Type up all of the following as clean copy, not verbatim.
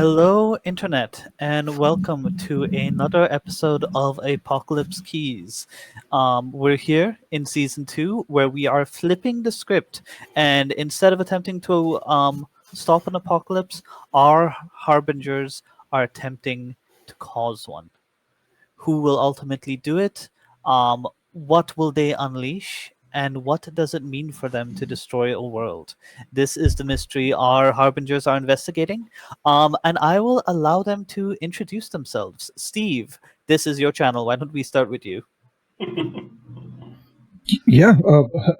Hello, Internet, and welcome to another episode of Apocalypse Keys. We're here in season 2 where we are flipping the script, and instead of attempting to stop an apocalypse, our harbingers are attempting to cause one. Who will ultimately do it? What will they unleash? And what does it mean for them to destroy a world? This is the mystery our harbingers are investigating. And I will allow them to introduce themselves. Steve, this is your channel. Why don't we start with you? Yeah.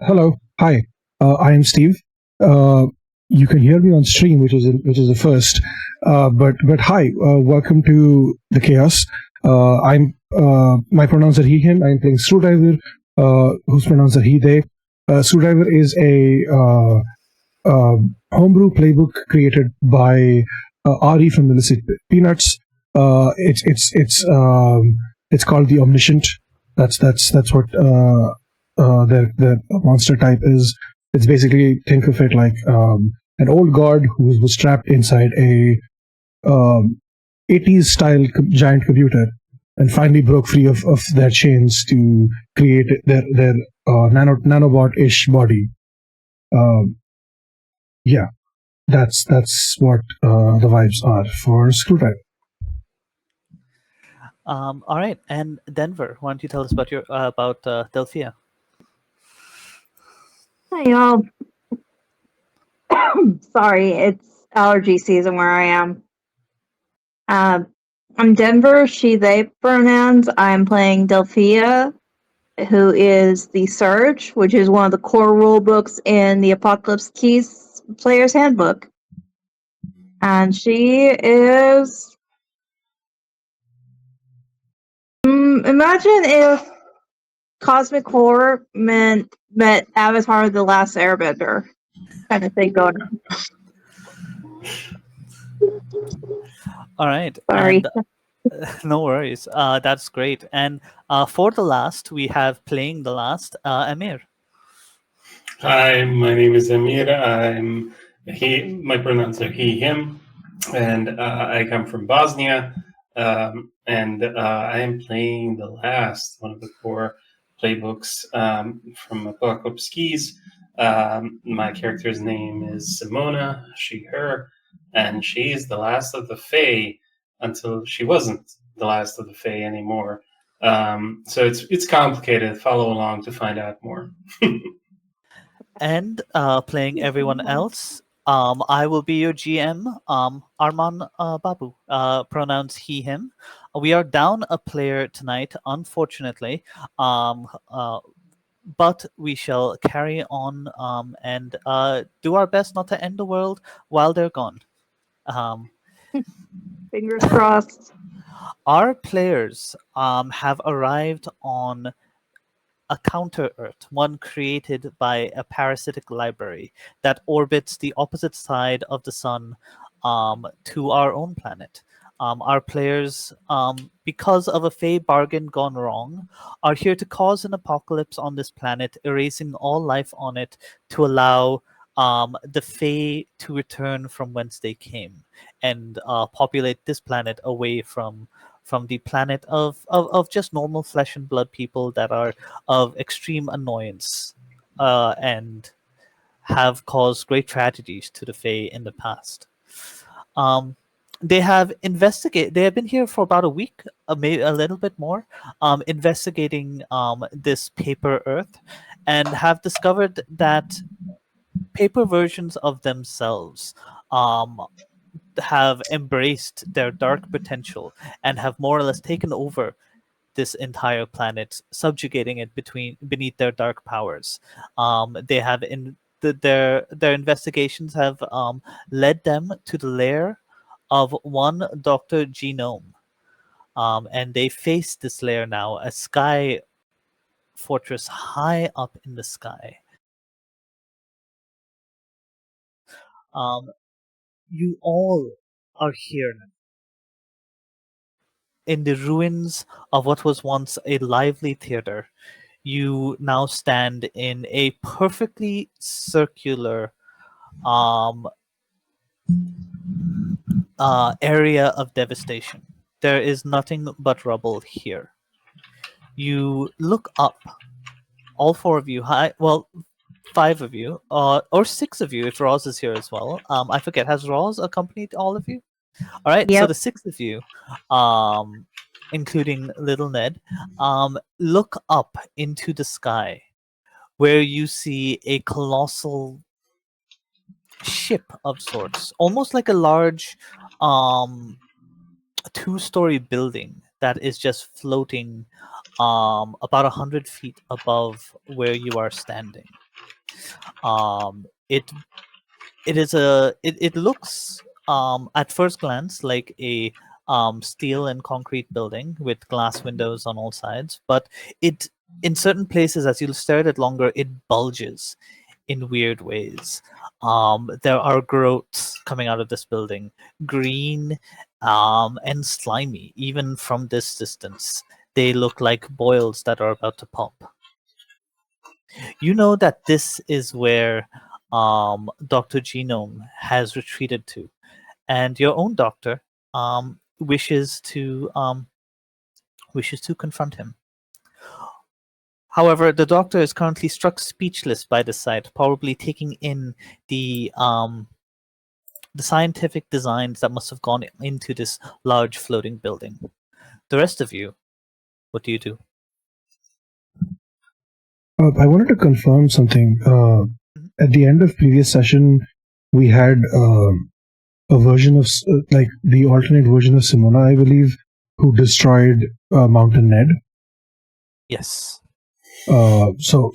Hello. Hi. I am Steve. You can hear me on stream, which is the first. But hi. Welcome to the chaos. I'm my pronouns are he/him. I'm playing Screwdriver. Whose pronouns are he/they. Screwdriver is a homebrew playbook created by Ari from the Illicit Peanuts. It's called the Omniscient. That's what their monster type is. It's basically, think of it like an old god who was trapped inside a 80s style giant computer and finally broke free of their chains to create their nanobot-ish body. Yeah, that's what the vibes are for Screwdriver. All right, and Denver, why don't you tell us about your Delphia? Hi, y'all. Sorry, it's allergy season where I am. I'm Denver, she/they pronouns. I'm playing Delphia, who is the Surge, which is one of the core rule books in the Apocalypse Keys Player's Handbook. And she is... imagine if Cosmic Horror met Avatar The Last Airbender. Kind of thing going on. All right. Sorry. And, no worries. That's great. And for the last, we have playing the last, Amir. Hi, my name is Amir. My pronouns are he/him, and I come from Bosnia. And I am playing the last one of the core playbooks from Apocalypse Keys. My character's name is Simona, she/her, and she's the last of the Fae until she wasn't the last of the Fae anymore. So it's complicated. Follow along to find out more. And playing everyone else, I will be your GM, Arman Babu, pronouns he/him. We are down a player tonight, unfortunately, but we shall carry on and do our best not to end the world while they're gone. Fingers crossed. Our players have arrived on a counter-Earth, one created by a parasitic library that orbits the opposite side of the sun to our own planet. Our players, because of a Fae bargain gone wrong, are here to cause an apocalypse on this planet, erasing all life on it to allow the Fae to return from whence they came and populate this planet away from the planet of just normal flesh and blood people that are of extreme annoyance and have caused great tragedies to the Fae in the past. They have been here for about a week, maybe a little bit more, investigating this paper Earth, and have discovered that paper versions of themselves have embraced their dark potential and have more or less taken over this entire planet, subjugating it beneath their dark powers. They have their investigations have led them to the lair of one Dr. Genome, and they face this lair now, a sky fortress high up in the sky. You all are here now, in the ruins of what was once a lively theater. You now stand in a perfectly circular area of devastation. There is nothing but rubble here. You look up, all four of you. Well, five of you, or six of you if Roz is here as well. I forget. Has Roz accompanied all of you? All right. So Yep. the six of you, including little Ned, look up into the sky, where you see a colossal ship of sorts, almost like a large two-story building that is just floating about 100 feet above where you are standing. It looks at first glance like a steel and concrete building with glass windows on all sides, but it in certain places, as you stare at it longer, it bulges in weird ways. There are growths coming out of this building, green and slimy, even from this distance. They look like boils that are about to pop. You know that this is where Dr. Genome has retreated to, and your own doctor wishes to confront him. However, the doctor is currently struck speechless by the sight, probably taking in the scientific designs that must have gone into this large floating building. The rest of you, what do you do? I wanted to confirm something. At the end of previous session, we had a version of like the alternate version of Simona, I believe, who destroyed Mountain Ned. Yes. So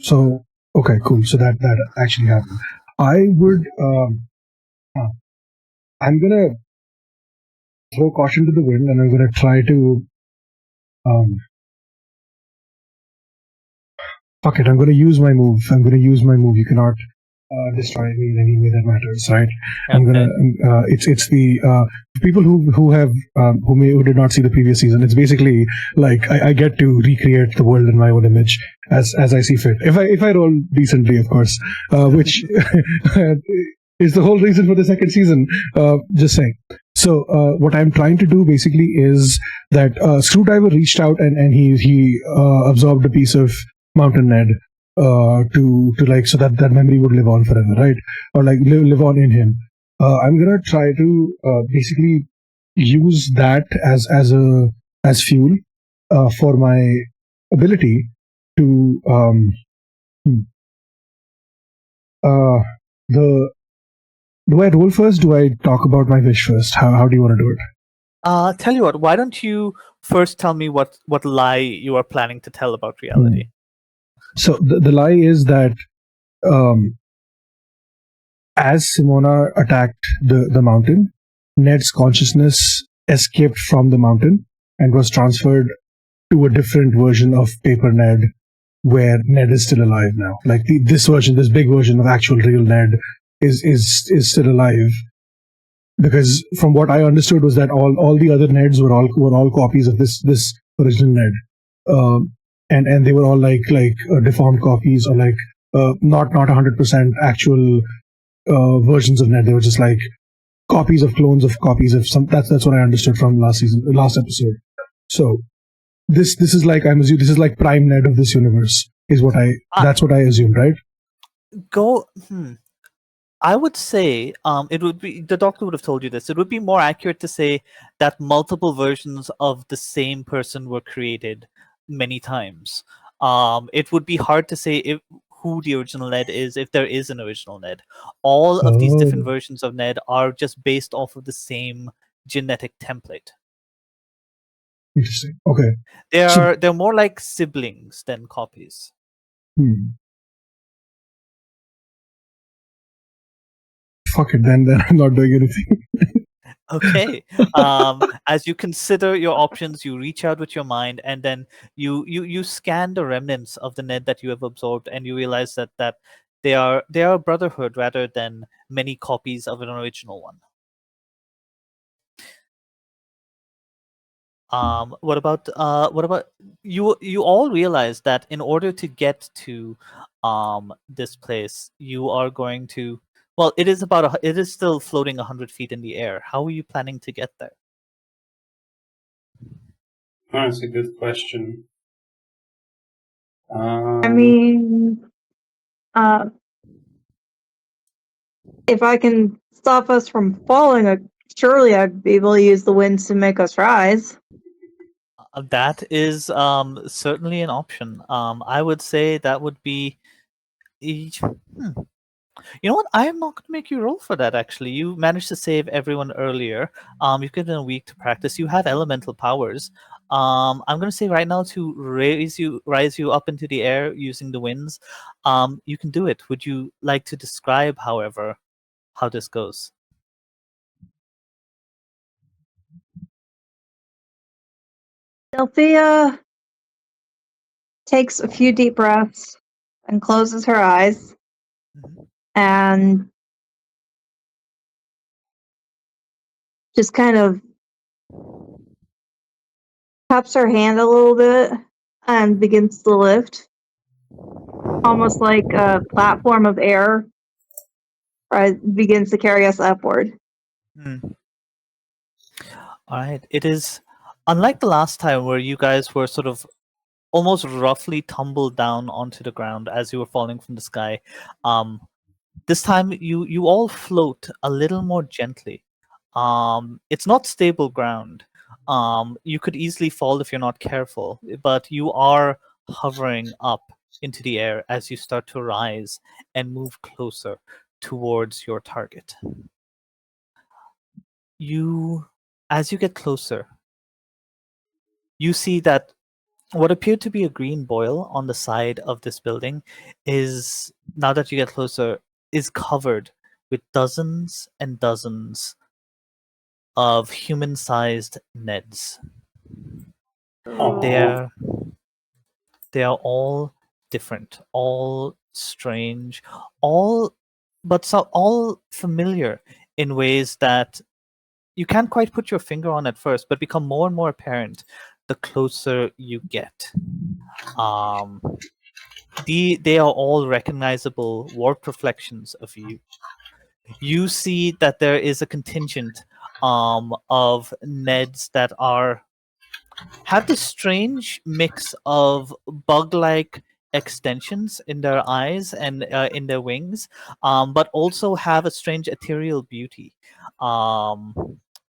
okay, cool. So that actually happened. I would. I'm gonna throw caution to the wind, and I'm gonna try to. Fuck it. I'm gonna use my move. You cannot destroy me in any way that matters, right? Okay. I'm gonna. It's the people who did not see the previous season. It's basically like I get to recreate the world in my own image as I see fit. If I roll decently, of course, which is the whole reason for the second season. Just saying. So what I'm trying to do basically is that Screwdriver reached out and he absorbed a piece of Mountain Ned to like so that memory would live on forever, right? Or like live on in him. I'm gonna try to basically use that as fuel for my ability to do I roll first? Do I talk about my wish first? How do you want to do it? Tell you what, why don't you first tell me what lie you are planning to tell about reality? So the lie is that as Simona attacked the mountain, Ned's consciousness escaped from the mountain and was transferred to a different version of Paper Ned, where Ned is still alive now. Like this big version of actual real Ned is still alive. Because from what I understood was that all the other Neds were all copies of this original Ned, and they were all like deformed copies or like not 100% actual versions of Ned. They were just like copies of clones of copies of some. That's what I understood from last episode. So this is like this is like Prime Ned of this universe is what that's what I assumed, right? I would say it would be, the doctor would have told you this. It would be more accurate to say that multiple versions of the same person were created many times. It would be hard to say who the original Ned is, if there is an original Ned. All of these different versions of Ned are just based off of the same genetic template. Interesting. Okay. They're more like siblings than copies. Fuck it, then I'm not doing anything. Okay. As you consider your options, you reach out with your mind, and then you scan the remnants of the Ned that you have absorbed, and you realize that they are a brotherhood rather than many copies of an original one. What about you? You all realize that in order to get to this place, you are going to Well, it is it is still floating 100 feet in the air. How are you planning to get there? That's a good question. I mean, if I can stop us from falling, surely I'd be able to use the winds to make us rise. That is certainly an option. I would say that would be. Hmm. You know what? I am not going to make you roll for that. Actually, you managed to save everyone earlier. You've given a week to practice. You have elemental powers. I'm going to say right now to rise you up into the air using the winds. You can do it. Would you like to describe, however, how this goes? Delphia takes a few deep breaths and closes her eyes Mhm. and just kind of taps her hand a little bit and begins to lift, almost like a platform of air begins to carry us upward. Hmm. All right. It is unlike the last time where you guys were sort of almost roughly tumbled down onto the ground as you were falling from the sky. This time you all float a little more gently. It's not stable ground. You could easily fall if you're not careful, but you are hovering up into the air as you start to rise and move closer towards your target. As you get closer, you see that what appeared to be a green boil on the side of this building is, now that you get closer, is covered with dozens and dozens of human-sized Neds. Aw. They are all different, all strange, all all familiar in ways that you can't quite put your finger on at first, but become more and more apparent the closer you get. Um, they are all recognizable warped reflections of you. You see that there is a contingent of Neds that have this strange mix of bug-like extensions in their eyes and in their wings, but also have a strange ethereal beauty.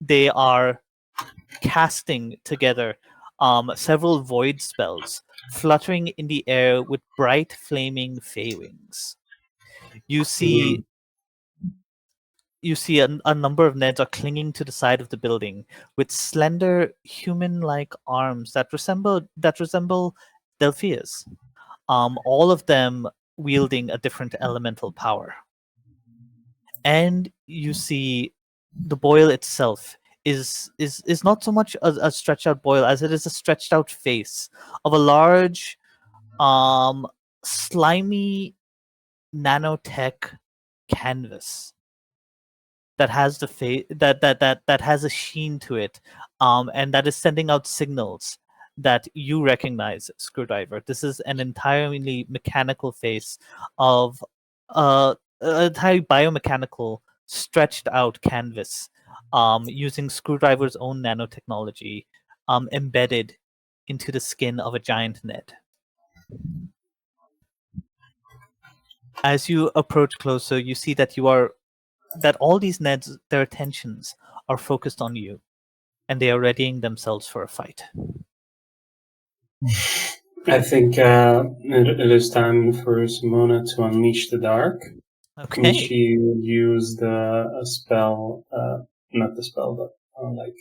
They are casting together several void spells, fluttering in the air with bright flaming fey wings. You see Hmm. a number of Neds are clinging to the side of the building with slender human-like arms that resemble Delphia's. All of them wielding a different elemental power. And you see the boil itself is not so much a stretched out boil as it is a stretched out face of a large, slimy nanotech canvas that has that has a sheen to it, and that is sending out signals that you recognize, Screwdriver. This is an entirely mechanical face of an entirely biomechanical, stretched out canvas, using Screwdriver's own nanotechnology, embedded into the skin of a giant Ned. As you approach closer, you see that all these Neds, their attentions are focused on you, and they are readying themselves for a fight. I think it is time for Simona to unleash the dark. And Okay. she would use the spell, not the spell, but like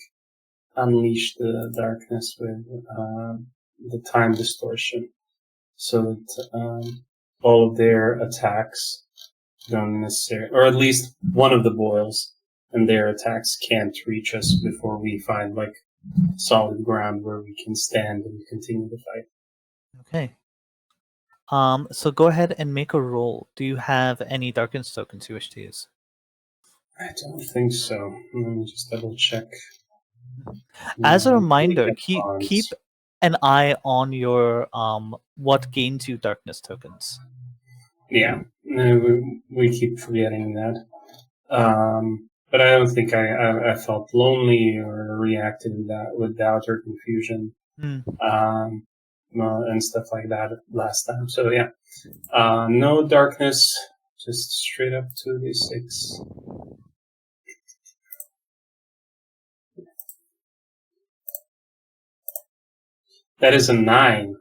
unleash the darkness with the time distortion, so that all of their attacks don't necessarily, or at least one of the boils and their attacks can't reach us before we find like solid ground where we can stand and continue the fight. Okay. So go ahead and make a roll. Do you have any darkness tokens you wish to use? I don't think so. Let me just double check. As a We reminder, have keep bonds. an eye on your what gains you darkness tokens. Yeah, no, we keep forgetting that. But I don't think I felt lonely or reacted with doubt or confusion, Hmm. and stuff like that last time. So yeah, no darkness, just straight up 2d6. That is a 9.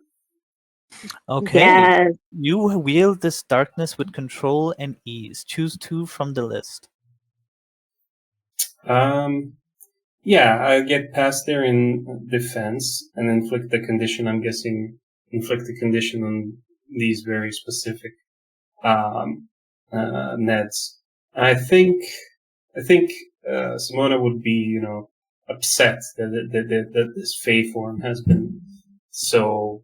Okay. Yes. You wield this darkness with control and ease. Choose 2 from the list. Yeah, I get past there in defense and inflict the condition. I'm guessing inflict the condition on these very specific Neds. I think Simona would be, upset that this Fey form has been so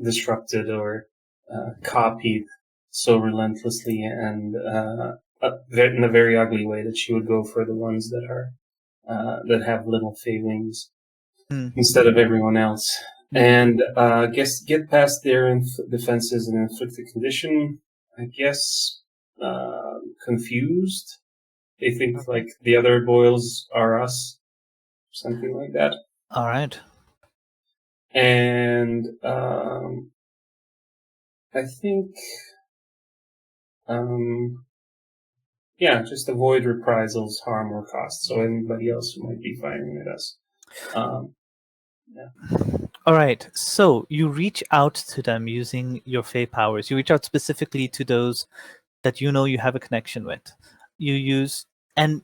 disrupted or copied so relentlessly and in a very ugly way that she would go for the ones that are that have little Fey wings Hmm. instead of everyone else. And get past their defenses and inflict a condition. I guess confused. They think like the other boils are us, something like that. All right. And I think, yeah, just avoid reprisals, harm, or cost. So anybody else who might be firing at us. All right. So you reach out to them using your Fey powers. You reach out specifically to those that you know you have a connection with. You use, and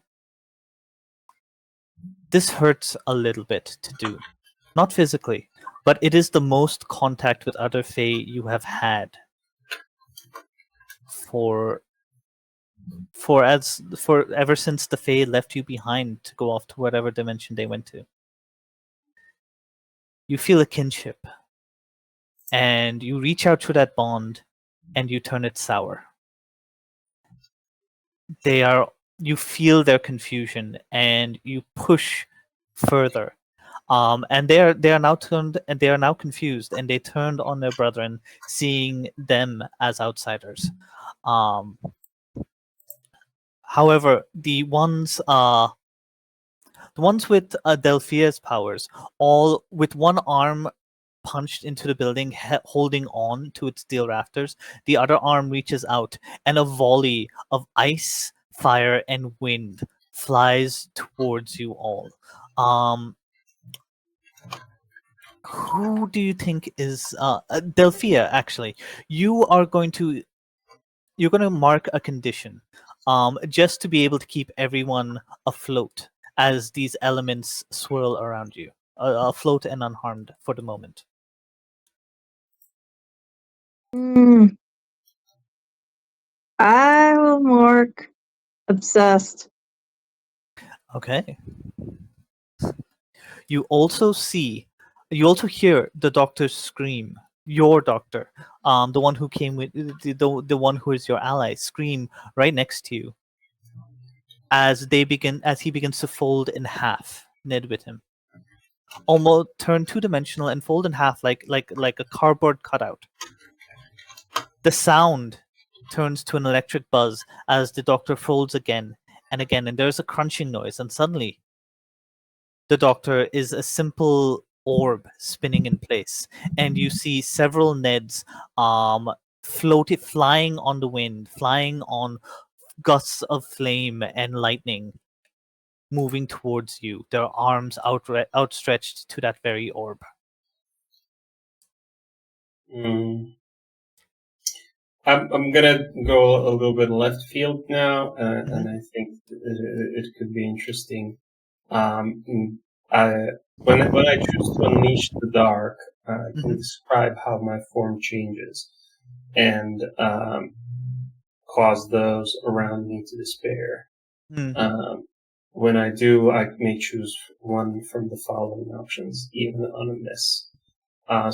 this hurts a little bit to do, not physically, but it is the most contact with other Fey you have had for ever since the Fae left you behind to go off to whatever dimension they went to. You feel a kinship, and you reach out to that bond, and you turn it sour. You feel their confusion, and you push further. And they are now turned, and they are now confused, and they turned on their brethren, seeing them as outsiders. However, the ones with Delphia's powers, all with one arm punched into the building, holding on to its steel rafters, the other arm reaches out, and a volley of ice, fire, and wind flies towards you all. Who do you think is Delphia? Actually, you're going to mark a condition, just to be able to keep everyone afloat as these elements swirl around you, afloat and unharmed for the moment. I will mark obsessed. Okay. You also hear the doctor scream. Your doctor, the one who came with the one who is your ally, scream right next to you as he begins to fold in half, Ned with him. Almost turn two-dimensional and fold in half like a cardboard cutout. The sound turns to an electric buzz as the doctor folds again and again, and there's a crunching noise, and suddenly the doctor is a simple orb spinning in place, and you see several Neds flying on the wind, flying on gusts of flame and lightning, moving towards you, their arms outstretched to that very orb. I'm gonna go a little bit left field now, and I think it could be interesting. When I choose to unleash the dark, I can describe how my form changes and cause those around me to despair. When I do, I may choose one from the following options, even on a miss.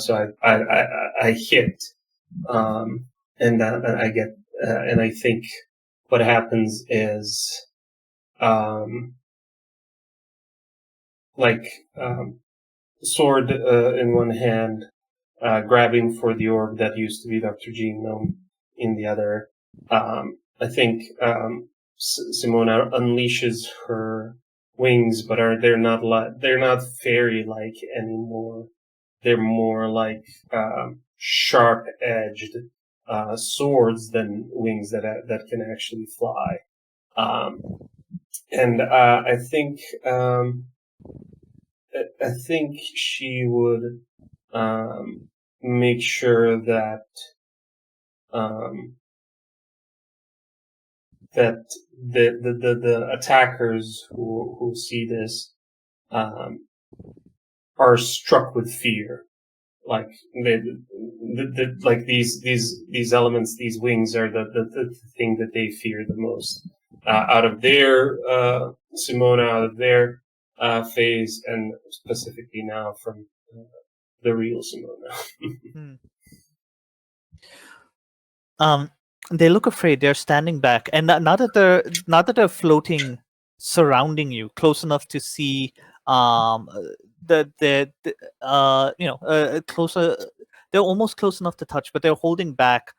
So I hit, and I get, and I think what happens is, sword in one hand, grabbing for the orb that used to be Dr. Genome in the other, I think Simona unleashes her wings, but they're not fairy-like anymore. They're more like sharp-edged swords than wings that can actually fly. And I think she would make sure that that the attackers who see this are struck with fear. Like like these elements, these wings are the thing that they fear the most out of their Simona, out of their phase, and specifically now from the real Simona. They look afraid. They're standing back, and now that they're floating, surrounding you, close enough to see closer. They're almost close enough to touch, but they're holding back,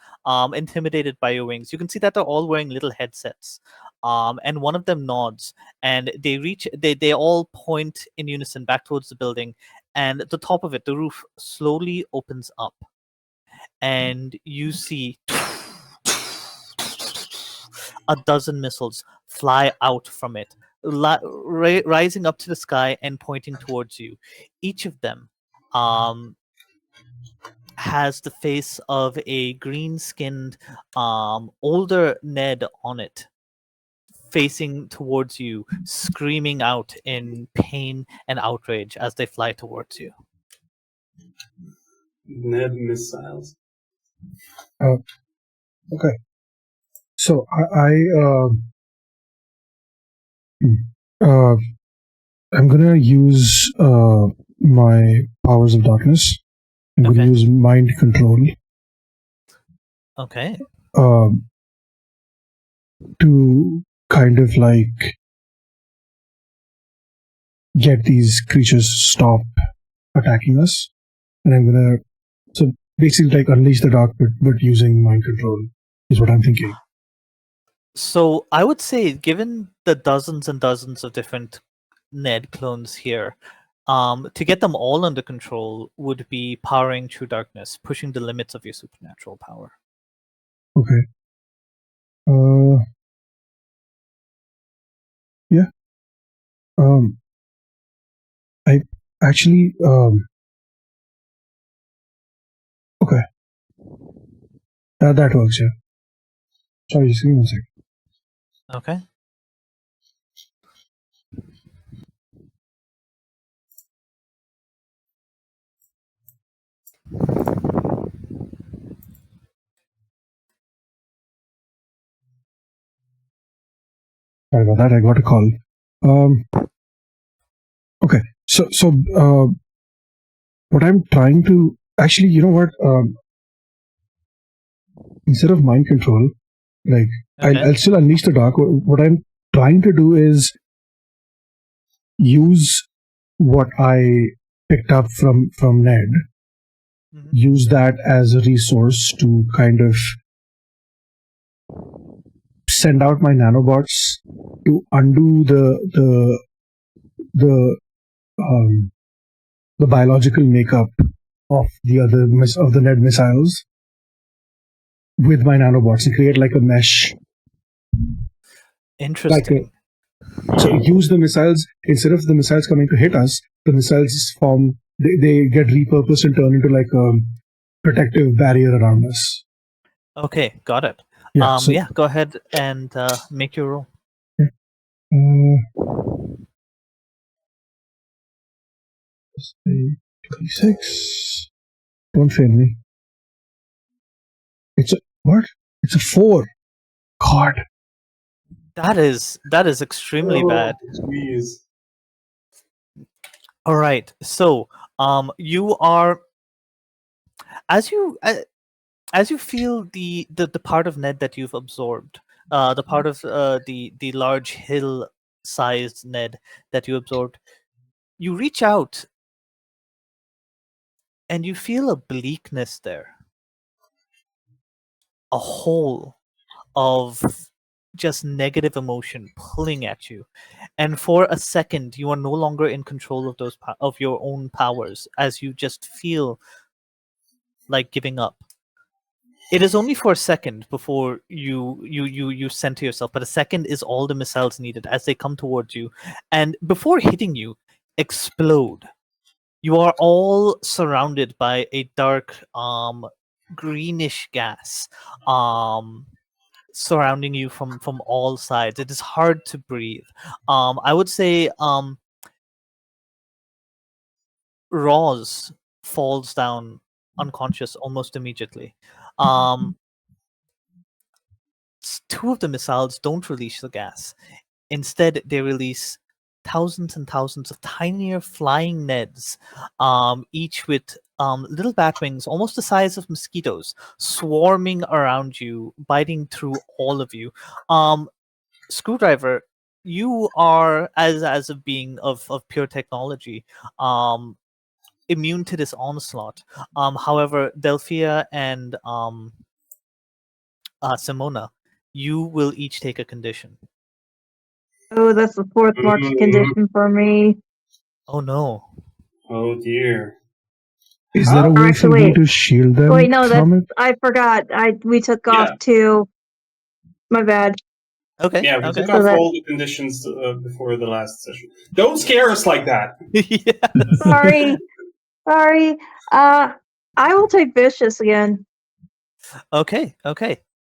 intimidated by your wings. You can see that they're all wearing little headsets, and one of them nods, and they reach. They all point in unison back towards the building, and at the top of it, the roof slowly opens up, and you see a dozen missiles fly out from it, rising up to the sky and pointing towards you. Each of them has the face of a green-skinned, older Ned on it, facing towards you, screaming out in pain and outrage as they fly towards you. Ned missiles. Okay. So I'm gonna use my powers of darkness. I'm gonna use mind control. Okay. To kind of like get these creatures to stop attacking us, and I'm gonna basically like unleash the dark, but using mind control is what I'm thinking. So I would say, given the dozens and dozens of different Ned clones here, to get them all under control would be powering true darkness, pushing the limits of your supernatural power. Okay. Yeah. I actually okay. That works, yeah. Sorry, just give me a second. Okay. Sorry about that. I got a call. Okay. So what I'm trying to actually, you know what? Instead of mind control, like I'll still unleash the dark. What I'm trying to do is use what I picked up from Ned. Mm-hmm. Use that as a resource to kind of send out my nanobots to undo the biological makeup of the Ned missiles with my nanobots and create like a mesh. Interesting. So use the missiles, instead of the missiles coming to hit us, the missiles form, they get repurposed and turn into like a protective barrier around us. Okay, got it. Yeah, go ahead and make your roll. Yeah. 26. Don't fail me. It's a 4. God. That is extremely bad. Geez. All right. So, you are as you feel the part of Ned that you've absorbed, the part of the large hill-sized Ned that you absorbed, you reach out and you feel a bleakness there, a hole of just negative emotion pulling at you, and for a second you are no longer in control of of your own powers, as you just feel like giving up. It is only for a second before you center yourself, but a second is all the missiles needed as they come towards you, and before hitting you, explode. You are all surrounded by a dark greenish gas surrounding you from all sides. It is hard to breathe. I would say Roz falls down unconscious almost immediately. Two of the missiles don't release the gas. Instead, they release thousands and thousands of tinier flying Neds, each with little bat wings almost the size of mosquitoes, swarming around you, biting through all of you. Screwdriver, you are, as a being of pure technology, immune to this onslaught. However, Delphia and Simona, you will each take a condition. Oh, that's the fourth marked condition for me. Oh no. Oh dear. Is there a way for Actually, me to shield them Wait, no, from it? I forgot. We took Yeah. off two. My bad. Okay. Yeah, we okay. took So off that- all the conditions before the last session. Don't scare us like that. Yes. Sorry. I will take vicious again. Okay.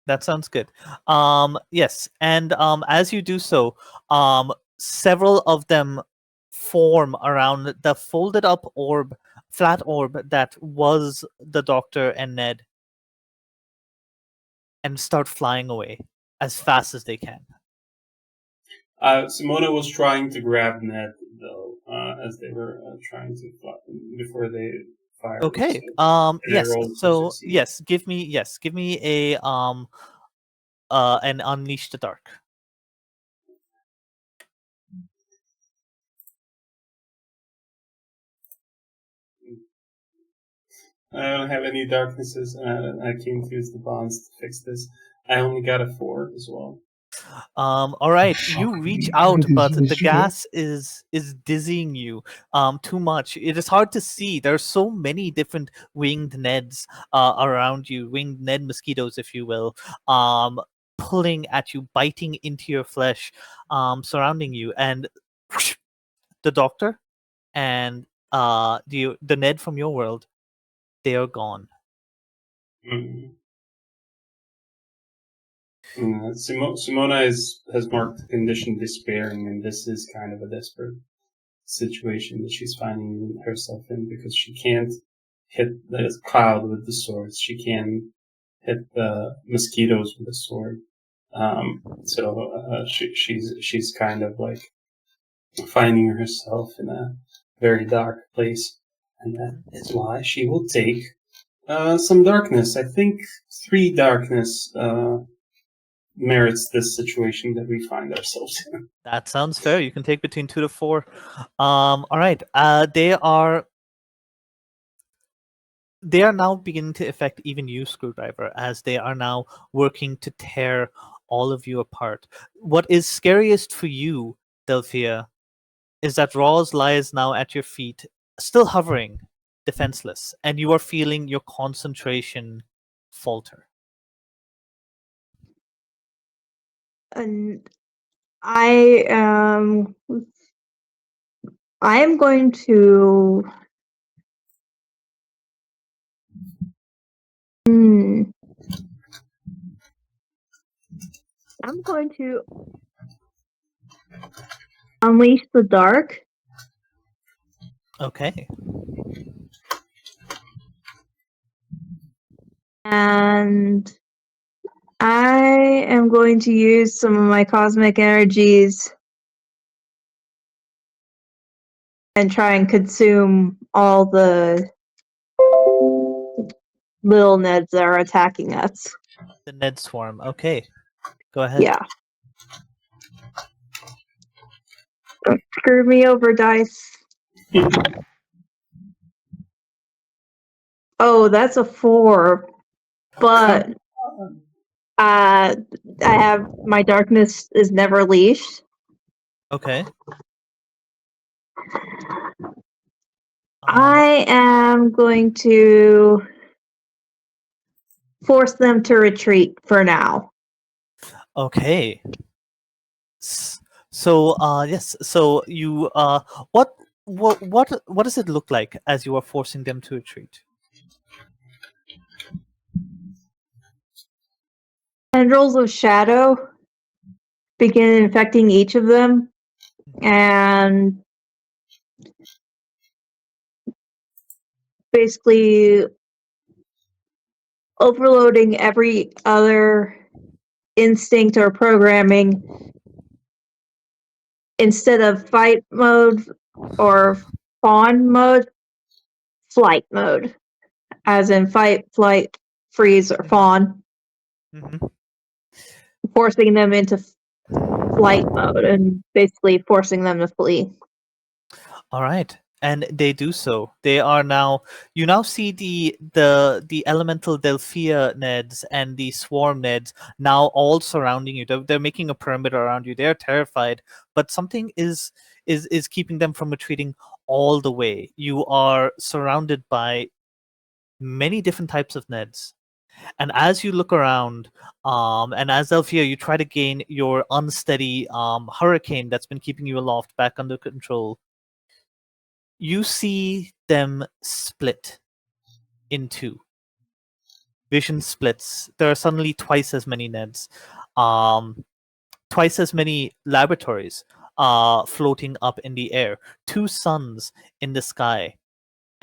That sounds good. Yes, and as you do so, several of them form around the folded up orb, flat orb that was the Doctor and Ned, and start flying away as fast as they can. Simona was trying to grab Ned, though, as they were trying to fly before they fired. Okay. So they Yes. rolled to So succeed. yes, give me a an Unleash the Dark. I don't have any darknesses, and I came to use the bonds to fix this. I only got a 4 as well. All right, you Fuck reach me. out, These but the mystery gas is dizzying you too much. It is hard to see. There's so many different winged Neds around you, winged Ned mosquitoes, if you will, pulling at you, biting into your flesh, surrounding you, and the Doctor and the Ned from your world, they are gone. Mm. Simona has marked the condition despairing, and this is kind of a desperate situation that she's finding herself in because she can't hit the cloud with the swords. She can't hit the mosquitoes with the sword. So she's kind of like finding herself in a very dark place, and that is why she will take some darkness. I think 3 darkness merits this situation that we find ourselves in. That sounds fair. You can take between 2 to 4. All right. They are now beginning to affect even you, Screwdriver, as they are now working to tear all of you apart. What is scariest for you, Delphia, is that Roz lies now at your feet, still hovering, defenseless, and you are feeling your concentration falter. And I am going to. I'm going to unleash the dark. Okay. And I am going to use some of my cosmic energies and try and consume all the little Neds that are attacking us. The Ned Swarm. Okay. Go ahead. Yeah. Don't screw me over, dice. Oh, that's a 4. But I have my darkness is never leashed. Okay. I am going to force them to retreat for now. Okay. So, yes. So you, what does it look like as you are forcing them to retreat? Tendrils of shadow begin infecting each of them, and basically overloading every other instinct or programming. Instead of fight mode or fawn mode, flight mode, as in fight, flight, freeze, or fawn, Hmm. forcing them into flight mode and basically forcing them to flee. All right. And they do so. They are now. You now see the elemental Delphia Neds and the swarm Neds now all surrounding you. They're making a perimeter around you. They're terrified, but something is keeping them from retreating all the way. You are surrounded by many different types of Neds. And as you look around, and as Delphia, you try to gain your unsteady hurricane that's been keeping you aloft back under control. You see them split in two. Vision splits. There are suddenly twice as many Neds, um, twice as many laboratories floating up in the air, two suns in the sky.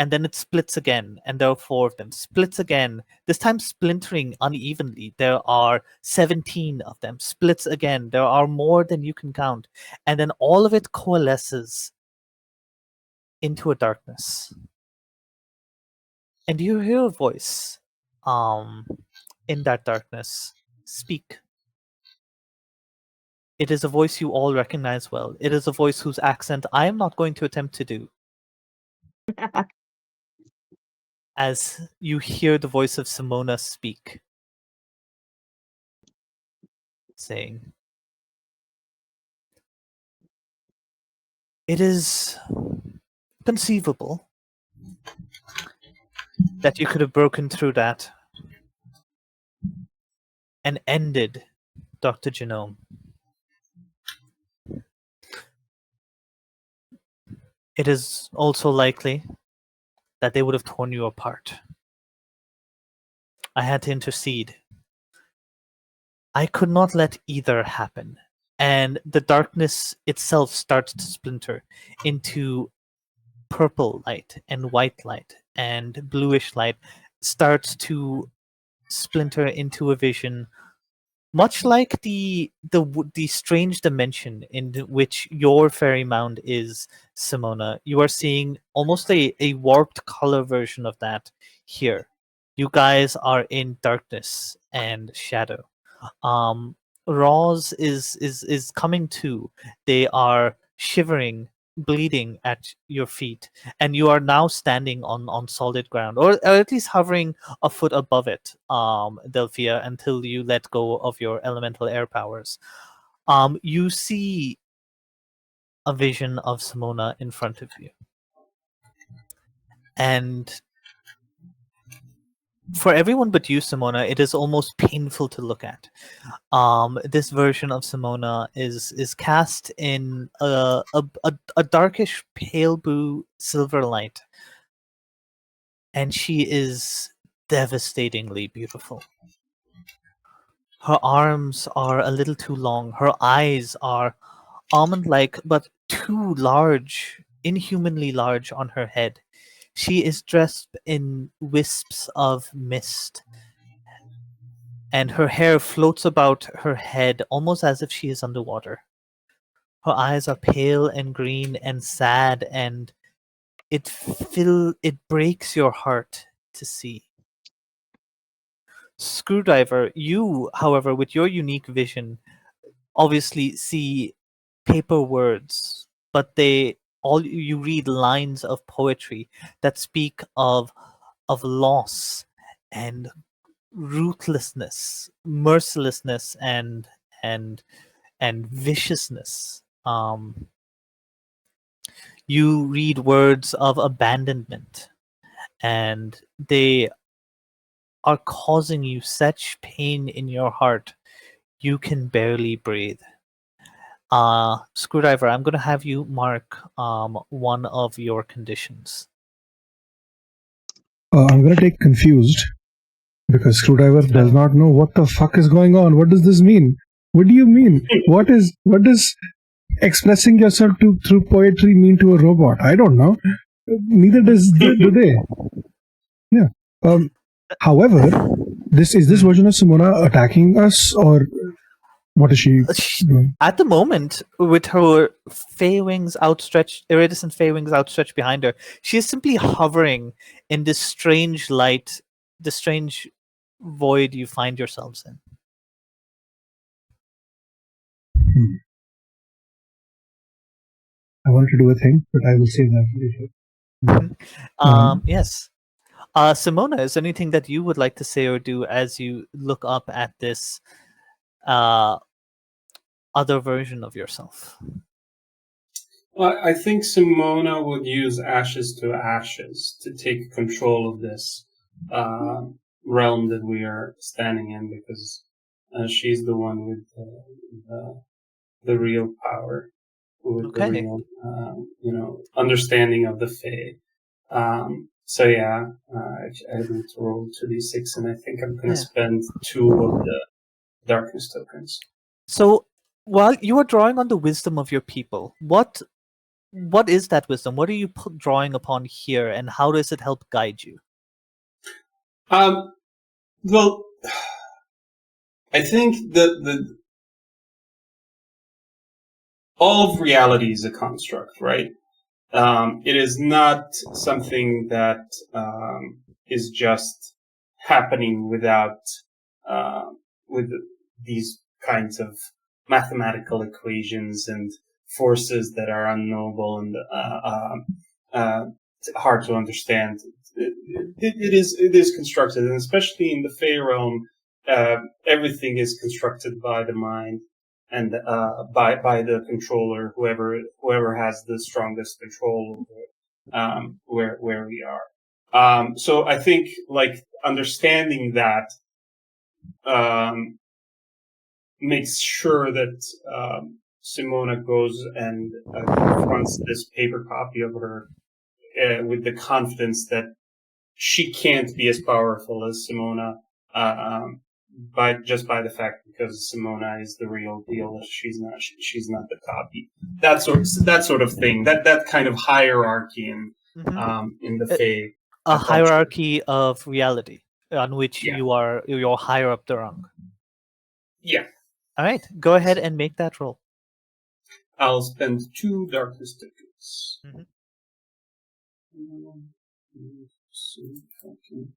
And then it splits again, and there are four of them. Splits again, this time splintering unevenly. There are 17 of them. Splits again, there are more than you can count. And then all of it coalesces into a darkness. And you hear a voice in that darkness speak. It is a voice you all recognize well. It is a voice whose accent I am not going to attempt to do. As you hear the voice of Simona speak, saying, "It is conceivable that you could have broken through that and ended Dr. Genome. It is also likely that they would have torn you apart. I had to intercede. I could not let either happen." And the darkness itself starts to splinter into purple light and white light and bluish light, starts to splinter into a vision much like the strange dimension in which your fairy mound is, Simona. You are seeing almost a warped color version of that here. You guys are in darkness and shadow. um Roz is coming to. They are shivering, bleeding at your feet, and you are now standing on solid ground, or at least hovering a foot above it, Delphia, until you let go of your elemental air powers. You see a vision of Simona in front of you, and for everyone but you, Simona, it is almost painful to look at. This version of Simona is cast in a darkish pale blue silver light, and she is devastatingly beautiful. Her arms are a little too long. Her eyes are almond-like, but too large, inhumanly large on her head. She is dressed in wisps of mist, and her hair floats about her head almost as if she is underwater. Her eyes are pale and green and sad, and it breaks your heart to see. Screwdriver, you, however, with your unique vision, obviously see paper words, but they all you read lines of poetry that speak of loss and ruthlessness, mercilessness, and viciousness. You read words of abandonment, and they are causing you such pain in your heart you can barely breathe. Screwdriver, I'm going to have you mark one of your conditions. I'm going to take confused because Screwdriver does not know what the fuck is going on. What does this mean? What do you mean? What does expressing yourself through poetry mean to a robot? I don't know. Neither do they. Yeah. However, is this version of Simona attacking us, or what is she doing? At the moment, with her fey wings outstretched, iridescent fey wings outstretched behind her, she is simply hovering in this strange light, the strange void you find yourselves in. I wanted to do a thing, but I will save that later. Yes. Simona, is there anything that you would like to say or do as you look up at this other version of yourself? Well, I think Simona would use Ashes to Ashes to take control of this realm that we are standing in, because she's the one with the real power, with the real, understanding of the Fae. So yeah, I need to roll 2d6, and I think I'm going to spend 2 of the darkness tokens. So while you are drawing on the wisdom of your people, what is that wisdom? What are you drawing upon here, and how does it help guide you? Well, I think the all of reality is a construct, right? It is not something that is just happening without with these kinds of mathematical equations and forces that are unknowable and hard to understand. It is constructed, and especially in the Fey realm, everything is constructed by the mind and by the controller, whoever has the strongest control over where we are. So I think understanding that makes sure that Simona goes and confronts this paper copy of her with the confidence that she can't be as powerful as Simona by the fact because Simona is the real deal. She's not the copy. That sort of thing. That kind of hierarchy in the Fae. A hierarchy of reality on which you're higher up the rung. Yeah. All right, go ahead and make that roll. I'll spend 2 darkness tokens. See if I can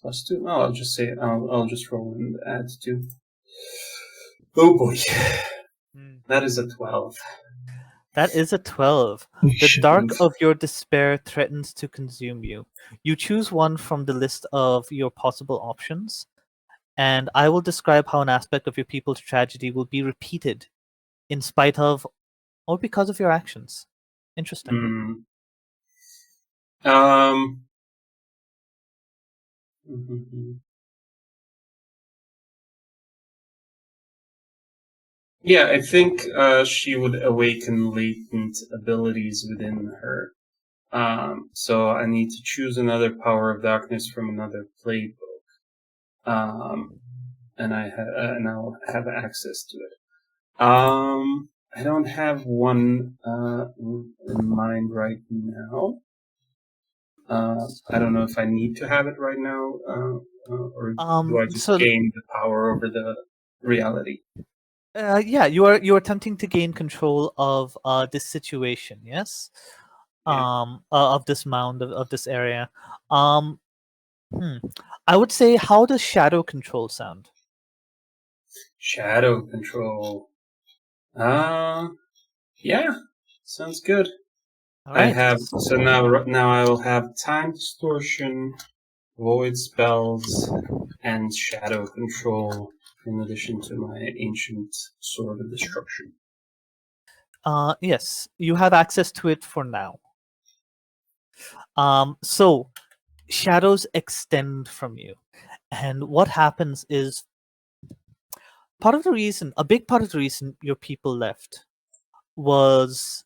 +2. Oh, I'll just say it. I'll just roll and add 2. Oh boy, that is a 12. That is a 12. The dark of your despair threatens to consume you. You choose one from the list of your possible options, and I will describe how an aspect of your people's tragedy will be repeated in spite of or because of your actions. Interesting. Yeah, I think she would awaken latent abilities within her. So I need to choose another power of darkness from another playbook, and I'll have access to it. I don't have one in mind right now. I don't know if I need to have it right now, or do I just gain the power over the reality? Yeah, you are attempting to gain control of this situation, yes? Of this mound, of this area. I would say, how does shadow control sound? Shadow control. Yeah, sounds good. All I right. have so now I will have time distortion, void spells, and shadow control, in addition to my ancient sword of destruction. Yes, you have access to it for now. So shadows extend from you, and what happens is a big part of the reason your people left was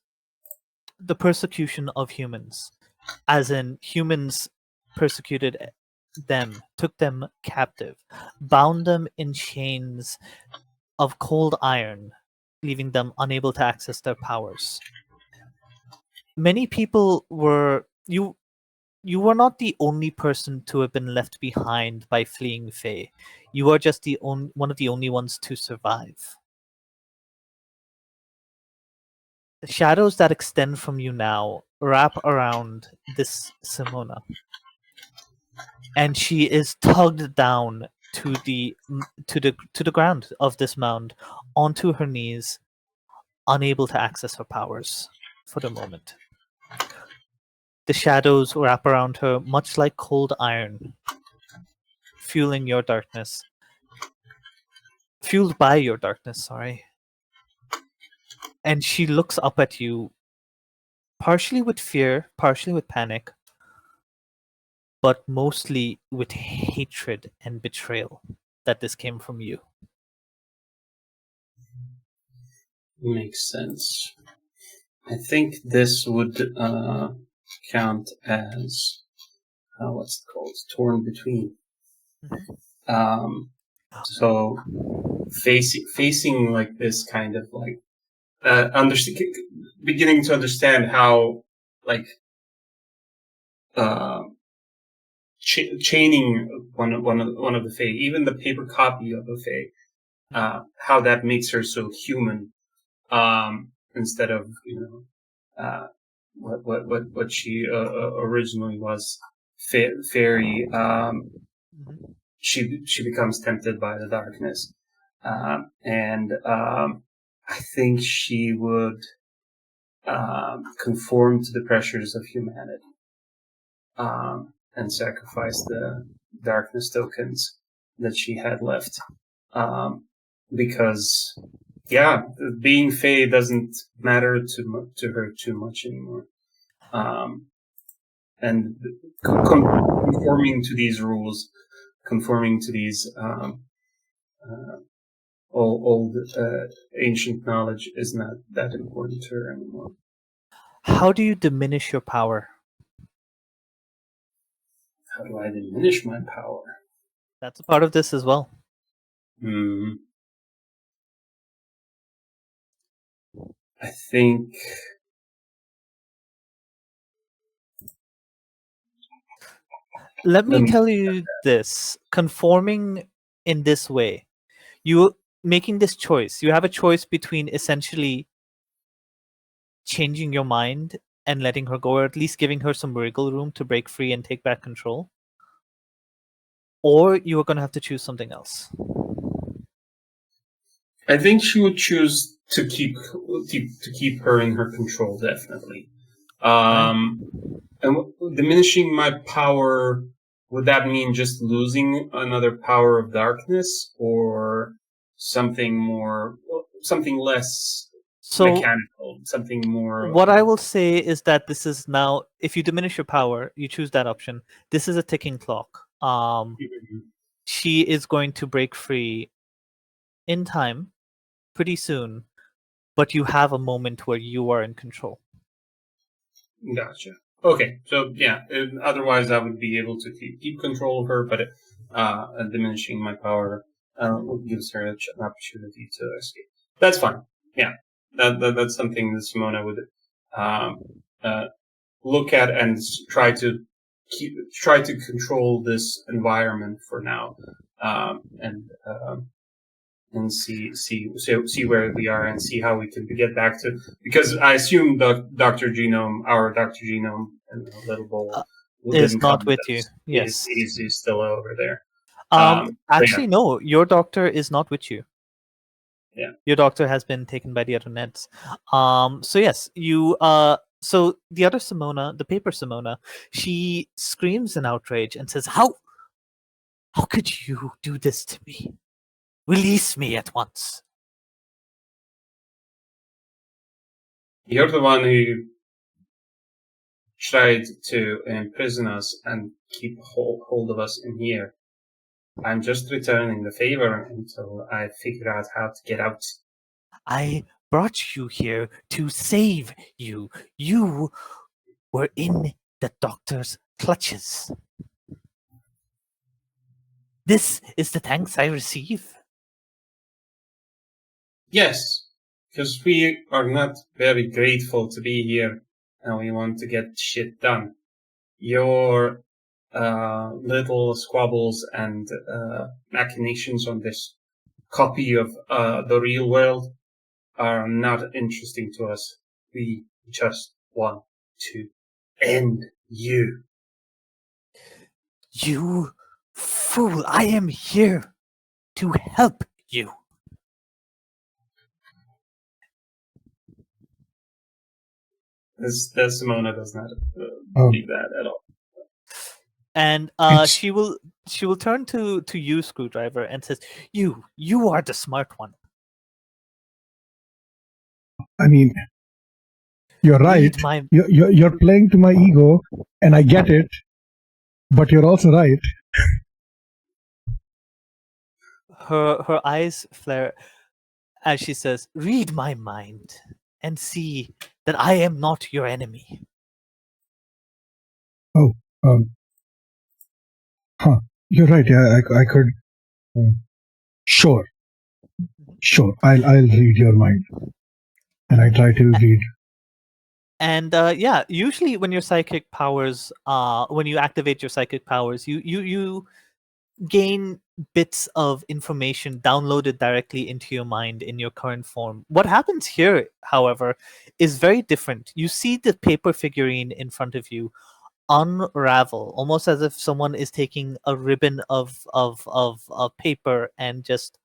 the persecution of humans, as in humans persecuted them, took them captive, bound them in chains of cold iron, leaving them unable to access their powers. Many people were you were not the only person to have been left behind by fleeing Fae. You are just one of the only ones to survive. The shadows that extend from you now wrap around this Simona, and she is tugged down to the ground of this mound, onto her knees, unable to access her powers for the moment. The shadows wrap around her, much like cold iron, fueling your darkness. Fueled by your darkness, sorry. And she looks up at you, partially with fear, partially with panic, but mostly with hatred and betrayal that this came from you. Makes sense. I think this would count as what's it called? Torn between. So facing like this kind of like beginning to understand how like chaining one of the Fae, even the paper copy of the Fae, how that makes her so human, instead of what she originally was, fairy. She becomes tempted by the darkness, and I think she would conform to the pressures of humanity, and sacrifice the darkness tokens that she had left, because being Fae doesn't matter to her too much anymore, and conforming to these rules, conforming to these old ancient knowledge is not that important to her anymore. How do you diminish your power? How do I diminish my power? That's a part of this as well. I think let me tell you this. Conforming in this way, you making this choice, you have a choice between essentially changing your mind and letting her go, or at least giving her some wiggle room to break free and take back control, or you are going to have to choose something else. I think she would choose to keep her in her control, definitely. And diminishing my power, would that mean just losing another power of darkness, or something less mechanical, something more? What I will say is that this is now, if you diminish your power, you choose that option. This is a ticking clock. She is going to break free in time, pretty soon, but you have a moment where you are in control. Gotcha. Okay, so otherwise I would be able to keep control of her, but diminishing my power gives her an opportunity to escape. That's fine. Yeah, that's something that Simona would look at and try to control this environment for now, and see where we are and see how we can get back to, because I assume our Dr. Genome and the little bowl is not with you. Yes, he's still over there. Actually, no, your doctor is not with you. Yeah, your doctor has been taken by the other Neds. So yes, you So the other Simona, the paper Simona, she screams in outrage and says, How could you do this to me? Release me at once. You're the one who tried to imprison us and keep hold of us in here. I'm just returning the favor until I figure out how to get out. I brought you here to save you. You were in the doctor's clutches. This is the thanks I receive. Yes, because we are not very grateful to be here and we want to get shit done. Your little squabbles and machinations on this copy of the real world are not interesting to us. We just want to end you. You fool, I am here to help you. Simona does not believe that at all. And It's- she will turn to you, Screwdriver, and says, You are the smart one. I mean, you're right. Read my You're playing to my ego, and I get it. But you're also right. her eyes flare as she says, Read my mind and see that I am not your enemy. You're right. Yeah, I could. Sure. I'll read your mind, and I try to read. And yeah, usually when your psychic powers, when you activate your psychic powers, you gain bits of information downloaded directly into your mind in your current form. What happens here, however, is very different. You see the paper figurine in front of you unravel, almost as if someone is taking a ribbon of paper and just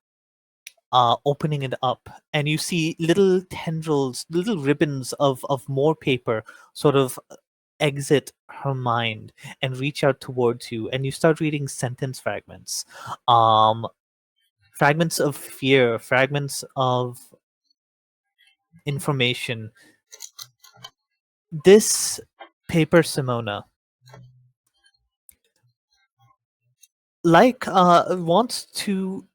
opening it up, and you see little tendrils, little ribbons of more paper sort of exit her mind and reach out towards you, and you start reading sentence fragments, fragments of fear, fragments of information. This paper Simona wants to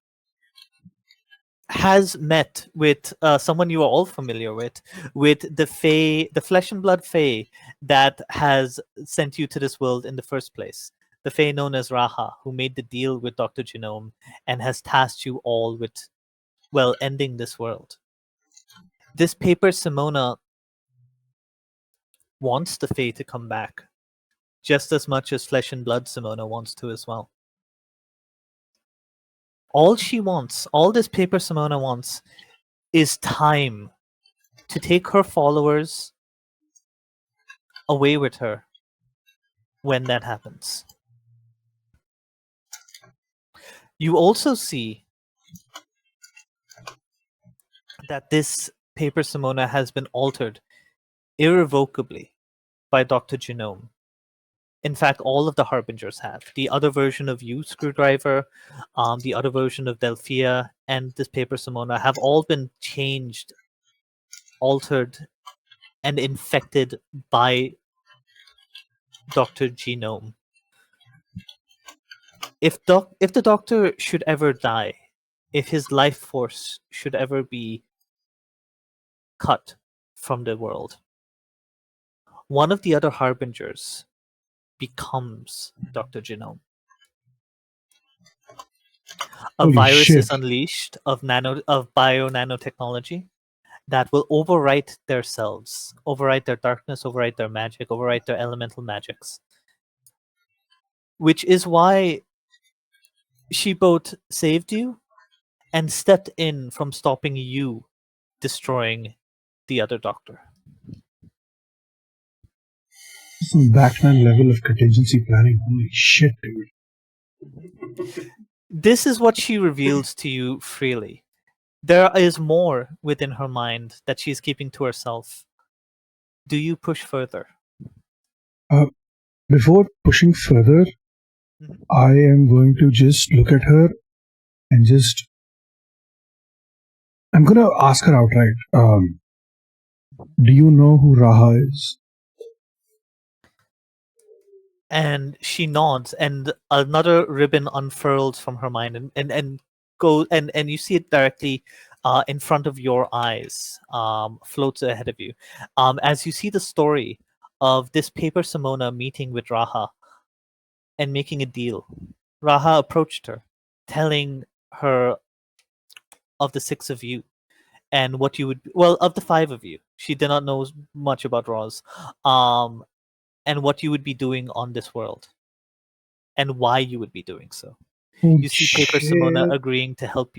has met with someone you are all familiar with the Fae, the flesh and blood Fae that has sent you to this world in the first place. The Fae known as Raha, who made the deal with Dr. Genome and has tasked you all with, well, ending this world. This paper Simona wants the Fae to come back, just as much as flesh and blood Simona wants to as well. All she wants, all this paper Simona wants, is time to take her followers away with her when that happens. You also see that this paper Simona has been altered irrevocably by Dr. Genome. In fact, all of the Harbingers have. The other version of you, Screwdriver, the other version of Delphia, and this paper Simona have all been changed, altered, and infected by Dr. Genome. If the Doctor should ever die, if his life force should ever be cut from the world, one of the other Harbingers becomes Dr. Genome. A Holy virus shit. is unleashed of bio nanotechnology that will overwrite their selves, overwrite their darkness, overwrite their magic, overwrite their elemental magics. Which is why she both saved you and stepped in from stopping you destroying the other Doctor. Some Batman level of contingency planning. Holy shit, dude. This is what she reveals to you freely. There is more within her mind that she's keeping to herself. Do you push further? Before pushing further, Mhm. I am going to just look at her and I'm going to ask her outright. Do you know who Raha is? And she nods, and another ribbon unfurls from her mind and go and you see it directly in front of your eyes, floats ahead of you. As you see the story of this paper Simona meeting with Raha and making a deal. Raha approached her, telling her of the six of you and what you would, well, of the five of you. She did not know much about Roz, and what you would be doing on this world and why you would be doing so. Oh, You see Paper Simona agreeing to help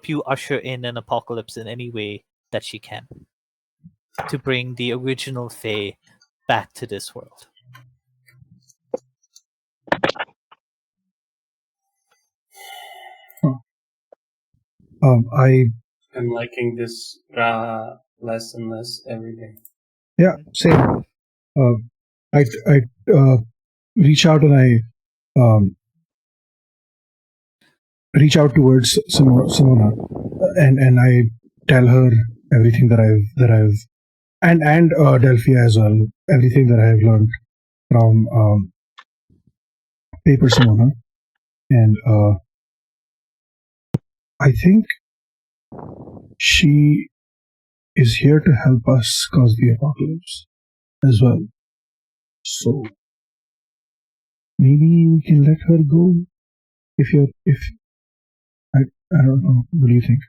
you usher in an apocalypse in any way that she can, to bring the original Fae back to this world. I'm liking this less and less every day. Yeah, same. I reach out and I reach out towards Simona, and I tell her everything that I've and Delphia as well, everything that I have learned from Paper Simona, and I think she is here to help us cause the apocalypse as well. So maybe we can let her go if I don't know. What do you think?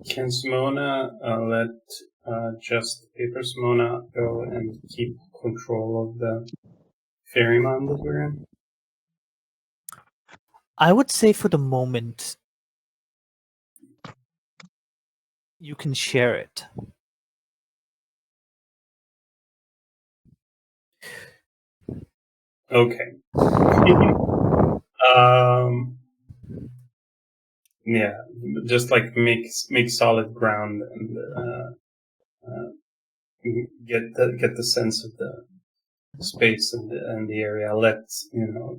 Can Simona let just Paper Simona go and keep control of the ferryman that we're in? I would say for the moment, you can share it. Okay. Yeah, just like make solid ground and get the sense of the space and the area. Let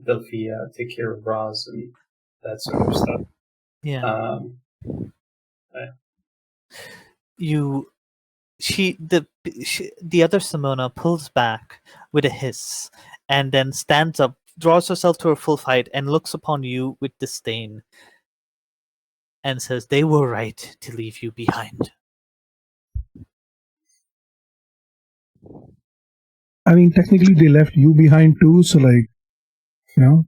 Delphia take care of Roz and that sort of stuff. Yeah. The other Simona pulls back with a hiss and then stands up, draws herself to her full height, and looks upon you with disdain and says, "They were right to leave you behind." I mean, technically, they left you behind too. So, like, you know.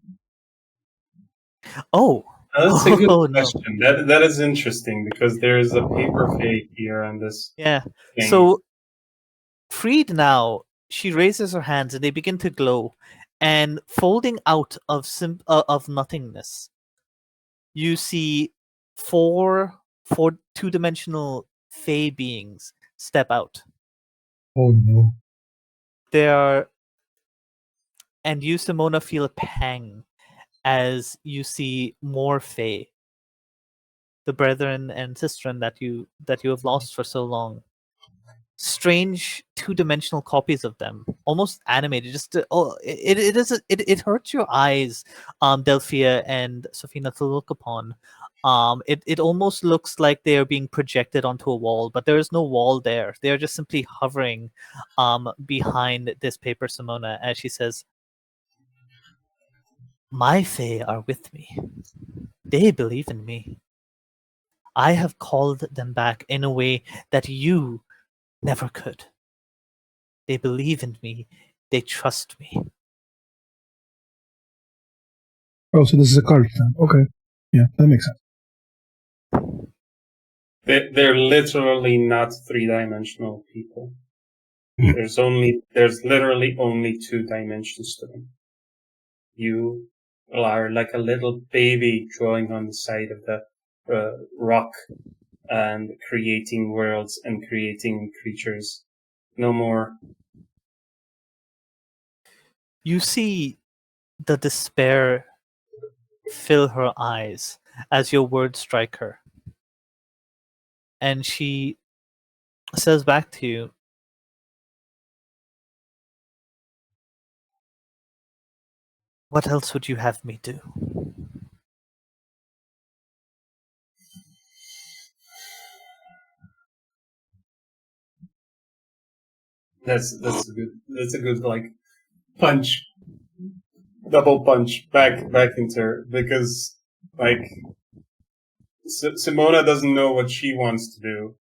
Oh, that's a good no. question. That is interesting because there is a paper fake here on this. Yeah. thing. So, freed now, she raises her hands and they begin to glow, and folding out of nothingness, you see four two-dimensional Fey beings step out. Oh no. They are, and you, Simona, feel a pang as you see more Fey, the brethren and sistren that you have lost for so long. Strange two-dimensional copies of them, almost animated. It hurts your eyes, Delphia and Sofina, to look upon. It almost looks like they are being projected onto a wall, but there is no wall there. They are just simply hovering behind this paper Simona as she says, "My Fae are with me. They believe in me. I have called them back in a way that you never could. They believe in me. They trust me." Oh, so this is a cult then. Okay. Yeah, that makes sense. They're literally not three-dimensional people. There's literally only two dimensions to them. You are like a little baby drawing on the side of the rock and creating worlds and creating creatures. No more. You see the despair fill her eyes as your words strike her. And she says back to you, "What else would you have me do?" That's a good like punch, double punch back into her, because like Simona doesn't know what she wants to do,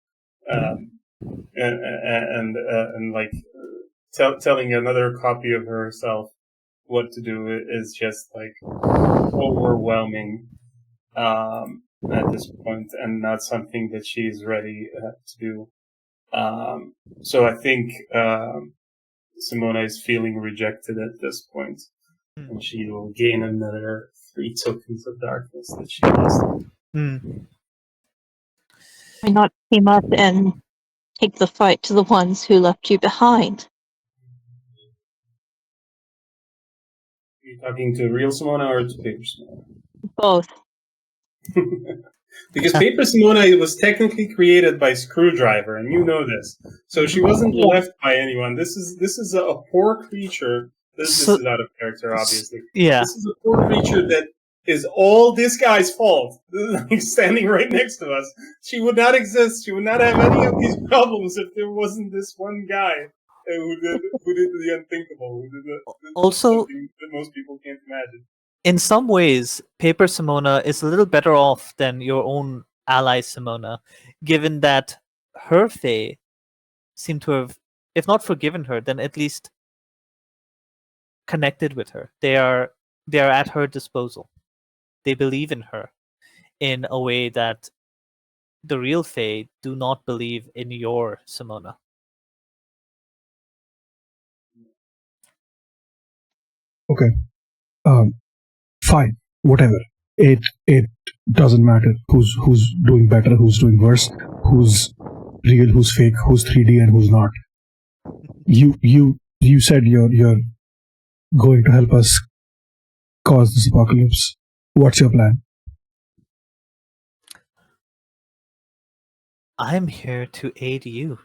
and like telling another copy of herself what to do is just like overwhelming at this point, and not something that she's ready to do. So I think Simona is feeling rejected at this point, and she will gain another 3 tokens of darkness that she lost. Why not team up and take the fight to the ones who left you behind? Are you talking to real Simona or to paper Simona? Both. Because Paper Simona was technically created by Screwdriver, and you know this. So she wasn't left by anyone. This is a poor creature. This is out of character, obviously. Yeah. This is a poor creature that is all this guy's fault. He's standing right next to us. She would not exist. She would not have any of these problems if there wasn't this one guy who did the unthinkable. Who did Also, something that most people can't imagine. In some ways, Paper Simona is a little better off than your own ally Simona, given that her fae seem to have, if not forgiven her, then at least connected with her. They are at her disposal. They believe in her in a way that the real fae do not believe in your Simona. Okay. Fine. Whatever. It doesn't matter who's doing better, who's doing worse, who's real, who's fake, who's 3D, and who's not. You said you're going to help us cause this apocalypse. What's your plan? I'm here to aid you.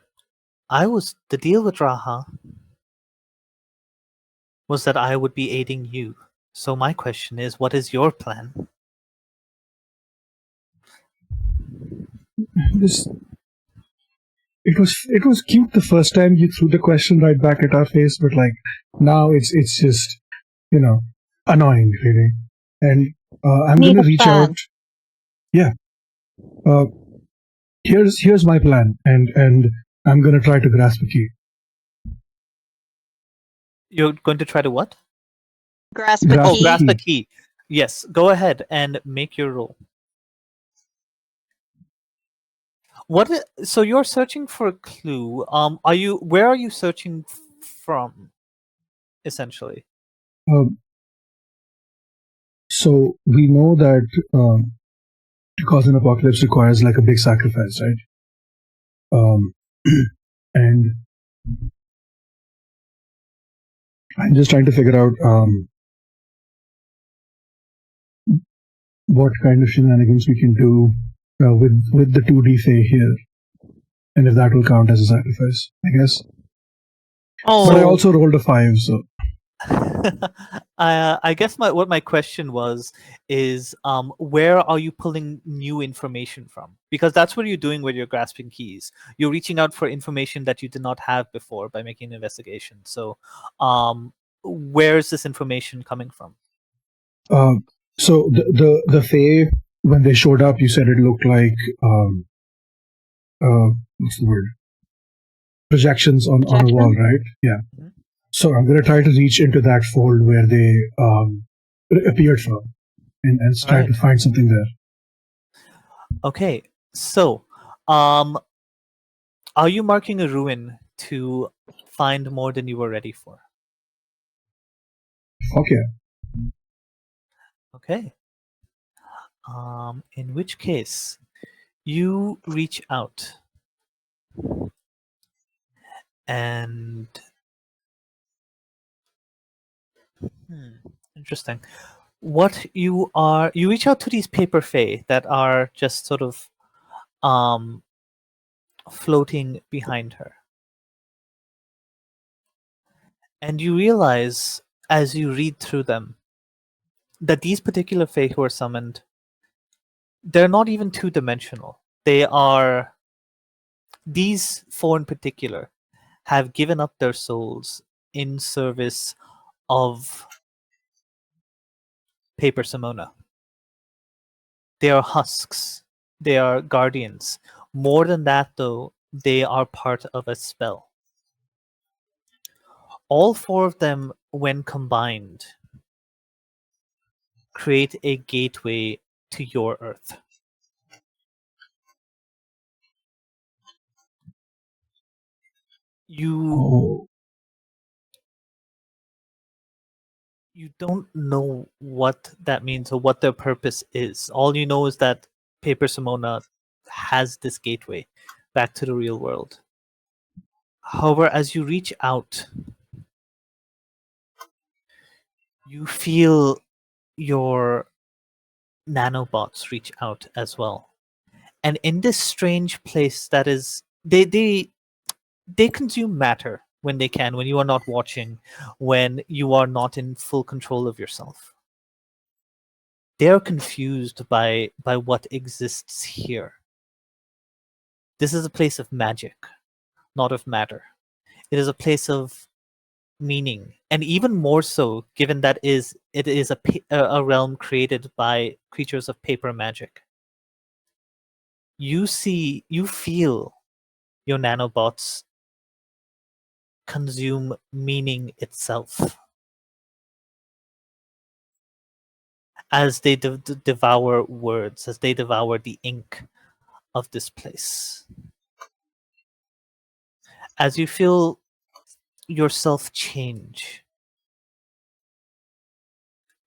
The deal with Raha was that I would be aiding you. So my question is, what is your plan? It was cute the first time you threw the question right back at our face, but like now it's just annoying really. And I'm gonna reach out. Yeah. Here's my plan, and I'm gonna try to grasp a key. You're going to try to what? Grasp a key. Grasp a key. Yes, go ahead and make your roll. So you're searching for a clue. Where are you searching from, essentially? So we know that to cause an apocalypse requires like a big sacrifice, right? And I'm just trying to figure out what kind of shenanigans we can do with the 2D Fae here, and if that will count as a sacrifice, I guess. But I also rolled a 5, so. I guess what my question was is, where are you pulling new information from? Because that's what you're doing with your grasping keys. You're reaching out for information that you did not have before by making an investigation. So, where is this information coming from? So the Fae, when they showed up, you said it looked like what's the word? Projections on a wall, right? Yeah. Mm-hmm. So I'm going to try to reach into that fold where they appeared from, and try to find something there. Okay, so are you marking a ruin to find more than you were ready for? Okay. Okay. In which case, you reach out and interesting. You reach out to these paper fae that are just sort of floating behind her. And you realize as you read through them that these particular fae who are summoned, they're not even two-dimensional. These four in particular have given up their souls in service of Paper Simona. They are husks. They are guardians. More than that, though, they are part of a spell. All four of them, when combined, create a gateway to your Earth. You don't know what that means or what their purpose is. All you know is that Paper Simona has this gateway back to the real world. However, as you reach out, you feel your nanobots reach out as well. And in this strange place that is they consume matter when they can, when you are not watching, when you are not in full control of yourself. They are confused by what exists here. This is a place of magic, not of matter. It is a place of meaning, and even more so given that it is a realm created by creatures of paper magic. You feel your nanobots consume meaning itself as they devour words, as they devour the ink of this place. As you feel yourself change,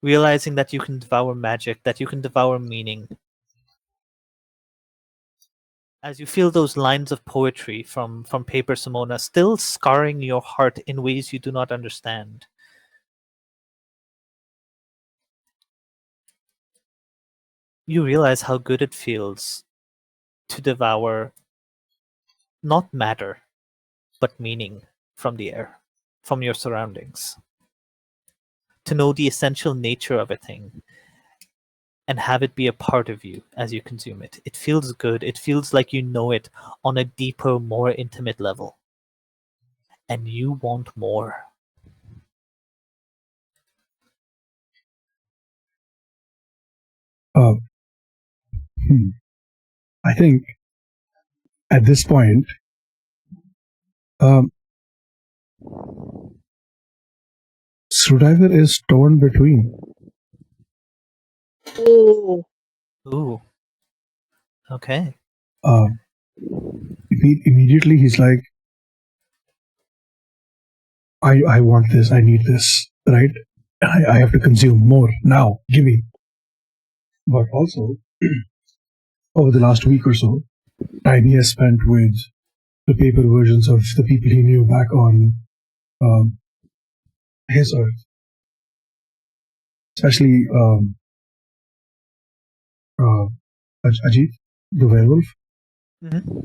realizing that you can devour magic, that you can devour meaning, as you feel those lines of poetry from Paper Simona still scarring your heart in ways you do not understand, you realize how good it feels to devour not matter, but meaning from the air, from your surroundings. To know the essential nature of a thing and have it be a part of you as you consume it. It feels good. It feels like you know it on a deeper, more intimate level. And you want more. I think at this point, Screwdriver is torn between. Ooh. Okay. Immediately he's like, I want this, I need this, right? I have to consume more now, give me. But also, over the last week or so, time he has spent with the paper versions of the people he knew back on his Earth. Especially Ajit, the werewolf. Mm-hmm.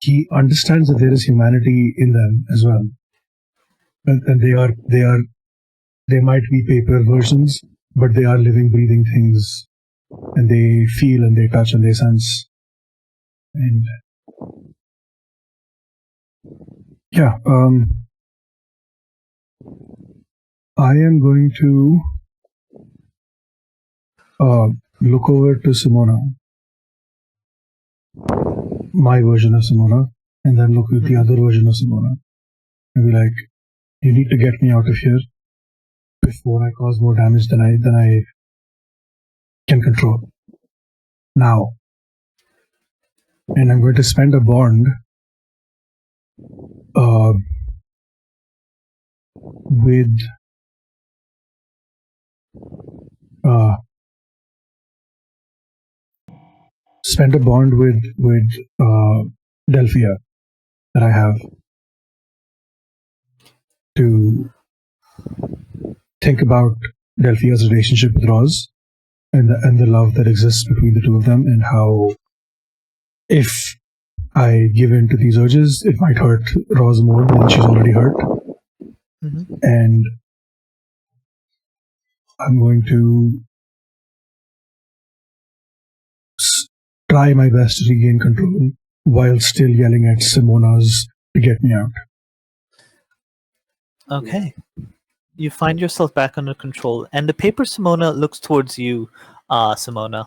He understands that there is humanity in them as well, and they might be paper versions, but they are living, breathing things, and they feel and they touch and they sense. And yeah, I am going to look over to Simona, my version of Simona, and then look at the other version of Simona, and be like, "You need to get me out of here before I cause more damage than I can control. Now." And I'm going to spend a bond with Delphia that I have to think about Delphia's relationship with Roz and the love that exists between the two of them, and how if I give in to these urges, it might hurt Roz more than she's already hurt. Mm-hmm. And I'm going to try my best to regain control while still yelling at Simona's to get me out. Okay. You find yourself back under control, and the paper Simona looks towards you, Simona,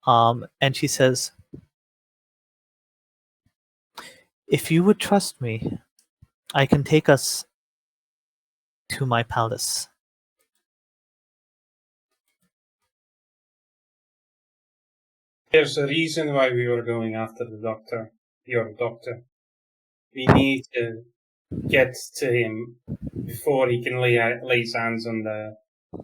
and she says, "If you would trust me, I can take us to my palace." There's a reason why we were going after the doctor, your doctor. We need to get to him before he can lay hands on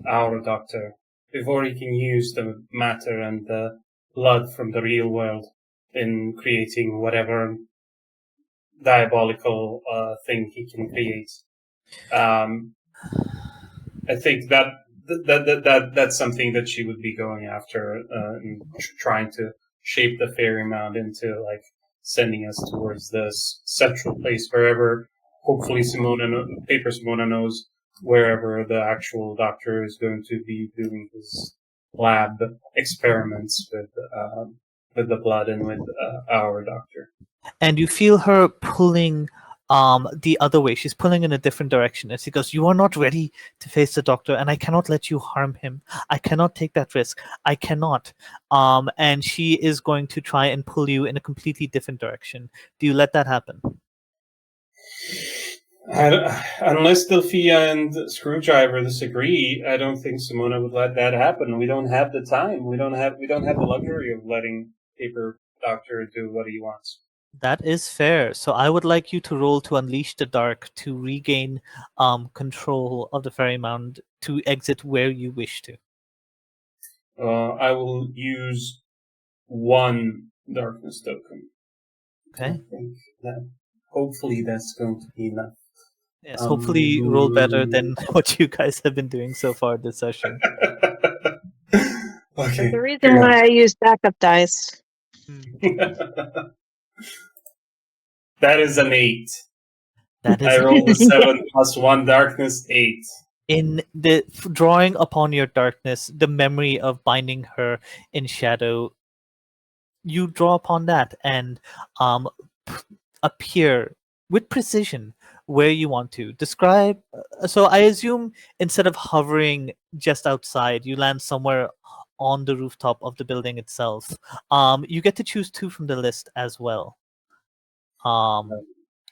our doctor, before he can use the matter and the blood from the real world in creating whatever diabolical thing he can create. I think that's something that she would be going after, and trying to shape the fairy mound into like sending us towards this central place, wherever hopefully Paper Simona knows wherever the actual doctor is going to be doing his lab experiments with the blood and with our doctor. And you feel her pulling the other way. She's pulling in a different direction. And she goes, "You are not ready to face the doctor, and I cannot let you harm him. I cannot take that risk. I cannot." And she is going to try and pull you in a completely different direction. Do you let that happen? Unless Delphia and Screwdriver disagree, I don't think Simona would let that happen. We don't have the time. We don't have the luxury of letting Paper Doctor do what he wants. That is fair. So I would like you to roll to unleash the dark to regain control of the fairy mound to exit where you wish to. I will use one darkness token. Okay. I think that hopefully that's going to be enough. Yes, hopefully roll better than what you guys have been doing so far this session. Okay. The reason why I use backup dice. That is an 8. That is I rolled a 7 plus 1 darkness, 8. in the drawing upon your darkness, the memory of binding her in shadow. You draw upon that and appear with precision where you want to. Describe. So I assume instead of hovering just outside, you land somewhere on the rooftop of the building itself. You get to choose 2 from the list as well.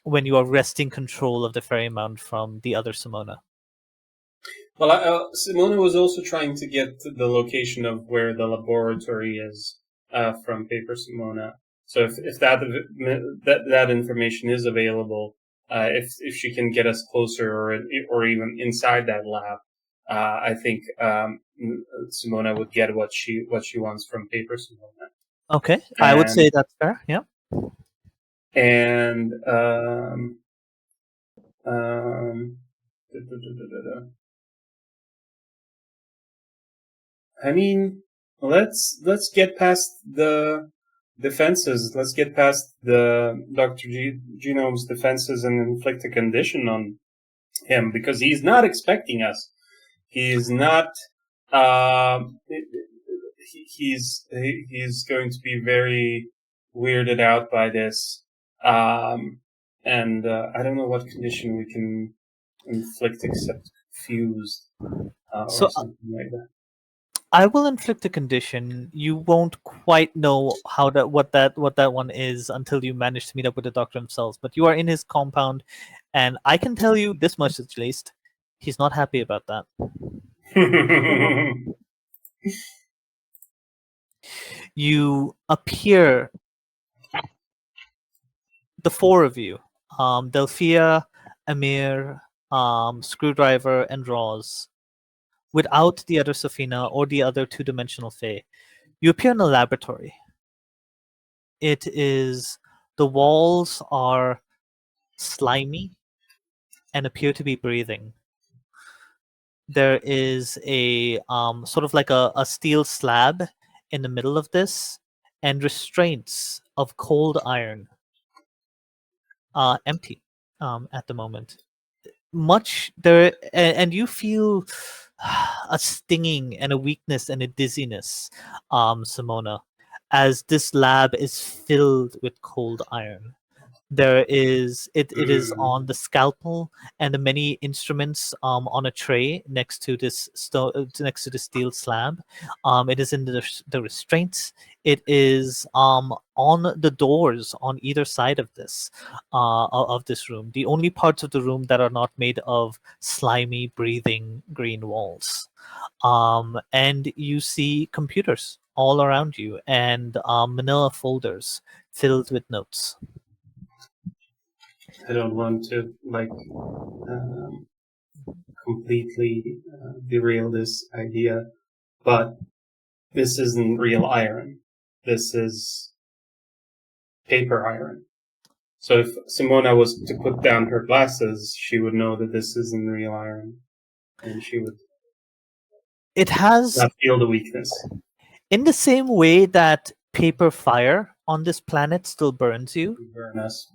When you are wresting control of the fairy mound from the other Simona. Well, Simona was also trying to get the location of where the laboratory is from Paper Simona. So if that information is available, if she can get us closer or even inside that lab, I think Simona would get what she wants from Paper Simona. Okay, I would say that's fair. Yeah. And I mean, let's get past the defenses. Let's get past the Dr. Genome's defenses and inflict a condition on him, because he's not expecting us. He's not. He's going to be very weirded out by this. And I don't know what condition we can inflict except fused or something like that. I will inflict a condition. You won't quite know what that one is until you manage to meet up with the doctor himself. But you are in his compound, and I can tell you this much at least: he's not happy about that. You appear, the 4 of you, Delphia, Amir, Screwdriver, and Roz, without the other Safina or the other 2-dimensional Fae. You appear in a laboratory. The walls are slimy and appear to be breathing. there is a sort of like a steel slab in the middle of this, and restraints of cold iron, empty at the moment. Much there, and you feel a stinging and a weakness and a dizziness, Simona, as this lab is filled with cold iron. There is it is on the scalpel and the many instruments on a tray next to this next to the steel slab. It is in the restraints. It is on the doors on either side of this of this room. The only parts of the room that are not made of slimy breathing green walls. And you see computers all around you and manila folders filled with notes. I don't want to completely derail this idea, but this isn't real iron. This is paper iron. So if Simona was to put down her glasses, she would know that this isn't real iron, and she would It has, not feel the weakness. in the same way that paper fire on this planet still burns you. Burn us.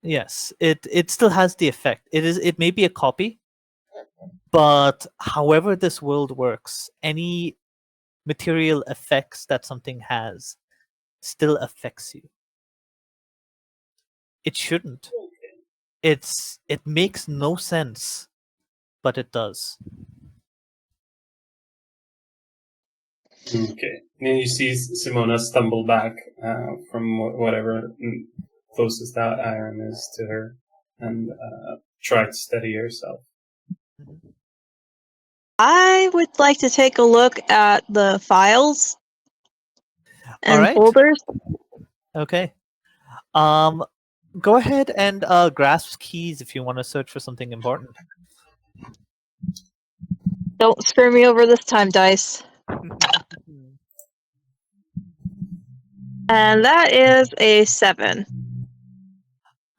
Yes, it still has the effect. It may be a copy, but however this world works, any material effects that something has still affects you. It shouldn't. It makes no sense, but it does. Okay. Then you see Simona stumble back from whatever closest that iron is to her, and try to steady herself. I would like to take a look at the files and Alright. folders. Okay. Go ahead and grasp keys if you want to search for something important. Don't screw me over this time, dice. And that is a 7.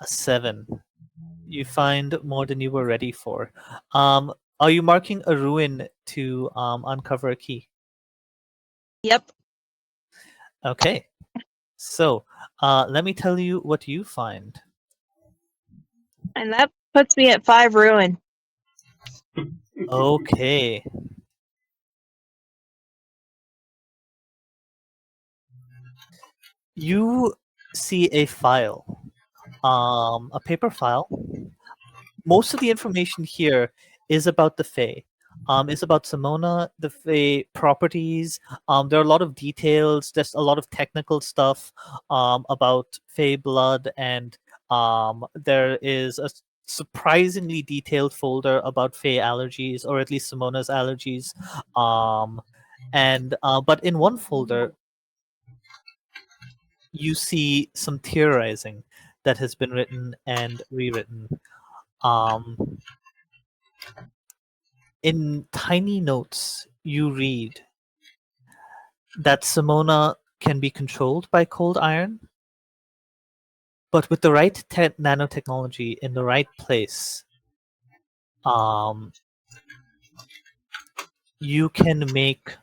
A 7. You find more than you were ready for. Are you marking a ruin to uncover a key? Yep. Okay. So let me tell you what you find. And that puts me at 5 ruin. Okay. You see a file, a paper file. Most of the information here is about the Fae. It's about Simona, the Fae properties. There are a lot of details. There's a lot of technical stuff about Fae blood, and there is a surprisingly detailed folder about Fae allergies, or at least Simona's allergies. But in one folder, you see some theorizing that has been written and rewritten. In tiny notes, you read that Simona can be controlled by cold iron, but with the right nanotechnology in the right place, you can make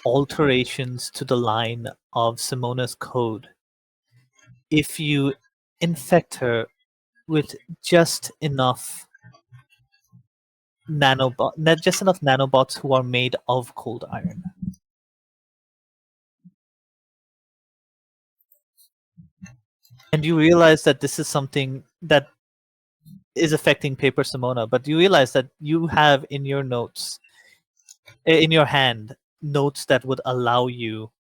alterations to the line of Simona's code if you infect her with just enough nanobots who are made of cold iron. And you realize that this is something that is affecting Paper Simona, but you realize that you have in your notes, in your hand, notes that would allow you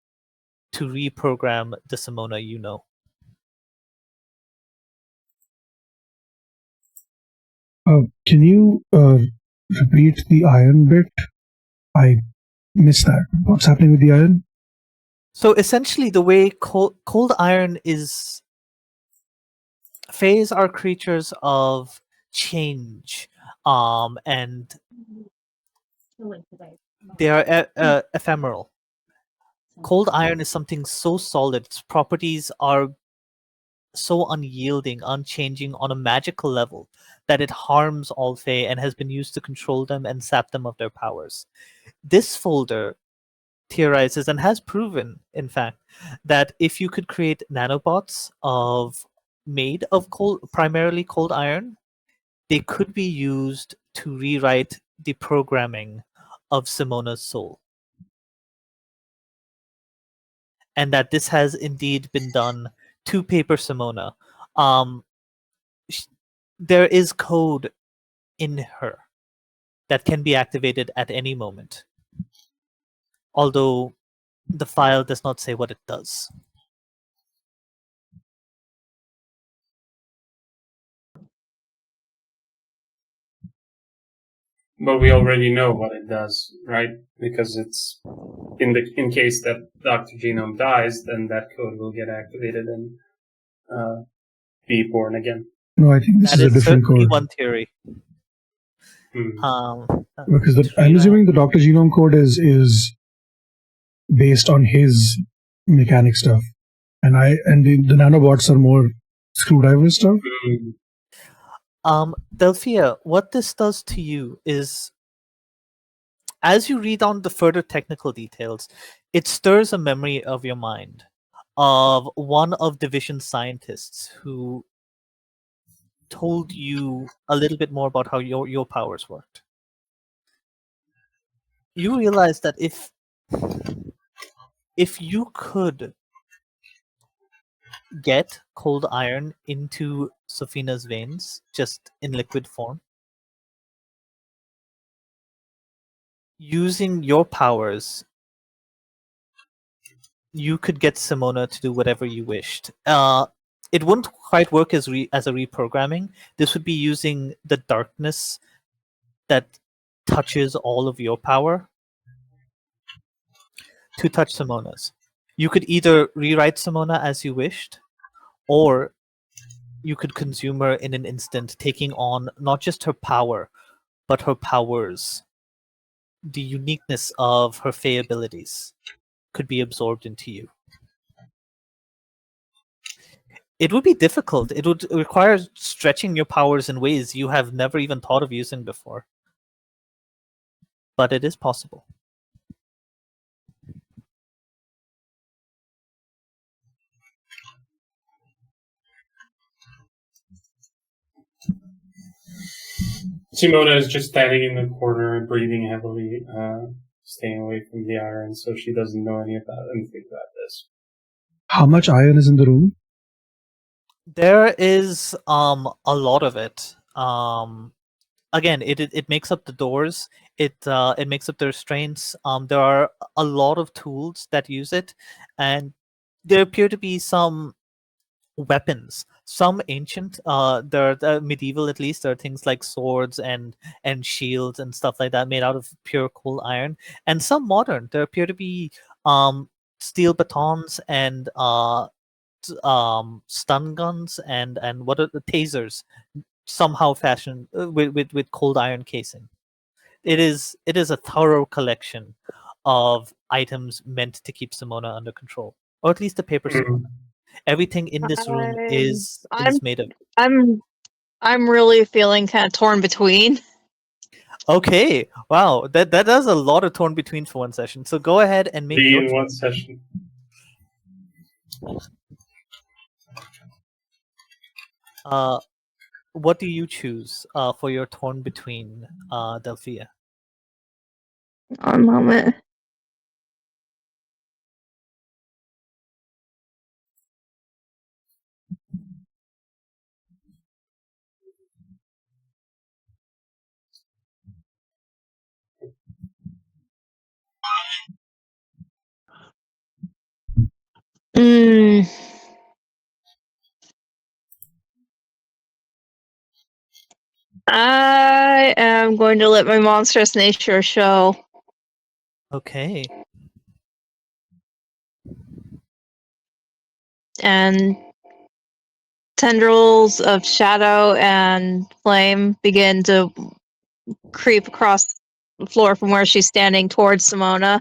to reprogram the Simona you know. Can you repeat the iron bit? I missed that. What's happening with the iron? So essentially, the way cold iron is, Fays are creatures of change, and they are ephemeral. Cold iron is something so solid; its properties are so unyielding, unchanging on a magical level that it harms all Fae and has been used to control them and sap them of their powers. This folder theorizes and has proven, in fact, that if you could create nanobots made of primarily cold iron, they could be used to rewrite the programming of Simona's soul. And that this has indeed been done to paper Simona. There is code in her that can be activated at any moment, although the file does not say what it does. But we already know what it does, right? Because it's in case that Dr. Genome dies, then that code will get activated and be born again. No, I think this That is a is different certainly code. one theory. Because I'm assuming the Dr. Genome code is based on his mechanic stuff, and the nanobots are more screwdriver stuff. Delphia, what this does to you is, as you read on the further technical details, it stirs a memory of your mind of one of Division's scientists who told you a little bit more about how your powers worked. You realize that if you could get cold iron into Sofina's veins, just in liquid form, using your powers, you could get Simona to do whatever you wished. It wouldn't quite work as a reprogramming. This would be using the darkness that touches all of your power to touch Simona's. You could either rewrite Simona as you wished, or you could consume her in an instant, taking on not just her power, but her powers. The uniqueness of her Fey abilities could be absorbed into you. It would be difficult. It would require stretching your powers in ways you have never even thought of using before. But it is possible. Simona is just standing in the corner, breathing heavily, staying away from the iron, so she doesn't know anything about this. How much iron is in the room? There is a lot of it. Again, it makes up the doors. It makes up the restraints. There are a lot of tools that use it, and there appear to be some weapons. Some ancient. There are medieval, at least. There are things like swords and shields and stuff like that made out of pure cold iron, and some modern. There appear to be steel batons and stun guns and what are the tasers, somehow fashioned with cold iron casing. It is a thorough collection of items meant to keep Simona under control, or at least the paper Simona. Everything in this room is made of. I'm really feeling kind of torn between. Okay, wow, that does a lot of torn between for one session. So go ahead and make your in one session. What do you choose for your torn between, Delphia? One moment. I am going to let my monstrous nature show. Okay. And tendrils of shadow and flame begin to creep across the floor from where she's standing towards Simona.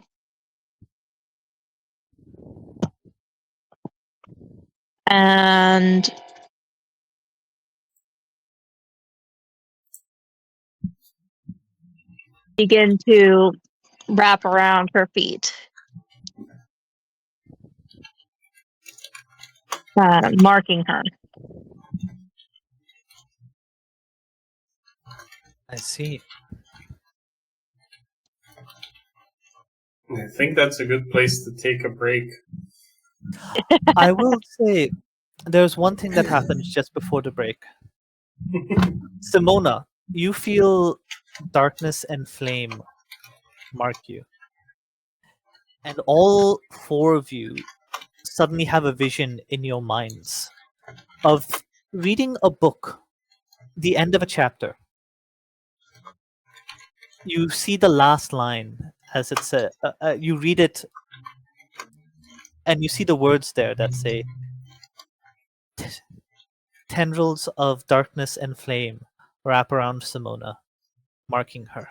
And begin to wrap around her feet, marking her. I see. I think that's a good place to take a break. I will say there's one thing that happens just before the break. Simona, you feel darkness and flame mark you. And all four of you suddenly have a vision in your minds of reading a book, the end of a chapter. You see the last line as it says, you read it, and you see the words there that say, tendrils of darkness and flame wrap around Simona, marking her.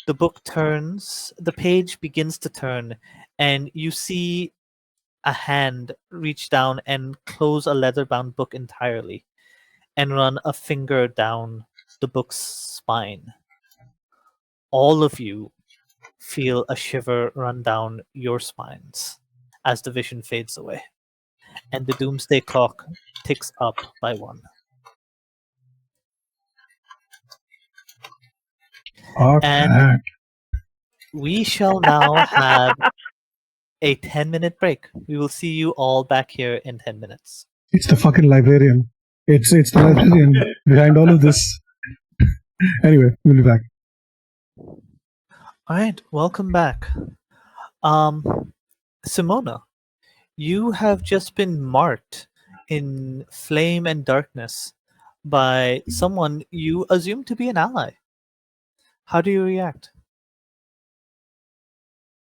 The book turns, the page begins to turn, and you see a hand reach down and close a leather-bound book entirely and run a finger down the book's spine. All of you feel a shiver run down your spines as the vision fades away, and the Doomsday Clock ticks up by 1. And Okay. we shall now have a 10-minute break. We will see you all back here in 10 minutes. It's the fucking librarian. It's the librarian behind all of this. Anyway, we'll be back. All right, welcome back. Simona, you have just been marked in flame and darkness by someone you assume to be an ally. How do you react?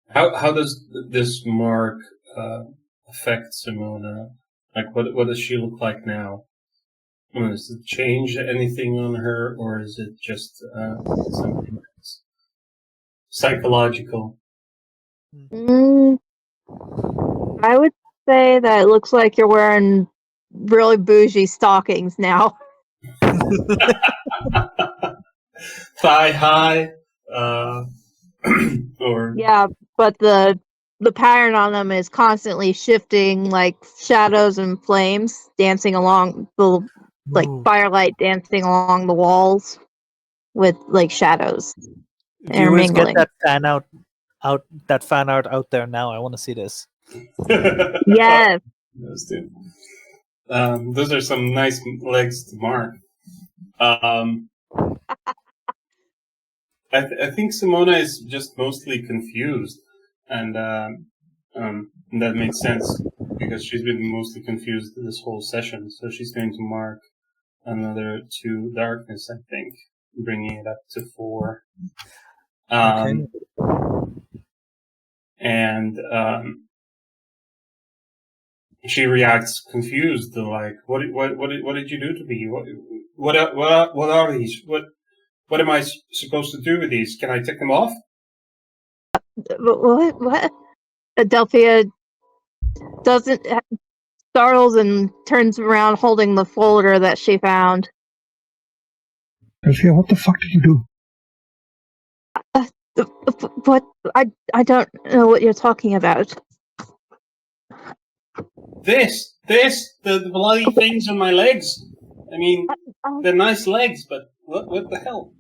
How does this mark affect Simona? Like, what does she look like now? Does it change anything on her, or is it just something that's psychological? Mm, I would say that it looks like you're wearing really bougie stockings now. Thigh high, or Yeah, but the pattern on them is constantly shifting, like shadows and flames dancing along the like Ooh. firelight dancing along the walls with like shadows Viewers, get intermingling. that fan art out there now. I want to see this. Yes. Those two. Those are some nice legs to mark. I think Simona is just mostly confused, and that makes sense because she's been mostly confused this whole session. So she's going to mark another 2 darkness, I think, bringing it up to 4. Okay. And she reacts confused, like, what did you do to me? What are these? What am I supposed to do with these? Can I take them off? What? Adelphia doesn't startles and turns around holding the folder that she found. Delphia, what the fuck did you do? What? I don't know what you're talking about. The bloody things on my legs. I mean, they're nice legs, but what the hell?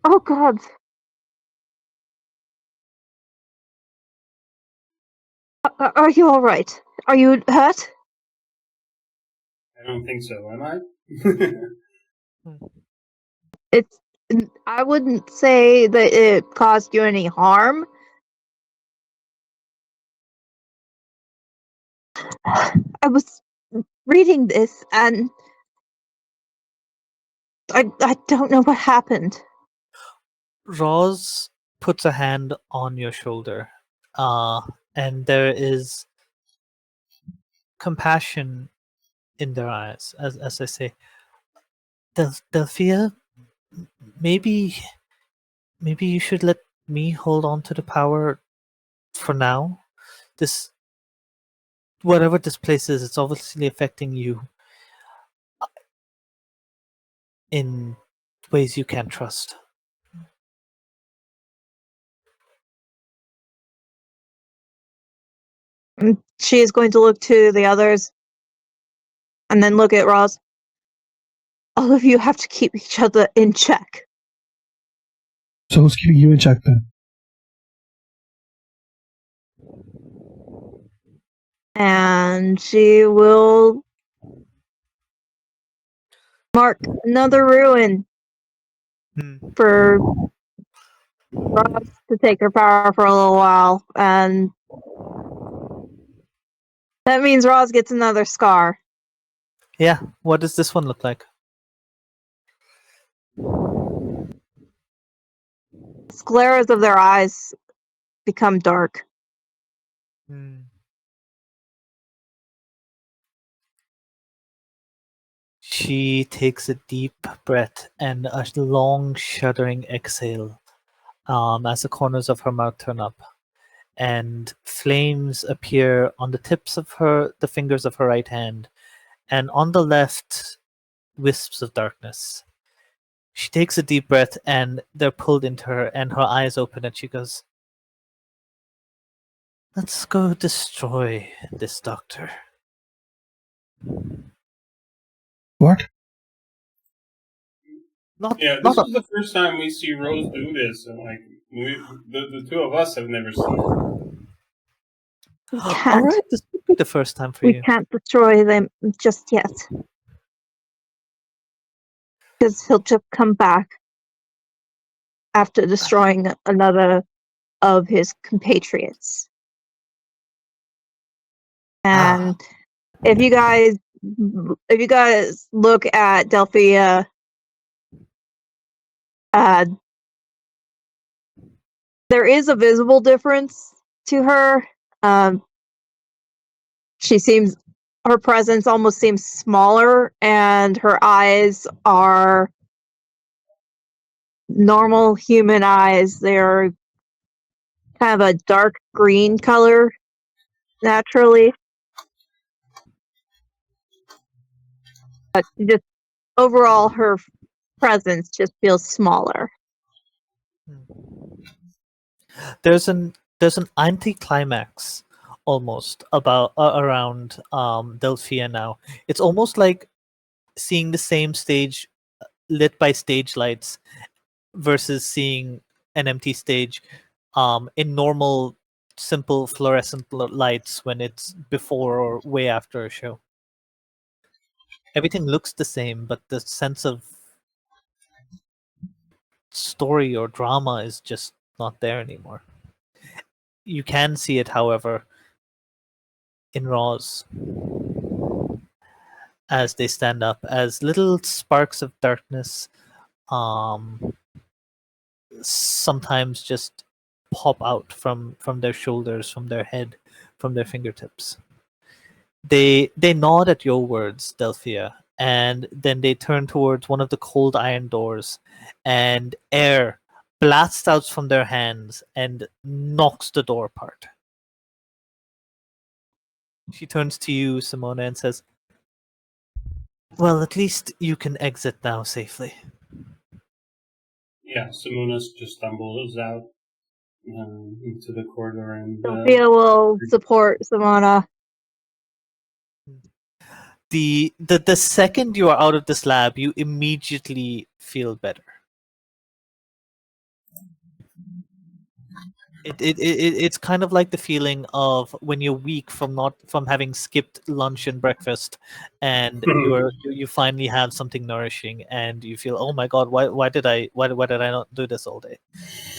Oh God. Are you all right? Are you hurt? I don't think so, am I? It's. I wouldn't say that it caused you any harm. I was reading this and I don't know what happened. Roz puts a hand on your shoulder, and there is compassion in their eyes as I say, Delphia, maybe you should let me hold on to the power for now. This, whatever this place is, it's obviously affecting you in ways you can't trust. She is going to look to the others and then look at Roz. All of you have to keep each other in check. So who's keeping you in check then? And she will mark another ruin for Roz to take her power for a little while. And that means Roz gets another scar. Yeah, what does this one look like? Scleras of their eyes become dark. She takes a deep breath and a long shuddering exhale as the corners of her mouth turn up, and flames appear on the tips of the fingers of her right hand, and on the left, wisps of darkness. She takes a deep breath and they're pulled into her, and her eyes open and she goes, "Let's go destroy this doctor." What? Yeah, this is the first time we see Rose do this, and like the two of us have never seen it. We All can't. right, this would be the first time for We you. can't destroy them just yet. Because he'll just come back after destroying another of his compatriots. And if you guys look at Delphia, there is a visible difference to her. Her presence almost seems smaller, and her eyes are normal human eyes. They're kind of a dark green color, naturally. But just overall, her presence just feels smaller. There's an anticlimax almost about around Delphia now. It's almost like seeing the same stage lit by stage lights versus seeing an empty stage in normal simple fluorescent lights when it's before or way after a show. Everything looks the same, but the sense of story or drama is just not there anymore. You can see it, however, in Roz as they stand up, as little sparks of darkness sometimes just pop out from their shoulders, from their head, from their fingertips. They nod at your words, Delphia, and then they turn towards one of the cold iron doors, and air blasts out from their hands and knocks the door apart. She turns to you, Simona, and says, "Well, at least you can exit now safely." Yeah, Simona just stumbles out into the corridor, and Sophia will support Simona. The second you are out of this lab, you immediately feel better. It's kind of like the feeling of when you're weak from having skipped lunch and breakfast, and you finally have something nourishing, and you feel, oh my god, why did I not do this all day?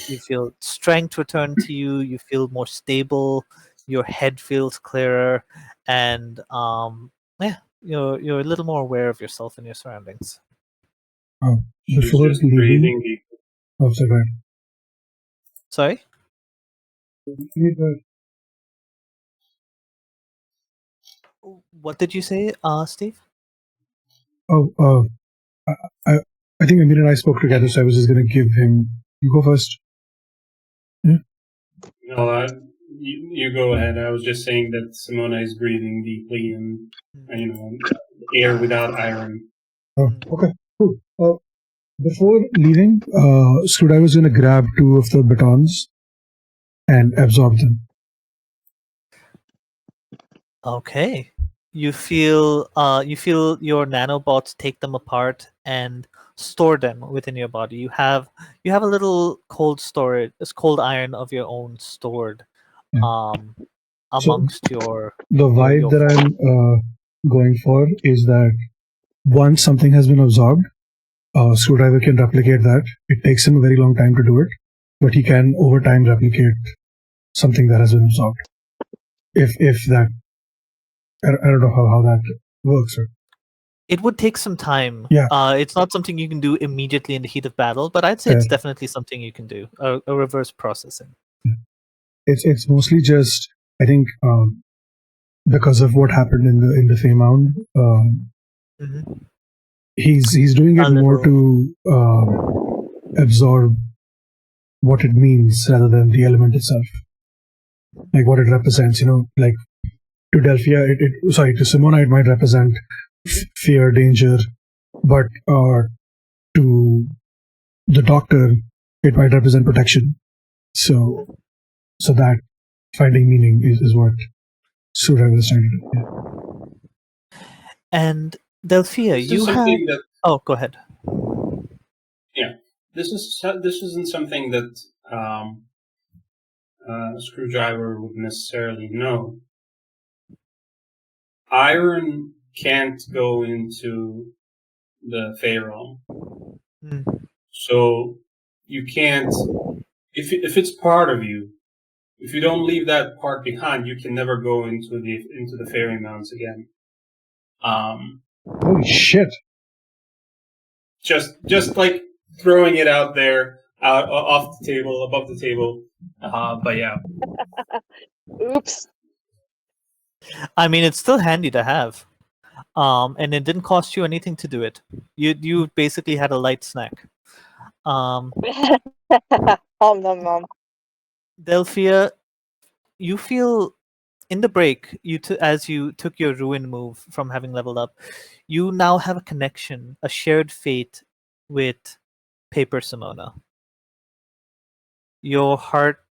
You feel strength return to you. You feel more stable. Your head feels clearer, and yeah, you're a little more aware of yourself and your surroundings. Before just leaving, breathing deep. oh, sorry. Sorry? What did you say, Steve? Oh, I think Amir and I spoke together, so I was just going to give him. You go first. Yeah? No, you go ahead. I was just saying that Simona is breathing deeply and air without iron. Oh, okay, cool. Before leaving, Screwdriver's going to grab 2 of the batons and absorb them. Okay. You feel your nanobots take them apart and store them within your body. You have a little cold storage, this cold iron of your own stored Yeah. amongst your The vibe that I'm going for is that once something has been absorbed, Screwdriver can replicate that. It takes him a very long time to do it, but he can over time replicate something that has been absorbed. If that, I don't know how that works. Or, It would take some time. Yeah. It's not something you can do immediately in the heat of battle, but I'd say it's definitely something you can do. A reverse processing. It's mostly just, I think, because of what happened in the Feymound, he's doing it more to absorb what it means rather than the element itself, like what it represents. Like to Delphia, to Simona, it might represent fear, danger, but to the Doctor, it might represent protection. So that finding meaning is what Screwdriver is trying to do. Yeah. And Delphia, you have. Oh, go ahead. Yeah, this isn't something that Screwdriver would necessarily know. Iron can't go into the Fey realm, so you can't. If it's part of you, if you don't leave that part behind, you can never go into the Fairy Mounds again. Holy shit! Just like throwing it out there, off the table, above the table. But yeah. Oops. I mean, it's still handy to have. And it didn't cost you anything to do it. You basically had a light snack. Delphia, you feel in the break, as you took your ruin move from having leveled up, you now have a connection, a shared fate with Paper Simona. Your heart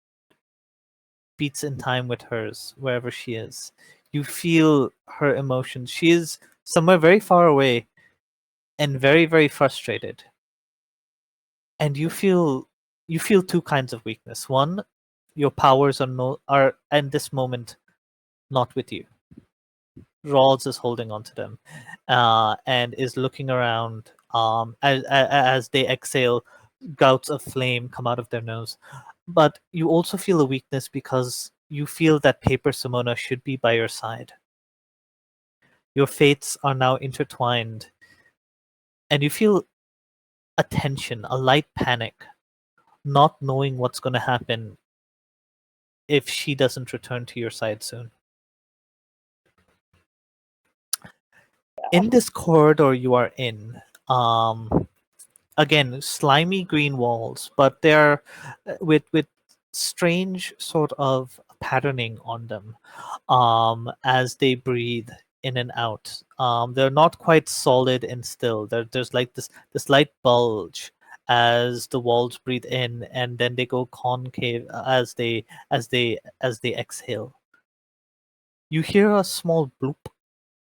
beats in time with hers wherever she is. You feel her emotions. She is somewhere very far away and very, very frustrated. And you feel 2 kinds of weakness. One, your powers are in this moment not with you. Rawls is holding on to them, and is looking around as they exhale. Gouts of flame come out of their nose. But you also feel a weakness because you feel that Paper Simona should be by your side. Your fates are now intertwined, and you feel a tension, a light panic, not knowing what's going to happen if she doesn't return to your side soon. In this corridor you are in, again, slimy green walls, but they're with strange sort of patterning on them, as they breathe in and out. They're not quite solid and still. There's like this light bulge as the walls breathe in, and then they go concave as they exhale. You hear a small bloop,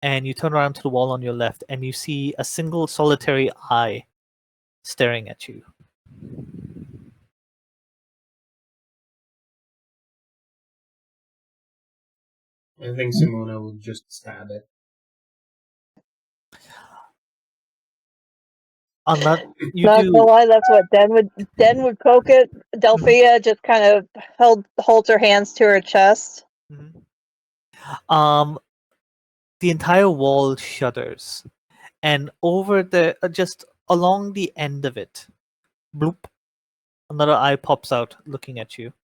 and you turn around to the wall on your left, and you see a single solitary eye staring at you. I think Simona would just stab it. Not gonna lie, that's what Den would poke it. Delphia just kind of holds her hands to her chest. The entire wall shudders, and over the just along the end of it, bloop, another eye pops out, looking at you.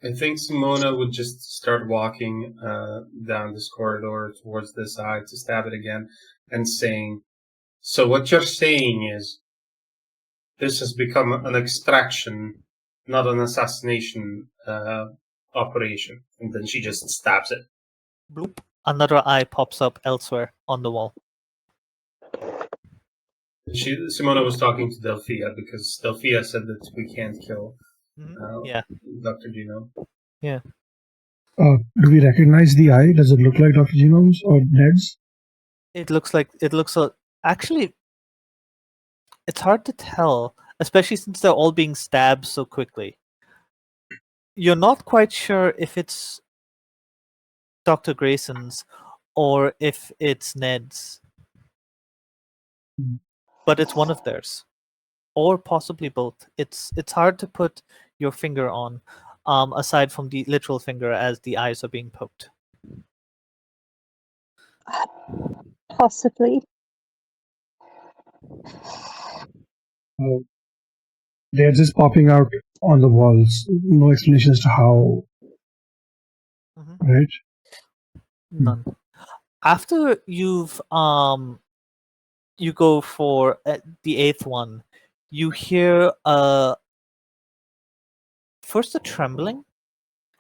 I think Simona would just start walking down this corridor towards this eye to stab it again, and saying, "So what you're saying is, this has become an extraction, not an assassination operation." And then she just stabs it. Bloop, another eye pops up elsewhere on the wall. Simona was talking to Delphia because Delphia said that we can't kill Yeah. Dr. Genome. Yeah. Do we recognize the eye? Does it look like Dr. Genome's or Ned's? It looks actually, it's hard to tell, especially since they're all being stabbed so quickly. You're not quite sure if it's Dr. Grayson's or if it's Ned's, but it's one of theirs, or possibly both. It's hard to put your finger on, aside from the literal finger as the eyes are being poked. Possibly. They're just popping out on the walls. No explanation as to how, right? None. After you've you go for the 8th one, you hear first a trembling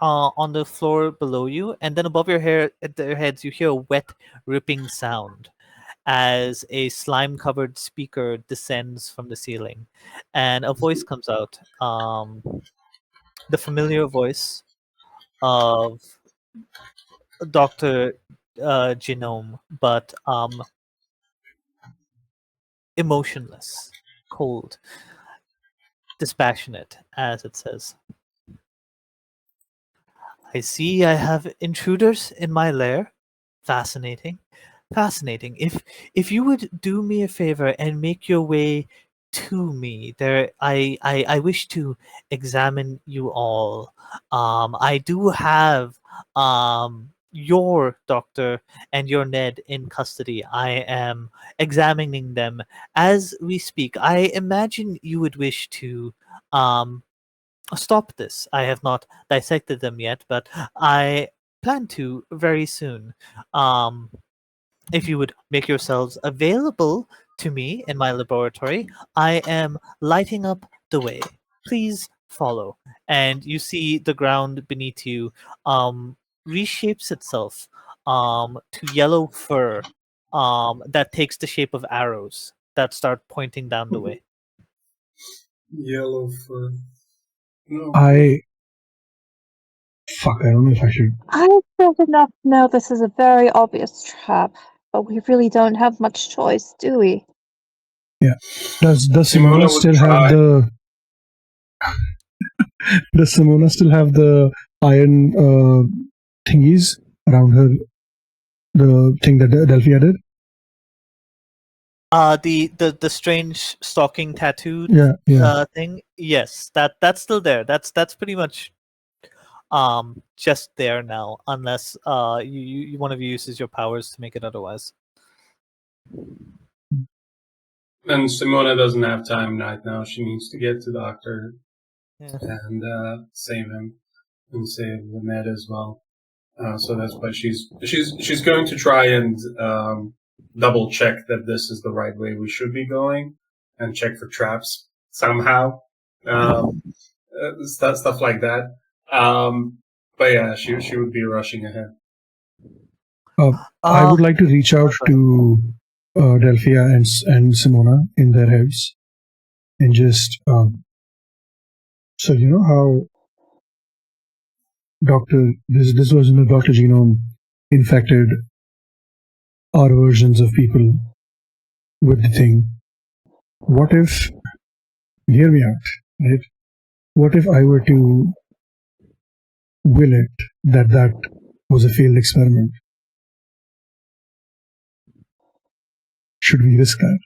on the floor below you, and then above their heads you hear a wet ripping sound as a slime covered speaker descends from the ceiling, and a voice comes out, the familiar voice of Dr. Genome, but emotionless, cold, dispassionate, as it says. I see I have intruders in my lair. Fascinating. Fascinating. If you would do me a favor and make your way to me, I wish to examine you all. I do have your doctor and your Ned in custody. I am examining them as we speak. I imagine you would wish to stop this. I have not dissected them yet, but I plan to very soon. If you would make yourselves available to me in my laboratory, I am lighting up the way. Please follow. And you see the ground beneath you reshapes itself to yellow fur that takes the shape of arrows that start pointing down the way. Yellow fur. No. I don't know if I should. I've read enough to know this is a very obvious trap, but we really don't have much choice, do we? Yeah. Does Simona Simona would still have try. the? Does Simona still have the iron thingies around her? The thing that Delphia did. The strange stalking tattooed Yeah. thing. Yes, that's still there. That's pretty much just there now, unless you one of you uses your powers to make it otherwise. And Simona doesn't have time right now. She needs to get to Doctor Yeah. and save him and save the Ned as well. So that's why she's going to try and double check that this is the right way we should be going, and check for traps somehow, stuff like that. But yeah, she would be rushing ahead. I would like to reach out to Delphia and Simona in their heads, and just so you know how this version of Dr. Genome infected our versions of people with the thing. What if, hear me out, right? What if I were to will it that was a failed experiment? Should we risk that?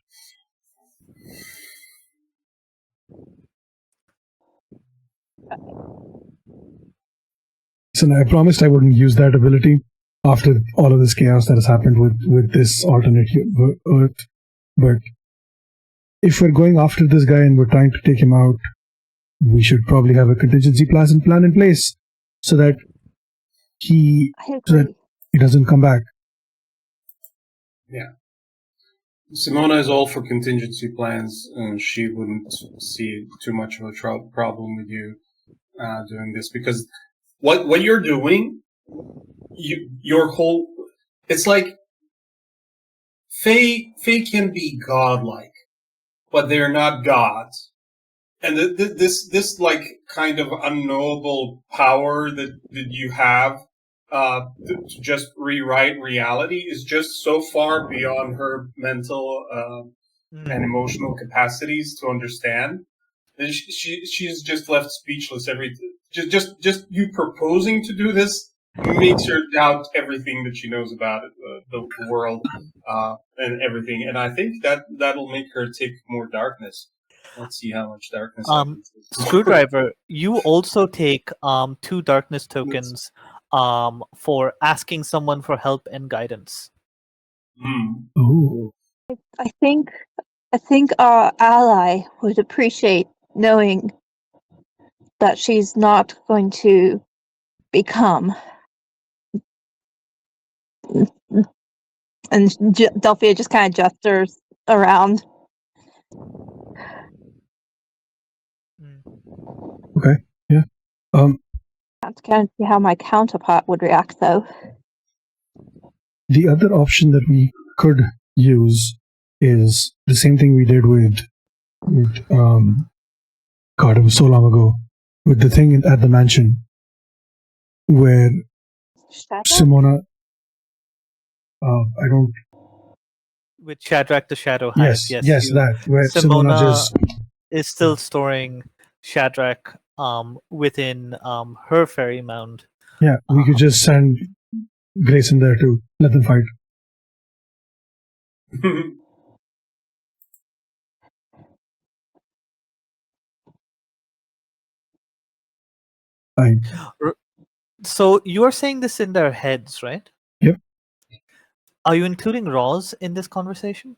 So I promised I wouldn't use that ability after all of this chaos that has happened with this alternate Earth. But if we're going after this guy and we're trying to take him out, we should probably have a contingency plan in place so that he doesn't come back. Yeah. Simona is all for contingency plans, and she wouldn't see too much of a problem with you doing this, because what you're doing, your whole, it's like Fae can be godlike, but they're not gods. And this like kind of unknowable power that you have to just rewrite reality is just so far beyond her mental and emotional capacities to understand. And she's just left speechless. Just you proposing to do this makes her doubt everything that she knows about it, the world and everything. And I think that'll make her take more darkness. Let's see how much darkness. Screwdriver, you also take 2 darkness tokens for asking someone for help and guidance. Ooh. I think our ally would appreciate knowing that she's not going to become. And Delphia just kind of gestures around. Okay. Yeah. That's kind of see how my counterpart would react, though. The other option that we could use is the same thing we did with God, it was so long ago, with the thing at the mansion where Shadow? Simona, I don't. With Shadrach the Shadow Hive, Yes, that where Simona just is still storing Shadrach within her fairy mound. Yeah, we could just send Grace in there to let them fight. Fine. So you are saying this in their heads, right? Yep. Are you including Roz in this conversation?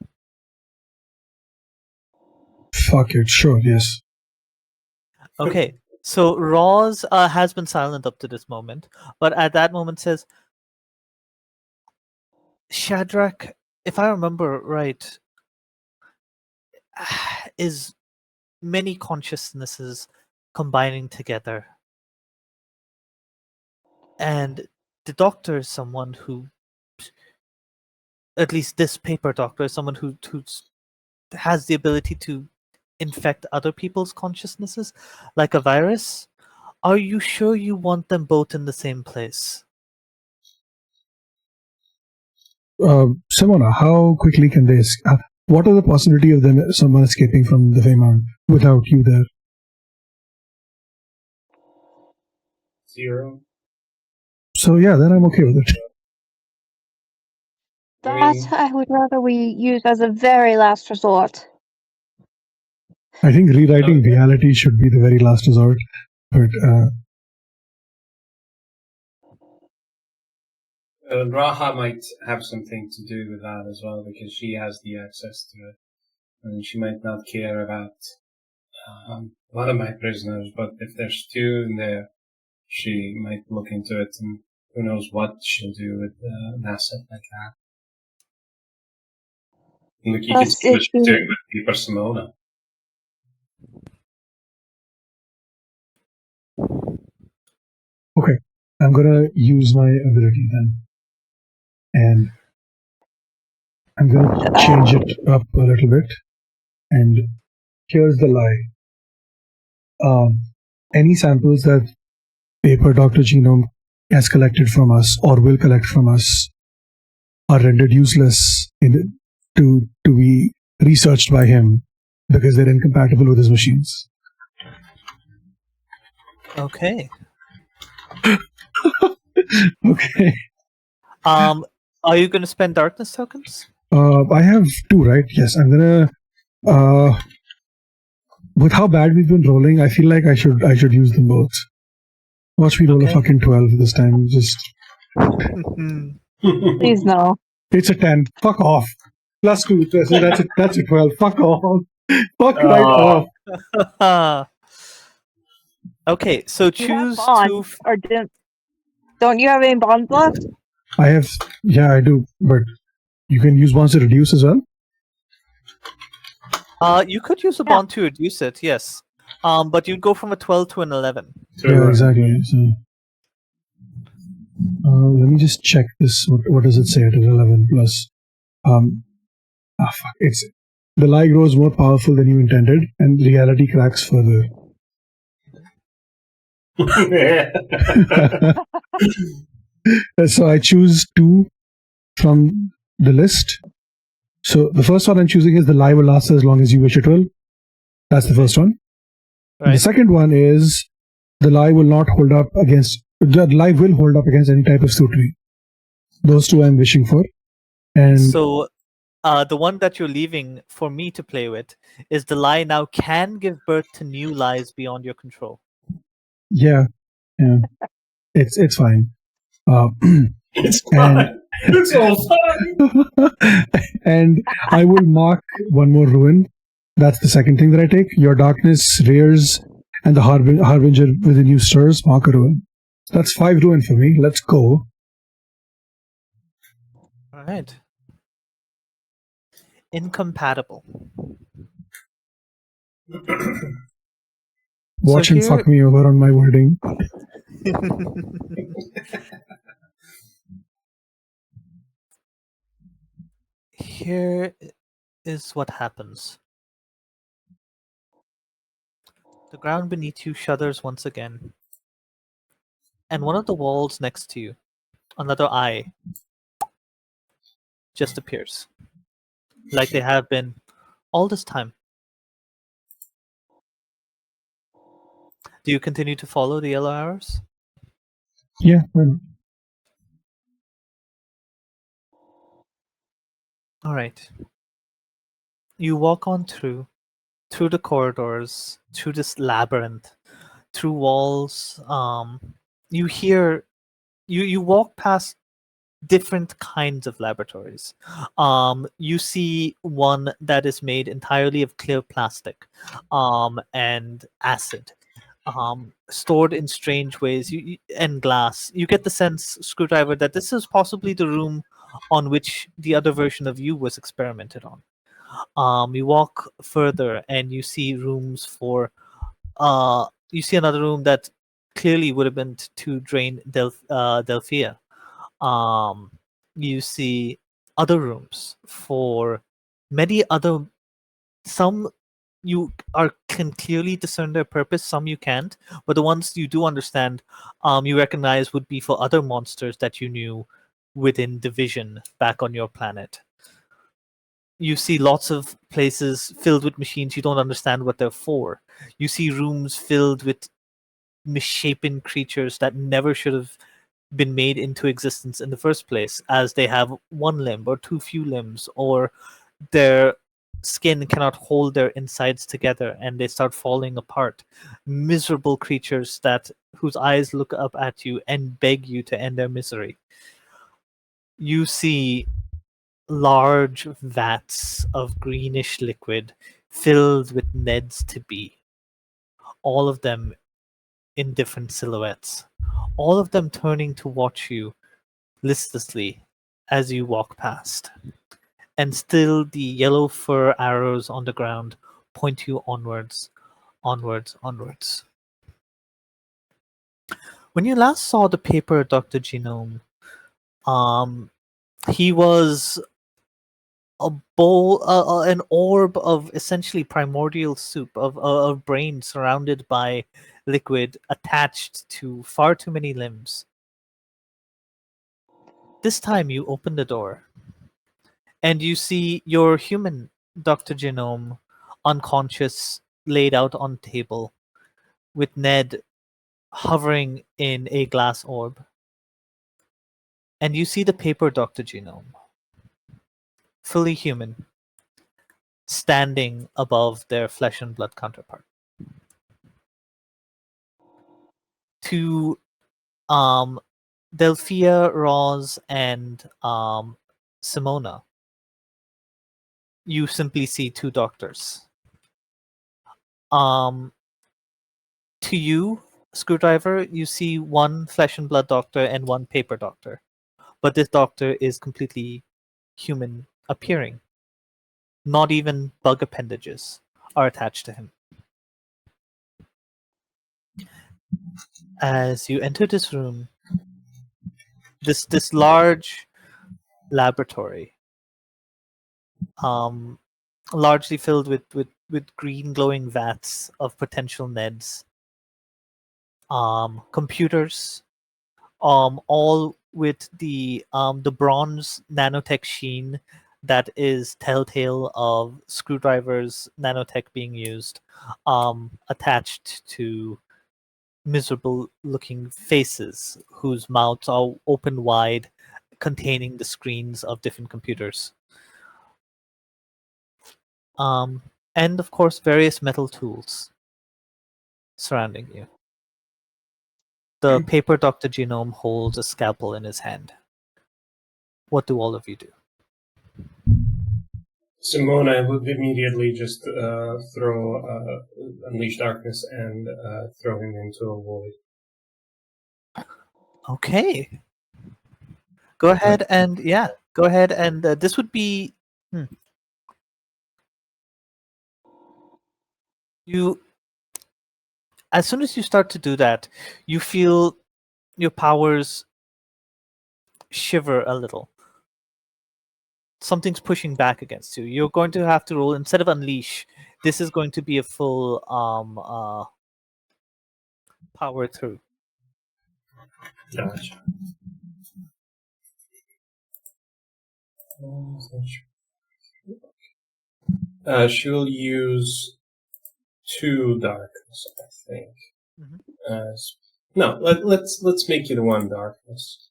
Fuck it, sure, yes. Okay, so Roz has been silent up to this moment, but at that moment says, Shadrach, if I remember right, is many consciousnesses combining together. And the doctor is someone who, at least this paper doctor, is someone who has the ability to infect other people's consciousnesses like a virus. Are you sure you want them both in the same place? Simona, how quickly can they? What are the possibility of someone escaping from the Feymarn without you there? 0. So yeah, then I'm okay with it. That I would rather we use as a very last resort. I think rewriting reality should be the very last resort, but Raha might have something to do with that as well because she has the access to it, and she might not care about one of my prisoners. But if there's 2 in there, she might look into it, and who knows what she'll do with an asset like that. Look, you can see what she's doing with Paper Simona. okay, I'm gonna use my ability then, and I'm gonna change it up a little bit. And here's the lie: any samples that Paper Dr. Genome has collected from us or will collect from us are rendered useless to be researched by him because they're incompatible with his machines. Okay. Okay. Are you going to spend darkness tokens? I have 2, right? Yes, I'm gonna. With how bad we've been rolling, I feel like I should use them both. Watch me roll a fucking 12 this time. Just. Please no. It's a 10. Fuck off. +2. So that's a 12. Fuck off. Fuck right off. Okay, so choose two. Or don't you have any bonds left? I have. Yeah, I do. But you can use ones to reduce as well. You could use a bond to reduce it, yes. But you'd go from a 12 to an 11. Yeah, exactly. So, let me just check this. What does it say at 11 plus? Fuck. the lie grows more powerful than you intended, and reality cracks further. So I choose 2 from the list. So the first one I'm choosing is the lie will last as long as you wish it will. That's the first one. Right. The second one is the lie will not hold up against, the lie will hold up against any type of scrutiny. Those 2 I'm wishing for. And So the one that you're leaving for me to play with is the lie now can give birth to new lies beyond your control. yeah, it's fine. It's And fine. It's all fine. and I will mark 1 more ruin. That's the second thing that I take. Your darkness rears, and the harbinger within you stirs. Mark a ruin. That's 5 ruin for me. Let's go. All right. Incompatible. Watch him here- fuck me over on my wording. Here is what happens. The ground beneath you shudders once again, and one of the walls next to you, another eye, just appears, like they have been all this time. Do you continue to follow the yellow arrows? Yeah. Well, All right. You walk on through the corridors, through this labyrinth, through walls. You hear, you walk past different kinds of laboratories. You see one that is made entirely of clear plastic, and acid, stored in strange ways, and glass. You get the sense, Screwdriver, that this is possibly the room on which the other version of you was experimented on. You walk further and you see rooms for you see another room that clearly would have been to drain Delphia. Um, you see other rooms for many other, some you can clearly discern their purpose, some you can't, but the ones you do understand, you recognize would be for other monsters that you knew within Division back on your planet. You see lots of places filled with machines you don't understand what they're for. You see rooms filled with misshapen creatures that never should have been made into existence in the first place, as they have one limb or too few limbs, or their skin cannot hold their insides together and they start falling apart. Miserable creatures that whose eyes look up at you and beg you to end their misery. You see large vats of greenish liquid filled with Neds to be, all of them in different silhouettes, all of them turning to watch you listlessly as you walk past. And still the yellow fur arrows on the ground point you onwards, onwards, onwards. When you last saw the paper Dr. Genome, he was a bowl, an orb of essentially primordial soup of brain surrounded by liquid attached to far too many limbs. This time you open the door and you see your human Dr. Genome unconscious, laid out on table, with Ned hovering in a glass orb. And you see the paper Dr. Genome, fully human, standing above their flesh and blood counterpart. To Delphia, Roz, and Simona, you simply see 2 doctors. To you, Screwdriver, you see 1 flesh and blood doctor and 1 paper doctor. But this doctor is completely human appearing. Not even bug appendages are attached to him. As you enter this room, this large laboratory, largely filled with green glowing vats of potential Neds. Computers, all with the bronze nanotech sheen that is telltale of screwdrivers nanotech being used, attached to miserable looking faces whose mouths are open wide, containing the screens of different computers. And of course, various metal tools surrounding you. The paper Dr. Genome holds a scalpel in his hand. What do all of you do? Simona would immediately just unleash darkness and throw him into a void. Okay. Go ahead and this would be you. As soon as you start to do that, you feel your powers shiver a little. Something's pushing back against you. You're going to have to roll instead of unleash. This is going to be a full power through. Gotcha. She'll use 2 darkness, I think. No, let's make it 1 darkness.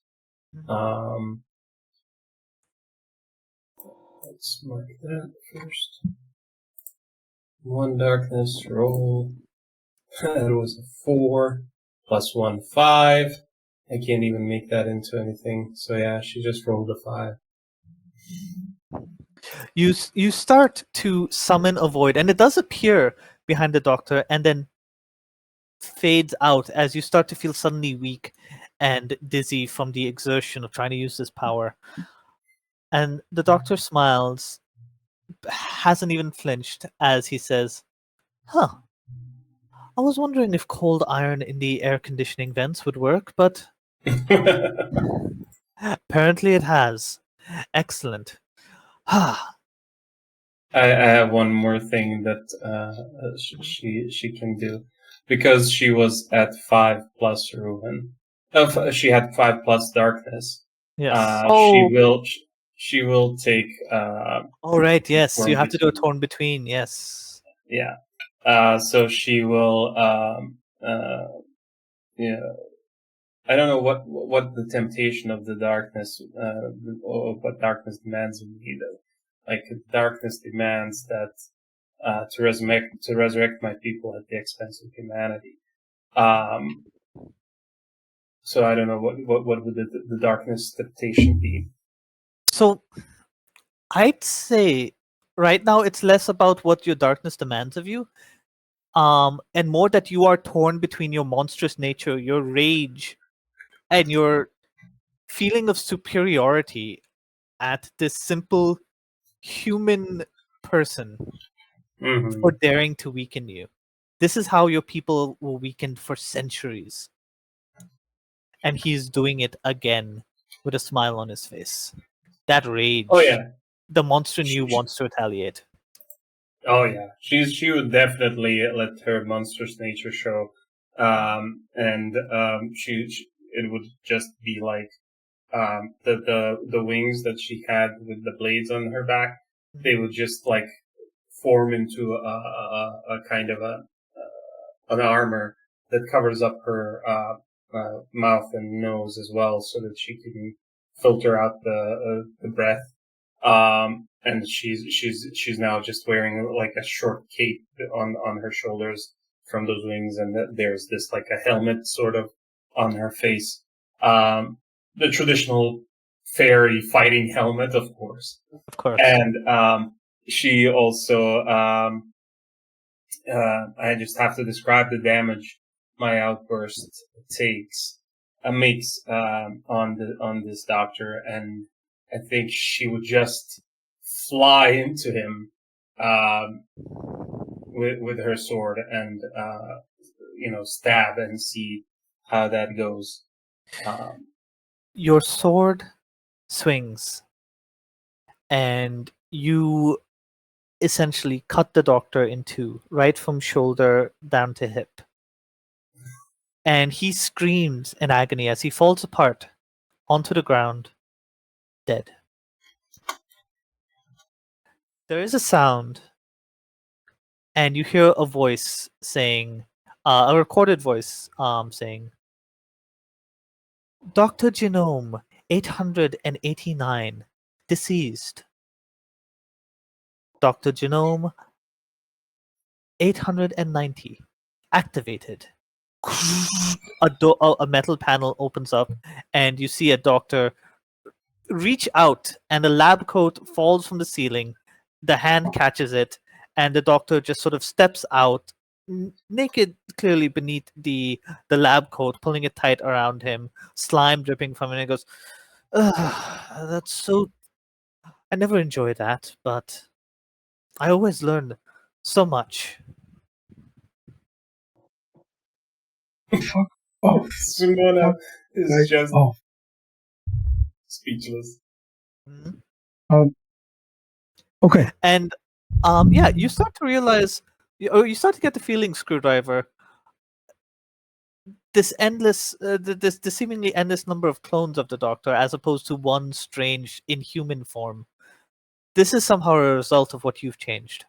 Let's mark that first. 1 darkness roll. That was a 4 plus 1, 5. I can't even make that into anything. So yeah, she just rolled a 5. You start to summon a void, and it does appear behind the doctor, and then fades out as you start to feel suddenly weak and dizzy from the exertion of trying to use this power. And the doctor smiles, hasn't even flinched, as he says, "Huh. I was wondering if cold iron in the air conditioning vents would work, but apparently it has. Excellent. I have one more thing that she can do, because she was at 5 plus ruin. She had 5 plus darkness. Yes. She will take. Oh right, yes. torn You have to do a between. torn between. Yes. Yeah. So she will. Yeah. I don't know what the temptation of the darkness, or what darkness demands of me, though. Like, darkness demands that to resurrect my people at the expense of humanity. So I don't know what would the darkness temptation be. So I'd say right now it's less about what your darkness demands of you, and more that you are torn between your monstrous nature, your rage, and your feeling of superiority at this simple human person for daring to weaken you. This is how your people were weakened for centuries. And he's doing it again with a smile on his face. That rage. Oh yeah. The monster knew wants to retaliate. Oh yeah. She would definitely let her monstrous nature show. And it would just be like the wings that she had with the blades on her back, they would just like form into a kind of an armor that covers up her mouth and nose as well, so that she can filter out the breath. And she's now just wearing like a short cape on her shoulders from those wings, and there's this like a helmet sort of on her face. The traditional fairy fighting helmet, of course. Of course. And she also, I just have to describe the damage my outburst makes on this doctor, and I think she would just fly into him with her sword and stab and see how that goes. Your sword swings, and you essentially cut the doctor in two, right from shoulder down to hip. And he screams in agony as he falls apart onto the ground, dead. There is a sound, and you hear a voice saying, a recorded voice saying, Dr. Genome 889, deceased. Dr. Genome 890, activated. A metal panel opens up, and you see a doctor reach out, and a lab coat falls from the ceiling. The hand catches it, and the doctor just sort of steps out, naked, clearly beneath the lab coat, pulling it tight around him, slime dripping from it. And he goes, "Ugh, that's so. I never enjoy that, but I always learn so much." Fuck off. Simona is Right just off. speechless. Mhm. Okay. And yeah, you start to realize, you start to get the feeling, Screwdriver, this endless, this seemingly endless number of clones of the Doctor, as opposed to one strange inhuman form. This is somehow a result of what you've changed,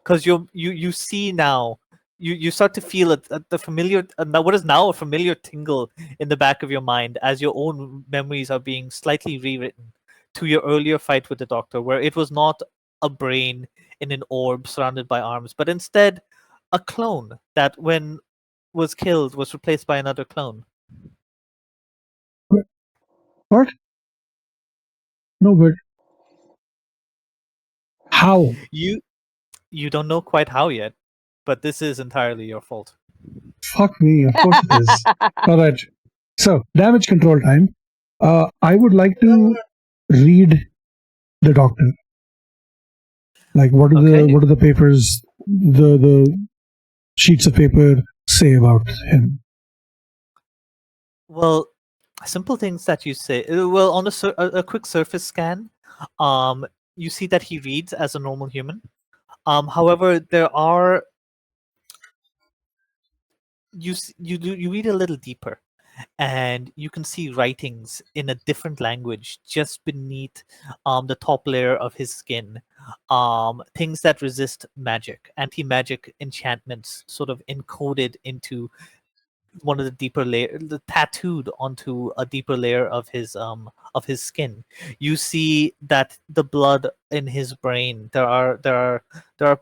because you see now. You start to feel the familiar, what is now a familiar tingle in the back of your mind as your own memories are being slightly rewritten to your earlier fight with the Doctor, where it was not a brain in an orb surrounded by arms, but instead a clone that, when was killed, was replaced by another clone. What? No, but how? You don't know quite how yet, but this is entirely your fault. Fuck me. Of course it is. All right. So, damage control time. I would like to read the Doctor. Like, what are Okay. the papers, the sheets of paper say about him? Well, simple things that you say. Well, on a quick surface scan, you see that he reads as a normal human. However, there are you read a little deeper, and you can see writings in a different language just beneath the top layer of his skin. Things that resist magic, anti-magic enchantments, sort of encoded into one of the deeper layer, tattooed onto a deeper layer of his skin. You see that the blood in his brain, there are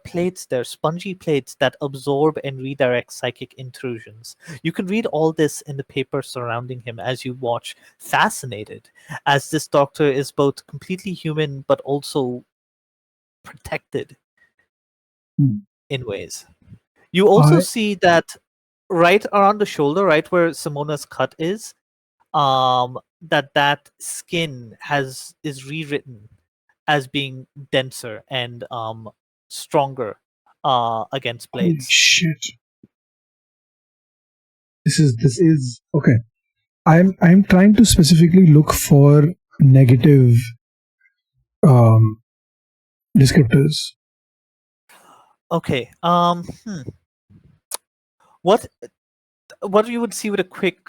plates, there are spongy plates that absorb and redirect psychic intrusions. You can read all this in the paper surrounding him as you watch, fascinated, as this Doctor is both completely human but also protected in ways. You also I see that right around the shoulder, right where Simona's cut is, that skin is rewritten as being denser and stronger against Holy blades. shit. This is okay. I'm trying to specifically look for negative descriptors. Okay. What you would see with a quick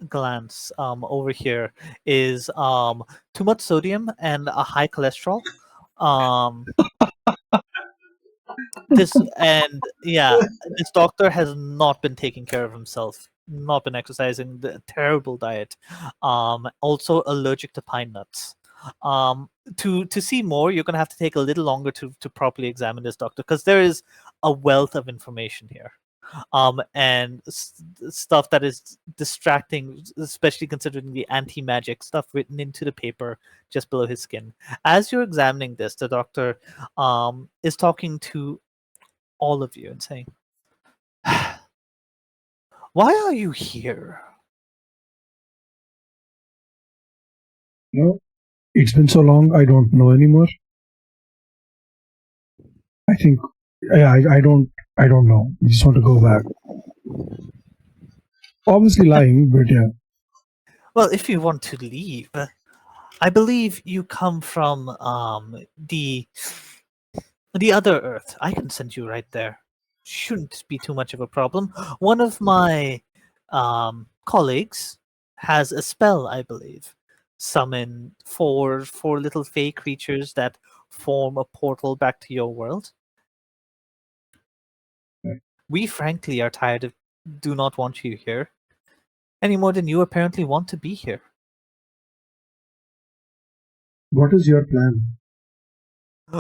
glance over here is too much sodium and a high cholesterol. Um, this and yeah, this Doctor has not been taking care of himself, not been exercising, the terrible diet, also allergic to pine nuts. To see more, you're gonna have to take a little longer to properly examine this Doctor, because there is a wealth of information here, and stuff that is distracting, especially considering the anti-magic stuff written into the paper just below his skin. As you're examining this, the Doctor is talking to all of you and saying, "Why are you here?" No, it's been so long. I don't know anymore. I think. Yeah, I don't know. I just want to go back. Obviously lying, but yeah. Well, if you want to leave, I believe you come from the other Earth. I can send you right there. Shouldn't be too much of a problem. One of my colleagues has a spell, I believe. Summon four little fey creatures that form a portal back to your world. We frankly are tired of do not want you here. Any more than you apparently want to be here. What is your plan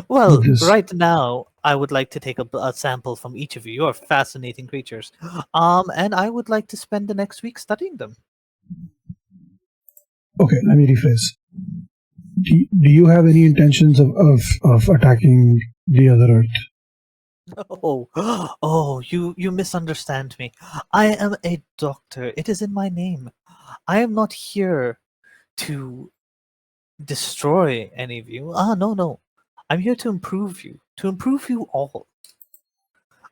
Well, with this? right now, I would like to take a sample from each of you. You're fascinating creatures. And I would like to spend the next week studying them. Okay, let me rephrase. Do you have any intentions of attacking the other Earth? Oh, oh, you misunderstand me. I am a doctor. It is in my name. I am not here to destroy any of you. No. I'm here to improve you all.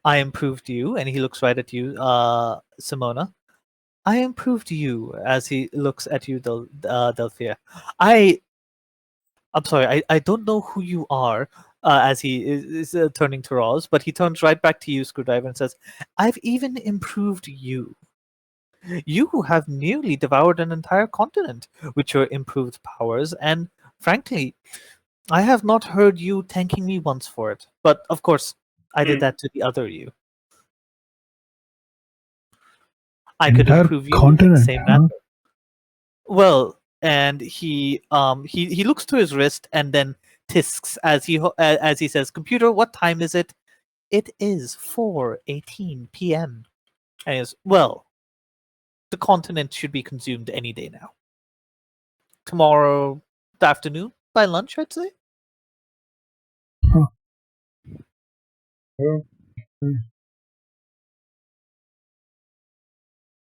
I improved you, and he looks right at you, Simona. I improved you as he looks at you, Delphia. I'm sorry, I don't know who you are, as he is turning to Roz, but he turns right back to you, Screwdriver, and says, I've even improved you. You have nearly devoured an entire continent with your improved powers, and frankly, I have not heard you thanking me once for it. But of course, I did that to the other you. I could Entire improve you in the continent, same huh? manner. Well, and he looks to his wrist and then tisks as he says, "Computer, what time is it?" It is 4:18 p.m. And he goes, well, the continent should be consumed any day now. Tomorrow afternoon by lunch, I'd say. Huh. Well,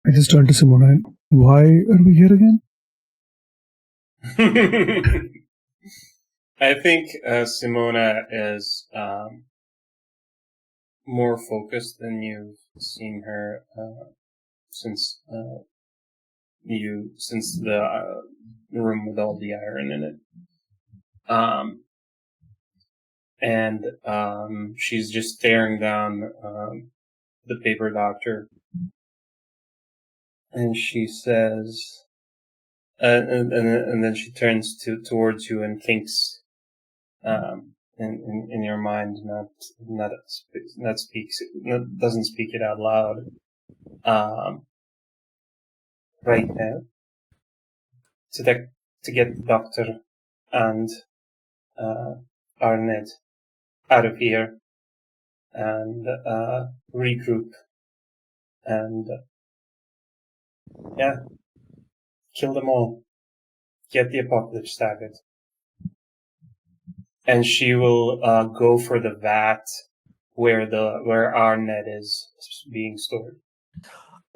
I just turned to Simona. Why are we here again? I think Simona is more focused than you've seen her since the room with all the iron in it. And she's just staring down the paper doctor, and she says, and then she turns towards you and thinks, in your mind, doesn't speak it out loud. Right now, to get the doctor and Arnett out of here and regroup and kill them all. Get the apocalypse started. And she will go for the vat where our net is being stored.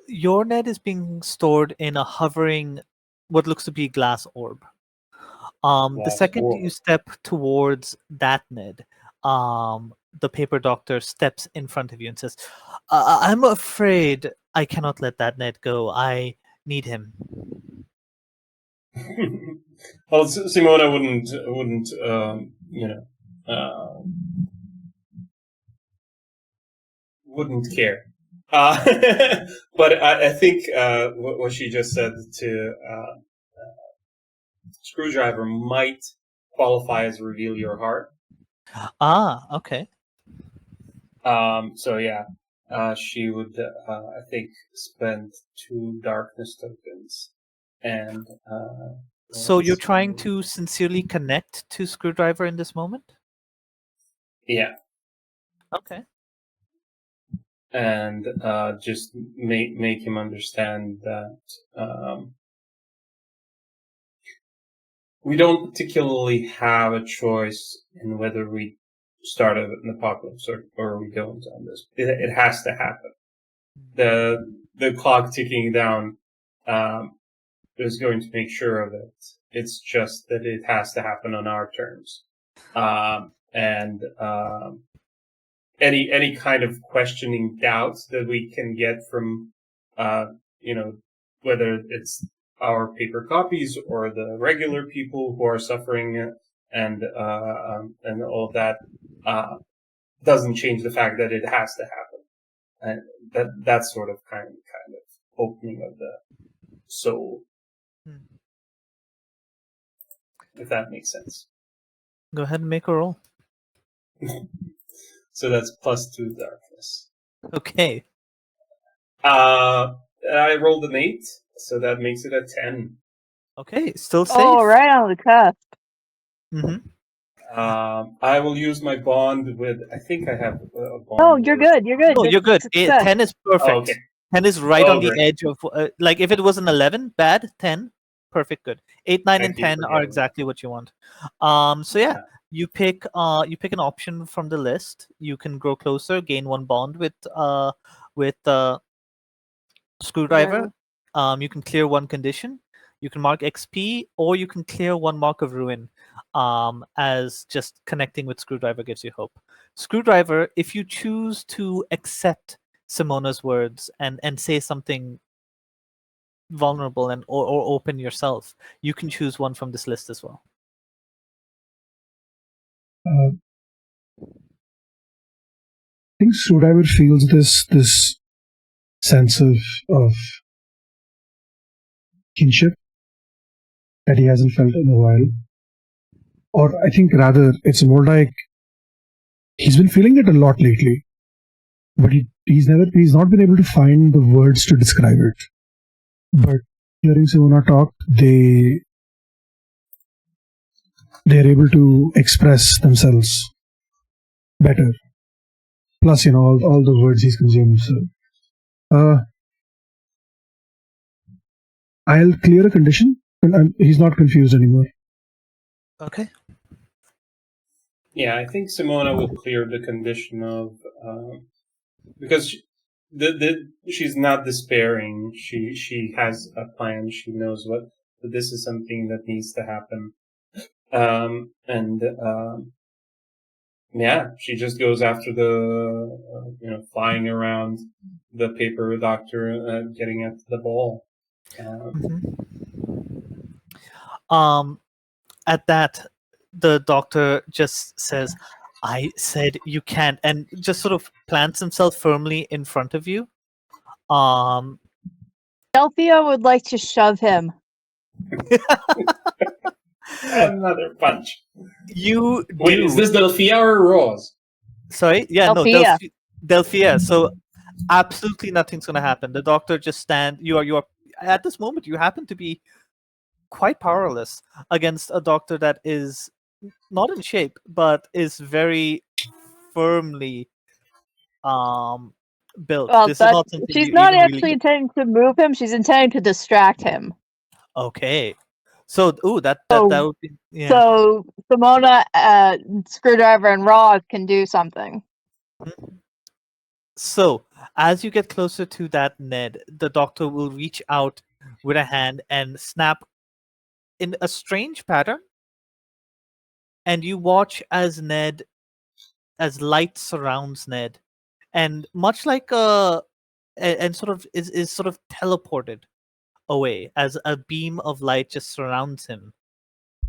Your net is being stored in a hovering, what looks to be glass orb. The second you step towards that net, the paper doctor steps in front of you and says, I'm afraid I cannot let that net go. I need him. Well, Simona wouldn't wouldn't care. But I think what she just said to Screwdriver might qualify as reveal your heart. Okay. So yeah, she would, I think, spend 2 darkness tokens, and So you're trying to sincerely connect to Screwdriver in this moment? Yeah. Okay. And just make him understand that we don't particularly have a choice in whether we start an apocalypse or we don't on this. It has to happen. The clock ticking down is going to make sure of it. It's just that it has to happen on our terms. And any kind of questioning doubts that we can get from, whether it's our paper copies or the regular people who are suffering and all that doesn't change the fact that it has to happen. And that's sort of kind of opening of the soul, if that makes sense. Go ahead and make a roll. So that's +2 darkness. Okay. I rolled an 8, so that makes it a 10. Okay, still safe. Oh, right on the cusp. I will use my bond with. I think I have a bond. Oh, you're good. You're good. No, you're good. Success. 10 is perfect. Oh, okay. 10 is right on the great. edge of, like, if it was an 11, bad. 10, perfect, good. 8, 9, and 10 are exactly what you want. So yeah, you pick an option from the list. You can grow closer, gain 1 bond with screwdriver. You can clear 1 condition. You can mark XP, or you can clear 1 mark of ruin. As just connecting with screwdriver gives you hope. Screwdriver, if you choose to accept Simona's words and say something vulnerable and or open yourself, you can choose 1 from this list as well. I think Screwdriver feels this sense of kinship that he hasn't felt in a while. Or I think rather it's more like he's been feeling it a lot lately, but he's not been able to find the words to describe it. But hearing Simona talk, they're able to express themselves better. Plus, all the words he's consumed. So, I'll clear a condition, and he's not confused anymore. Okay. Yeah, I think Simona will clear the condition of because she's not despairing. She has a plan. She knows that this is something that needs to happen. Yeah, she just goes after the flying around the paper doctor, getting at the ball. At that, the doctor just says, "I said you can't," and just sort of plants himself firmly in front of you. Delphia would like to shove him. Another punch. You Wait, do. is this Delphia or Rose? Sorry? Yeah, Delphia. no, Delphia. So absolutely nothing's gonna happen. The doctor just you are at this moment you happen to be quite powerless against a doctor that is not in shape, but is very firmly built. Well, This is not something she's you not even actually really... intending to move him. She's intending to distract him. Okay. So, that would be... Yeah. So Simona, Screwdriver, and Roz can do something. So, as you get closer to that Ned, the doctor will reach out with a hand and snap in a strange pattern. And you watch as light surrounds Ned. And much like and sort of is sort of teleported away as a beam of light just surrounds him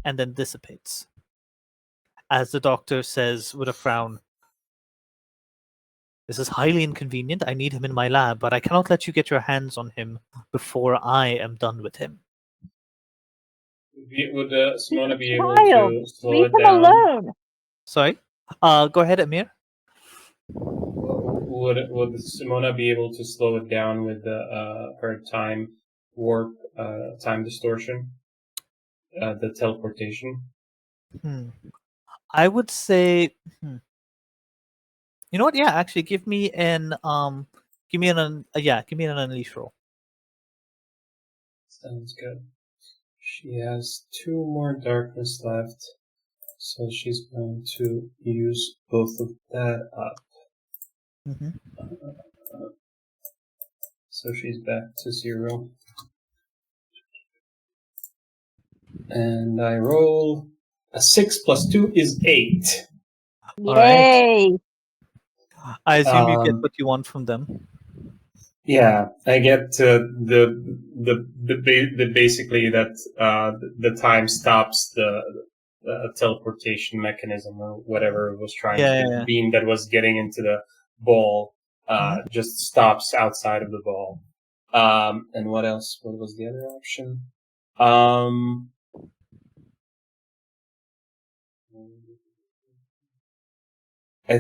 and then dissipates. As the doctor says with a frown, "This is highly inconvenient. I need him in my lab, but I cannot let you get your hands on him before I am done with him." Would Simona be able to slow Leave it him down? alone. Sorry? Go ahead, Amir. Would Simona be able to slow it down with her time warp, time distortion, the teleportation? I would say, you know what? Yeah, actually, give me an unleash roll. Sounds good. She has 2 more darkness left, so she's going to use both of that up. So she's back to 0. And I roll a 6 plus 2 is 8. All right. Yay! I assume you get what you want from them. Yeah, I get the basically that the time stops the teleportation mechanism or whatever it was trying to do. The Yeah. beam that was getting into the ball Mhm. just stops outside of the ball. And what else? What was the other option? I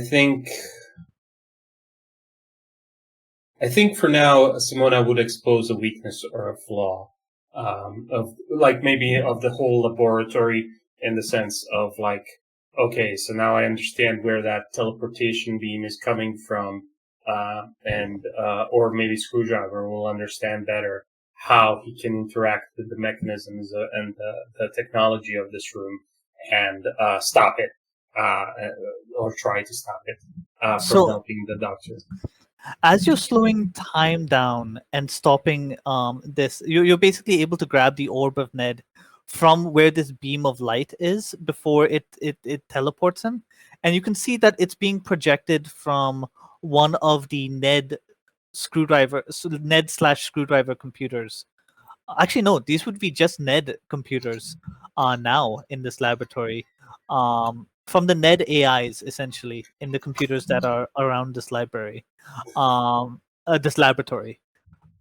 think for now, Simona would expose a weakness or a flaw, of like maybe of the whole laboratory, in the sense of like, okay, so now I understand where that teleportation beam is coming from, and or maybe Screwdriver will understand better how he can interact with the mechanisms and the technology of this room and stop it, or try to stop it from So helping the doctor. as you're slowing time down and stopping this, you're basically able to grab the orb of Ned from where this beam of light is before it teleports him, and you can see that it's being projected from one of the Ned slash screwdriver computers. Actually, no, these would be just Ned computers now in this laboratory. From the Ned AIs, essentially, in the computers that are around this library, this laboratory.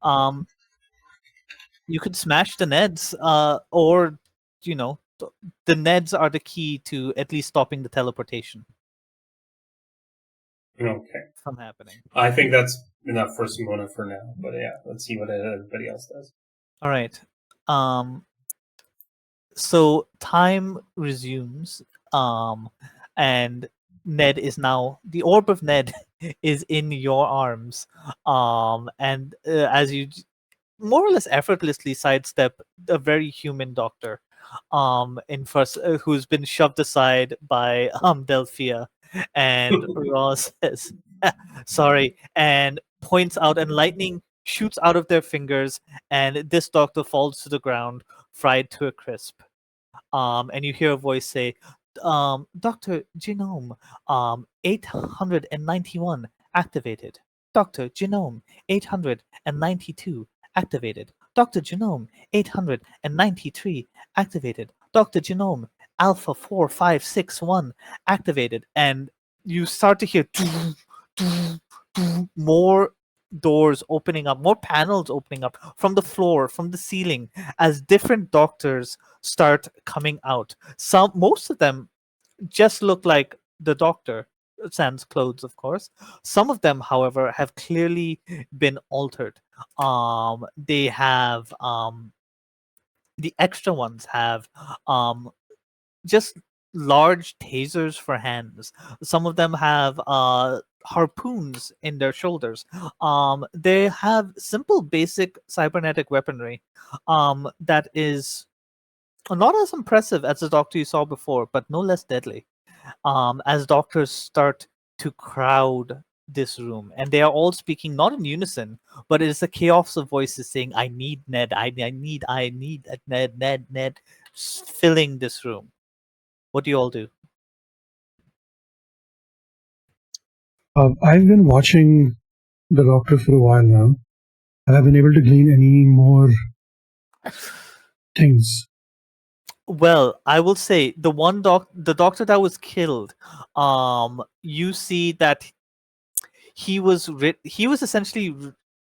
Um, you could smash the Neds, or, you know, the Neds are the key to at least stopping the teleportation Okay. from happening. I think that's enough for Simona for now. But yeah, let's see what everybody else does. All right. Um, so time resumes, and Ned is now the orb of Ned is in your arms, and as you more or less effortlessly sidestep a very human doctor, in first who's been shoved aside by Delphia, and Ross says, "Sorry," and points out, and lightning shoots out of their fingers, and this doctor falls to the ground, fried to a crisp. And you hear a voice say, Dr. Genome, 891 activated. Dr. Genome, 892 activated. Dr. Genome, 893 activated. Dr. Genome, Alpha 4561 activated. And you start to hear more doors opening up, more panels opening up from the floor, from the ceiling, as different doctors start coming out. Most of them just look like the doctor, sans clothes, of course. Some of them, however, have clearly been altered. They have the extra ones have just large tasers for hands. Some of them have harpoons in their shoulders. They have simple, basic cybernetic weaponry that is not as impressive as the doctor you saw before, but no less deadly. As doctors start to crowd this room, and they are all speaking not in unison, but it is a chaos of voices saying, "I need Ned. I need Ned. Ned," filling this room. What do you all do? I've been watching the Doctor for a while now. Have I been able to glean any more things? Well, I will say the doctor that was killed, you see that he was essentially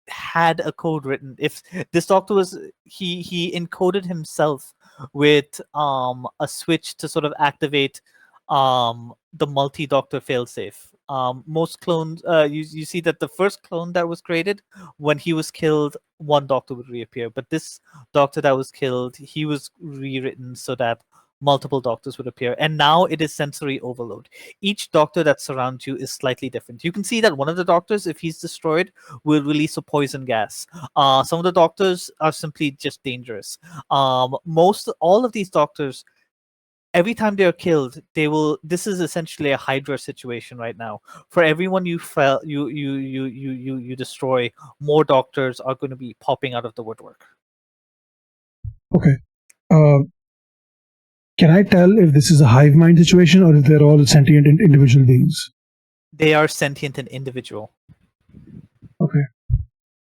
had a code written. If this doctor was he encoded himself with a switch to sort of activate the multi-doctor failsafe. Most clones, you see that the first clone that was created, when he was killed, one doctor would reappear, but this doctor that was killed, he was rewritten so that multiple doctors would appear, and now it is sensory overload. Each doctor that surrounds you is slightly different. You can see that one of the doctors, if he's destroyed, will release a poison gas. Some of the doctors are simply just dangerous. All of these doctors, every time they are killed, they will. This is essentially a Hydra situation right now. For everyone you destroy, more doctors are going to be popping out of the woodwork. Okay. Can I tell if this is a hive mind situation or if they're all sentient individual beings? They are sentient and individual. Okay.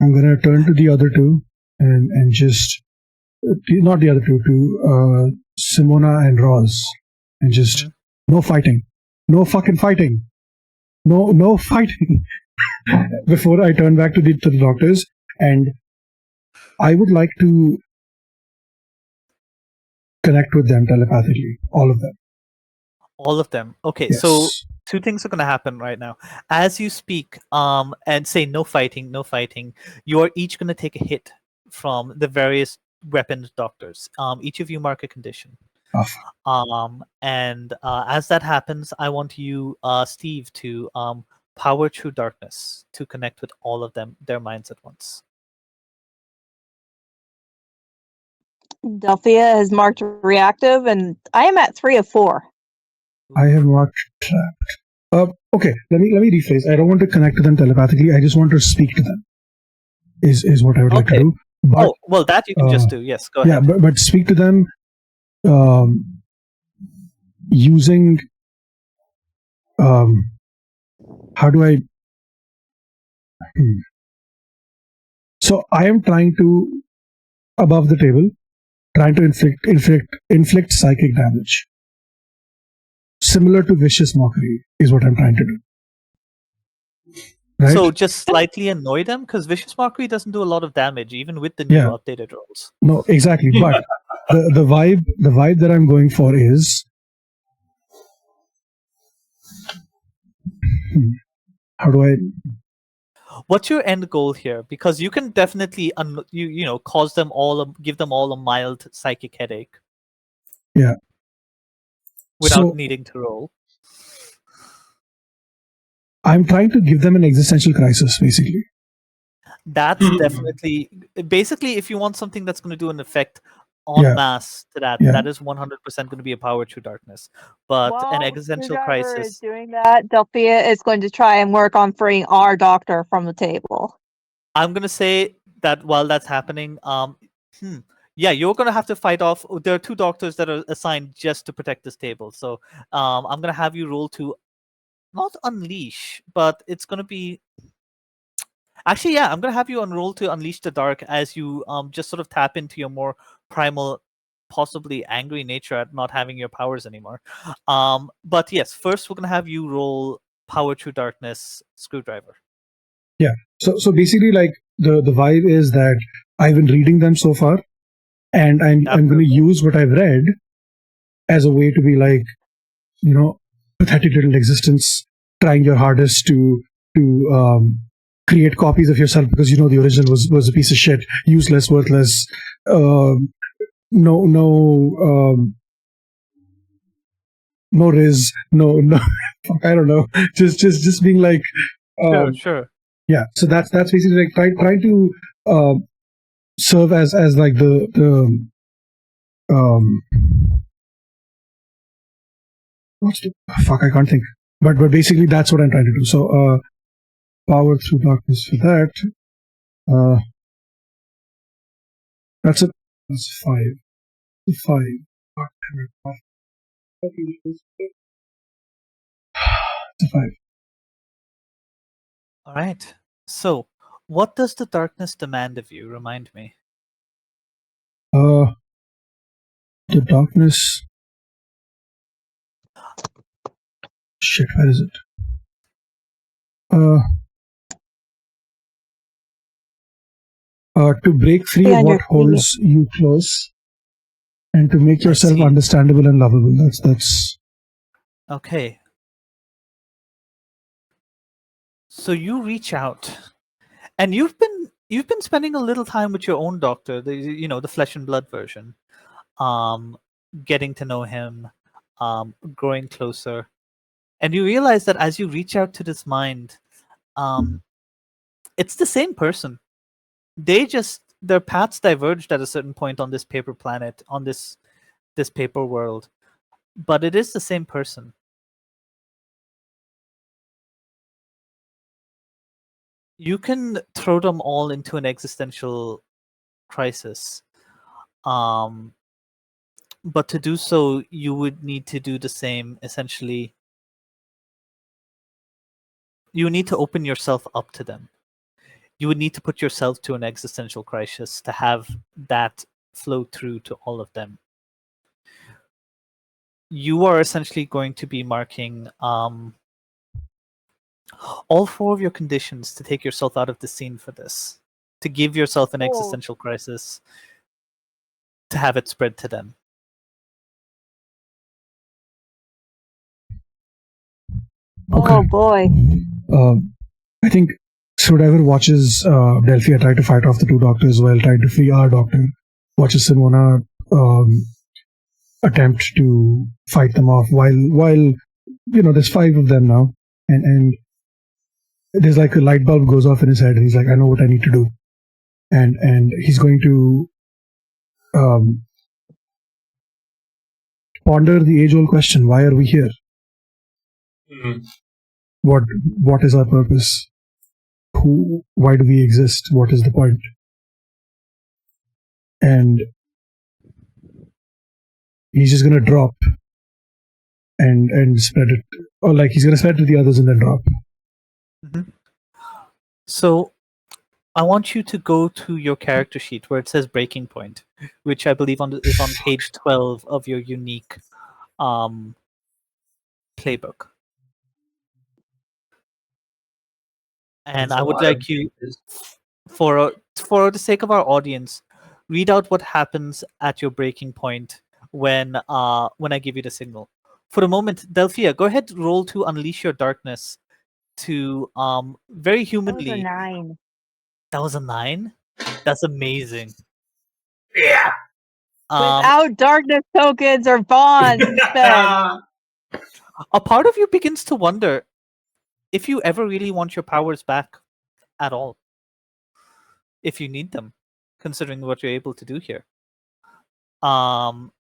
I'm gonna turn to the other two and just not the other two, to Simona and Roz, and just no fighting, no fucking fighting, no fighting. Before I turn back to the doctors, and I would like to connect with them telepathically, all of them. All of them. Okay, Yes. so two things are going to happen right now. As you speak, and say no fighting, no fighting, you are each going to take a hit from the various weaponed doctors. Each of you mark a condition. And as that happens, I want you, Steve, to power through darkness to connect with all of them, their minds at once. Delphia has marked reactive, and I am at 3 of 4. I have marked trapped. Okay, let me rephrase. I don't want to connect to them telepathically. I just want to speak to them. Is what I would like to do. But, well, that you can just do. Yes, go ahead. Yeah, but speak to them using how do I? So I am trying to, above the table, trying to inflict psychic damage, similar to vicious mockery, is what I'm trying to do. Right? So just slightly annoy them, because vicious mockery doesn't do a lot of damage, even with the new updated rolls. No, exactly. But the vibe that I'm going for is, how do I? What's your end goal here? Because you can definitely cause them all, give them all a mild psychic headache. Yeah. Without needing to roll. I'm trying to give them an existential crisis, basically. That's definitely, basically, if you want something that's going to do an effect en masse to that, that is 100% going to be a power through darkness. But an existential crisis is doing that. Delphia is going to try and work on freeing our doctor from the table. I'm going to say that while that's happening, yeah, you're going to have to fight off. There are 2 doctors that are assigned just to protect this table. So I'm going to have you roll to not unleash, but it's going to be. Actually, yeah, I'm going to have you roll to unleash the dark as you just sort of tap into your more primal, possibly angry nature at not having your powers anymore. But yes, first we're going to have you roll power through darkness screwdriver. Yeah. So basically, like the vibe is that I've been reading them so far, and I'm going to use what I've read as a way to be like, pathetic little existence, trying your hardest to create copies of yourself because the original was a piece of shit, useless, worthless, no riz, no I don't know, just being like sure. Yeah, so that's basically like trying to serve as like the what's the fuck, I can't think, but basically that's what I'm trying to do. So power through darkness for that. That's it. That's 5. 5. It's a 5. All right. So, what does the darkness demand of you? Remind me. The darkness. Shit, where is it? To break free of what holds you close, and to make yourself understandable and lovable. That's. Okay. So you reach out, and you've been spending a little time with your own doctor, the flesh and blood version, getting to know him, growing closer, and you realize that as you reach out to this mind, it's the same person. Their paths diverged at a certain point on this paper planet, on this paper world, but it is the same person. You can throw them all into an existential crisis, but to do so, you would need to do the same. Essentially, you need to open yourself up to them. you would need to put yourself to an existential crisis to have that flow through to all of them. You are essentially going to be marking all 4 of your conditions to take yourself out of the scene for this, to give yourself an existential crisis, to have it spread to them. Okay. Oh boy. I think Screwdriver watches Delphia try to fight off the 2 doctors while trying to free our doctor. Watches Simona attempt to fight them off while there's 5 of them now, and there's like a light bulb goes off in his head, and he's like, I know what I need to do, and he's going to ponder the age-old question: why are we here? Mm. What is our purpose? Why do we exist? What is the point? And he's just gonna drop and spread it, or like he's gonna spread it to the others and then drop. Mm-hmm. So I want you to go to your character sheet where it says breaking point, which I believe is on page 12 of your unique playbook. And I would like you, for the sake of our audience, read out what happens at your breaking point when I give you the signal. For the moment, Delphia, go ahead, roll to unleash your darkness to very humanly. That was a 9. That was a 9? That's amazing. Yeah. Without darkness tokens or bonds spent. A part of you begins to wonder if you ever really want your powers back at all. If you need them, considering what you're able to do here. Go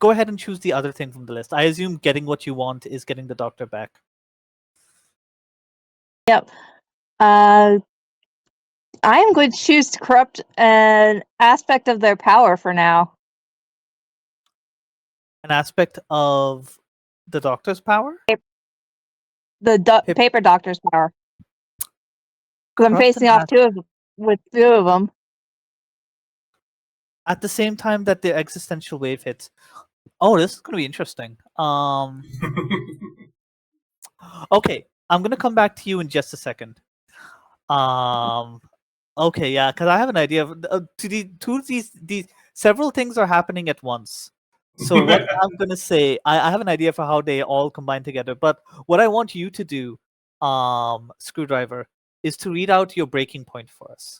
ahead and choose the other thing from the list. I assume getting what you want is getting the doctor back. Yep. I am going to choose to corrupt an aspect of their power for now. An aspect of the doctor's power? The paper doctor's power. Because I'm facing off 2 of them. At the same time that the existential wave hits. Oh, this is going to be interesting. Okay, I'm going to come back to you in just a second. Okay, yeah, because I have an idea of these several things are happening at once. So what I'm gonna say, I have an idea for how they all combine together. But what I want you to do, Screwdriver, is to read out your breaking point for us.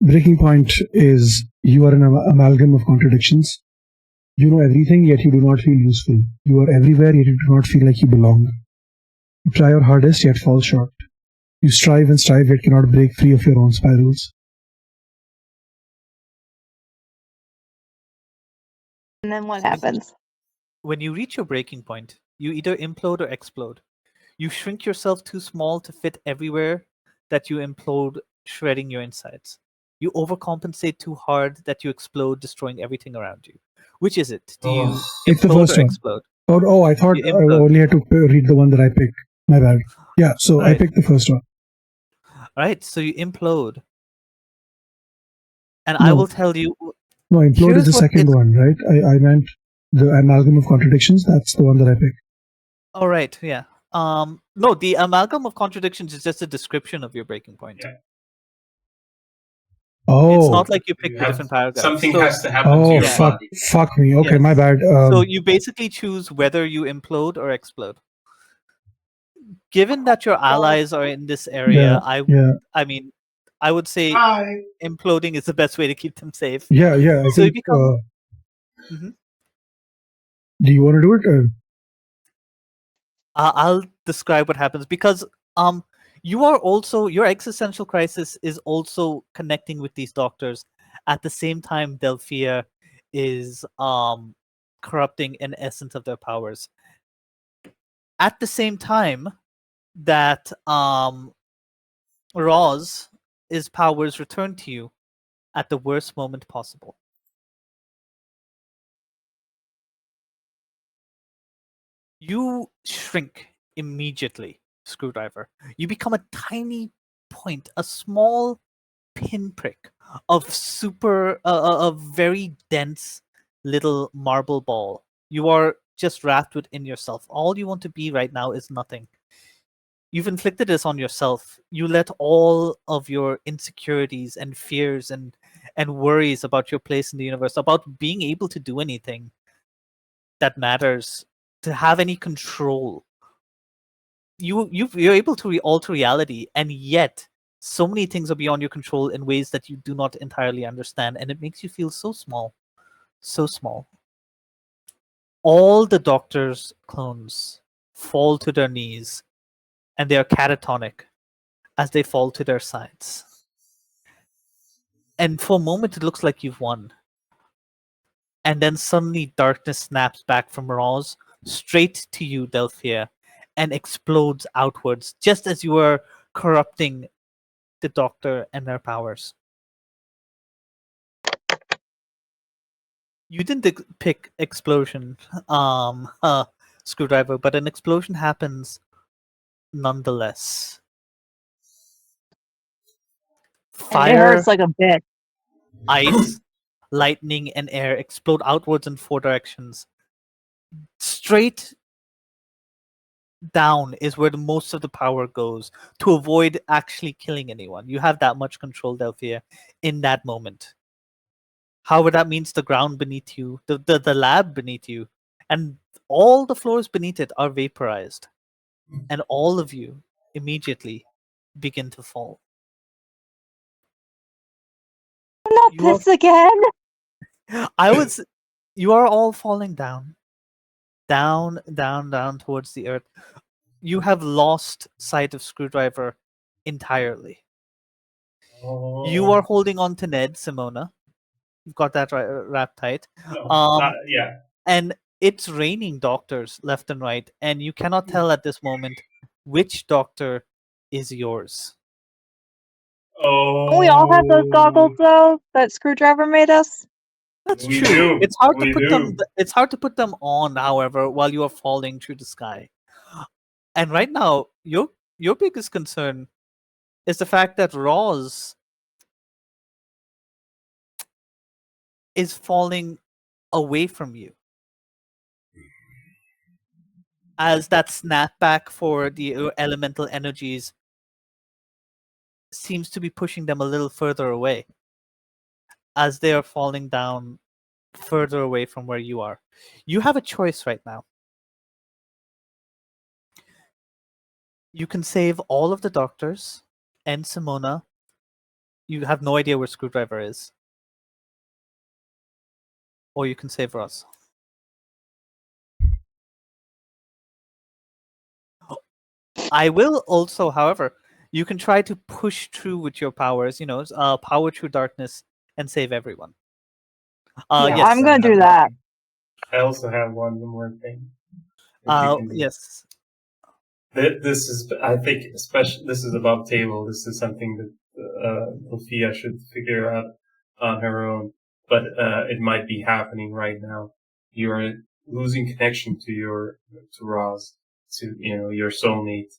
Breaking point is you are an amalgam of contradictions. You know everything, yet you do not feel useful. You are everywhere, yet you do not feel like you belong. You try your hardest, yet fall short. You strive and strive, yet cannot break free of your own spirals. And then what happens? When you reach your breaking point, you either implode or explode. You shrink yourself too small to fit everywhere that you implode, shredding your insides. You overcompensate too hard that you explode, destroying everything around you. Which is it? Do you Pick the implode first or one. explode? Oh, I thought I only had to read the one that I picked. My bad. Yeah, so Right. I picked the first one. Right, so you implode. And No. I will tell you... No, implode is the second one, right? I meant the amalgam of contradictions. That's the one that I picked. Oh, right, yeah. No, the amalgam of contradictions is just a description of your breaking point. Yeah. Oh. It's not like you picked a different paragraph. Something has to happen to your body. Fuck me. Okay, Yes. my bad. So you basically choose whether you implode or explode. Given that your allies are in this area, I mean, I would say imploding is the best way to keep them safe. Yeah. I So think, you become... Do you want to do it? I'll describe what happens because you are also, your existential crisis is also connecting with these doctors. At the same time, Delphia is corrupting an essence of their powers. At the same time that Roz is powers returned to you at the worst moment possible. You shrink immediately, Screwdriver. You become a tiny point, a small pinprick of a very dense little marble ball. You are just wrapped within yourself. All you want to be right now is nothing. You've inflicted this on yourself. You let all of your insecurities and fears and worries about your place in the universe, about being able to do anything that matters, to have any control. You're able to alter reality, and yet so many things are beyond your control in ways that you do not entirely understand, and it makes you feel so small, so small. All the Doctor's clones fall to their knees, and they are catatonic as they fall to their sides. And for a moment, it looks like you've won. And then suddenly, darkness snaps back from Roz straight to you, Delphia, and explodes outwards, just as you were corrupting the Doctor and their powers. You didn't pick explosion, Screwdriver, but an explosion happens nonetheless. And it Fire, hurts like a bitch. ice, lightning, and air explode outwards in 4 directions. Straight down is where the most of the power goes to avoid actually killing anyone. You have that much control, Delphia, in that moment. However, that means the ground beneath you, the lab beneath you, and all the floors beneath it are vaporized. And all of you immediately begin to fall. Not You are, this again. you are all falling down, down, down, down towards the earth. You have lost sight of Screwdriver entirely. You are holding on to Ned, Simona. You've got that wrapped tight. Yeah. And it's raining doctors left and right, and you cannot tell at this moment which doctor is yours. Oh. Don't we all have those goggles though that Screwdriver made us? That's We true. do. It's hard to We put them. do. It's hard to put them on, however, while you are falling through the sky. And right now, your biggest concern is the fact that Roz is falling away from you. As that snapback for the elemental energies seems to be pushing them a little further away as they are falling down further away from where you are. You have a choice right now. You can save all of the doctors and Simona. You have no idea where Screwdriver is. Or you can save Roz. I will also, however, you can try to push through with your powers, power through darkness and save everyone. Yeah, Yes. I'm gonna do that. I also have one more thing. That you can do. Yes. This is, I think, especially this is above table. This is something that Sophia should figure out on her own. But it might be happening right now. You're losing connection to Roz, to your soulmate,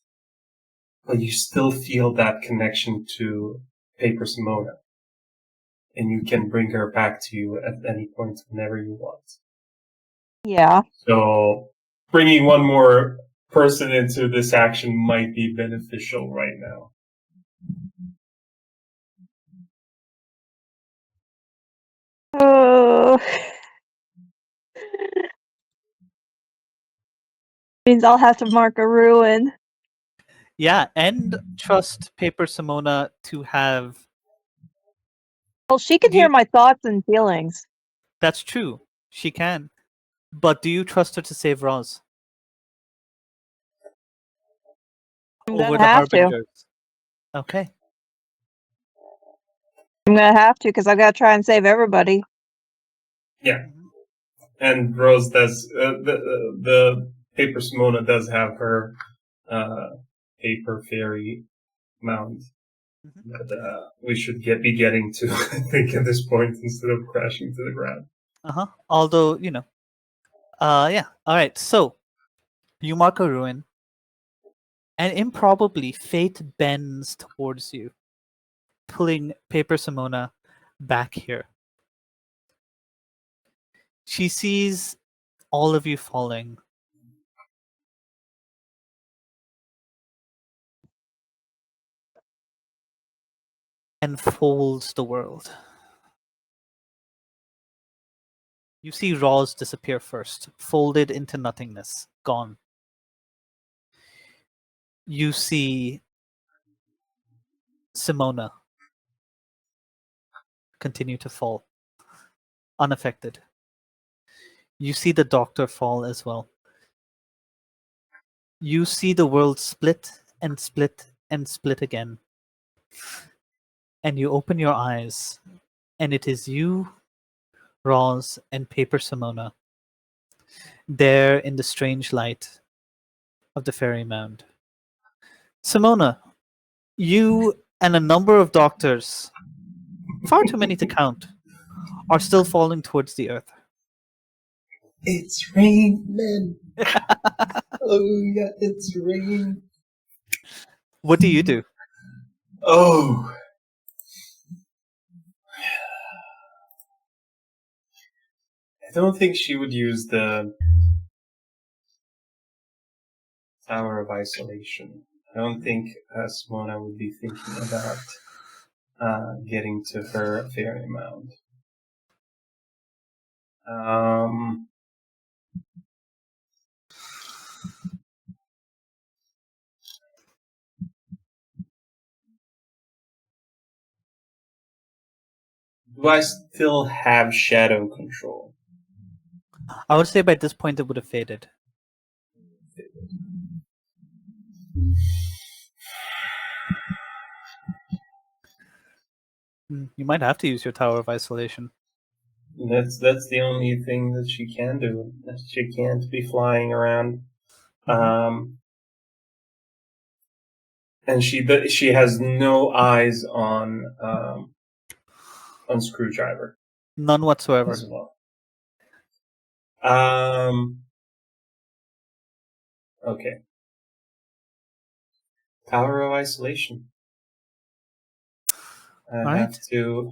but you still feel that connection to Paper Simona, and you can bring her back to you at any point whenever you want. Yeah. So bringing one more person into this action might be beneficial right now. Oh. Means I'll have to mark a ruin. Yeah, and trust Paper Simona to have. Well, she can hear my thoughts and feelings. That's true. She can. But do you trust her to save Roz? I'm Over gonna the have to. Harbingers. Okay. I'm gonna have to because I gotta try and save everybody. Yeah, and Rose does. The Paper Simona does have her paper fairy mount. But we should be getting to, I think, at this point instead of crashing to the ground. Although, yeah. All right. So, You mark a ruin, and improbably fate bends towards you, pulling Paper Simona back here. She sees all of you falling. And folds the world. You see Roz disappear first, folded into nothingness, gone. You see Simona continue to fall, unaffected. You see the doctor fall as well. You see the world split and split and split again. And you open your eyes, and it is you, Roz, and Paper Simona, there in the strange light of the fairy mound. Simona, you and a number of doctors, far too many to count, are still falling towards the earth. It's raining. Oh yeah, it's raining. What do you do? Oh. I don't think she would use the Tower of Isolation. I don't think Simona would be thinking about getting to her fairy mound. Do I still have shadow control? I would say by this point it would have faded. You might have to use your Tower of Isolation. That's the only thing that she can do. She can't be flying around. And she has no eyes on Screwdriver. None whatsoever. As well. Okay. Tower of Isolation. I have to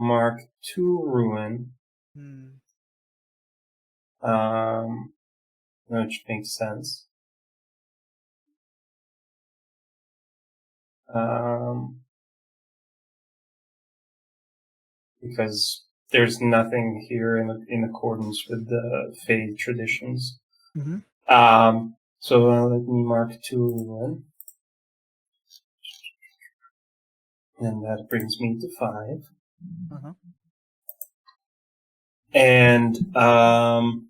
mark 2 ruin. Which makes sense. Because there's nothing here in accordance with the Fade traditions. So let me mark 2 ruin. And that brings me to 5. And the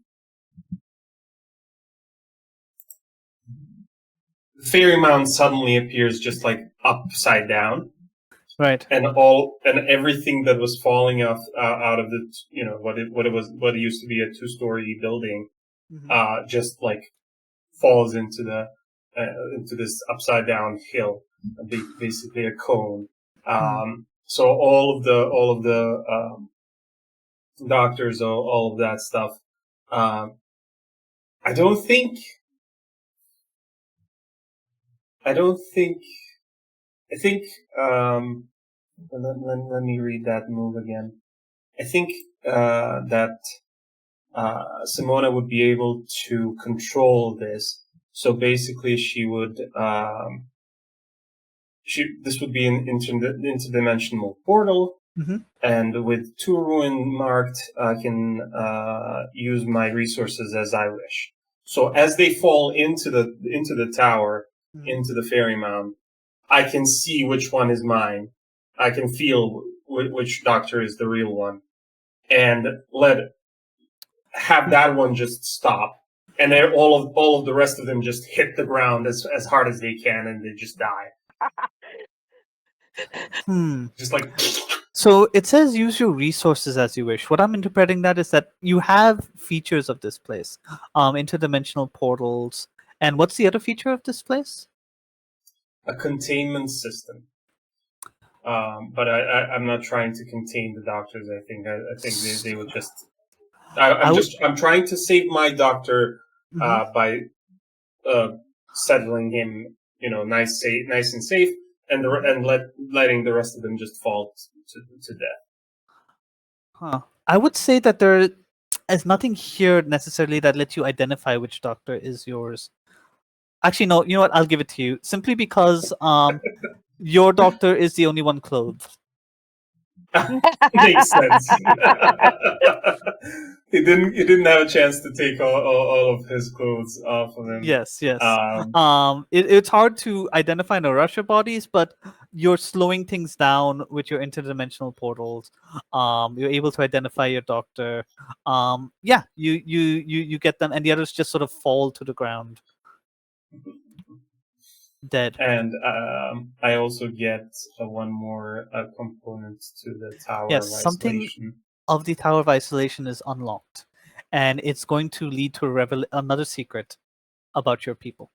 fairy mound suddenly appears just like upside down. Right. And everything that was falling out of the, what it used to be a 2-story building, just like falls into this upside down hill, basically a cone. So all of the doctors, all of that stuff. I think. Let me read that move again. I think that Simona would be able to control this. So basically, she would. This would be an interdimensional portal, and with 2 ruin marked, I can use my resources as I wish. So as they fall into the tower, into the fairy mound, I can see which one is mine. I can feel which doctor is the real one, and have that one just stop, and then all of the rest of them just hit the ground as hard as they can, and they just die. Just like. So it says use your resources as you wish. What I'm interpreting that is that you have features of this place, interdimensional portals, and what's the other feature of this place? A containment system. But I'm not trying to contain the doctors. I think they would just. I'm trying to save my doctor by settling him, nice and safe, and letting the rest of them just fall to death. Huh. I would say that there is nothing here necessarily that lets you identify which doctor is yours. Actually, no. You know what? I'll give it to you simply because your doctor is the only one clothed. Makes sense. He didn't have a chance to take all of his clothes off of him. Yes, yes. Um, It's hard to identify in a rush of bodies, but you're slowing things down with your interdimensional portals. You're able to identify your doctor. Yeah, you get them, and the others just sort of fall to the ground, dead. and I also get one more component to the Tower Yes, of something Isolation. of the Tower of Isolation is unlocked, and it's going to lead to another secret about your people.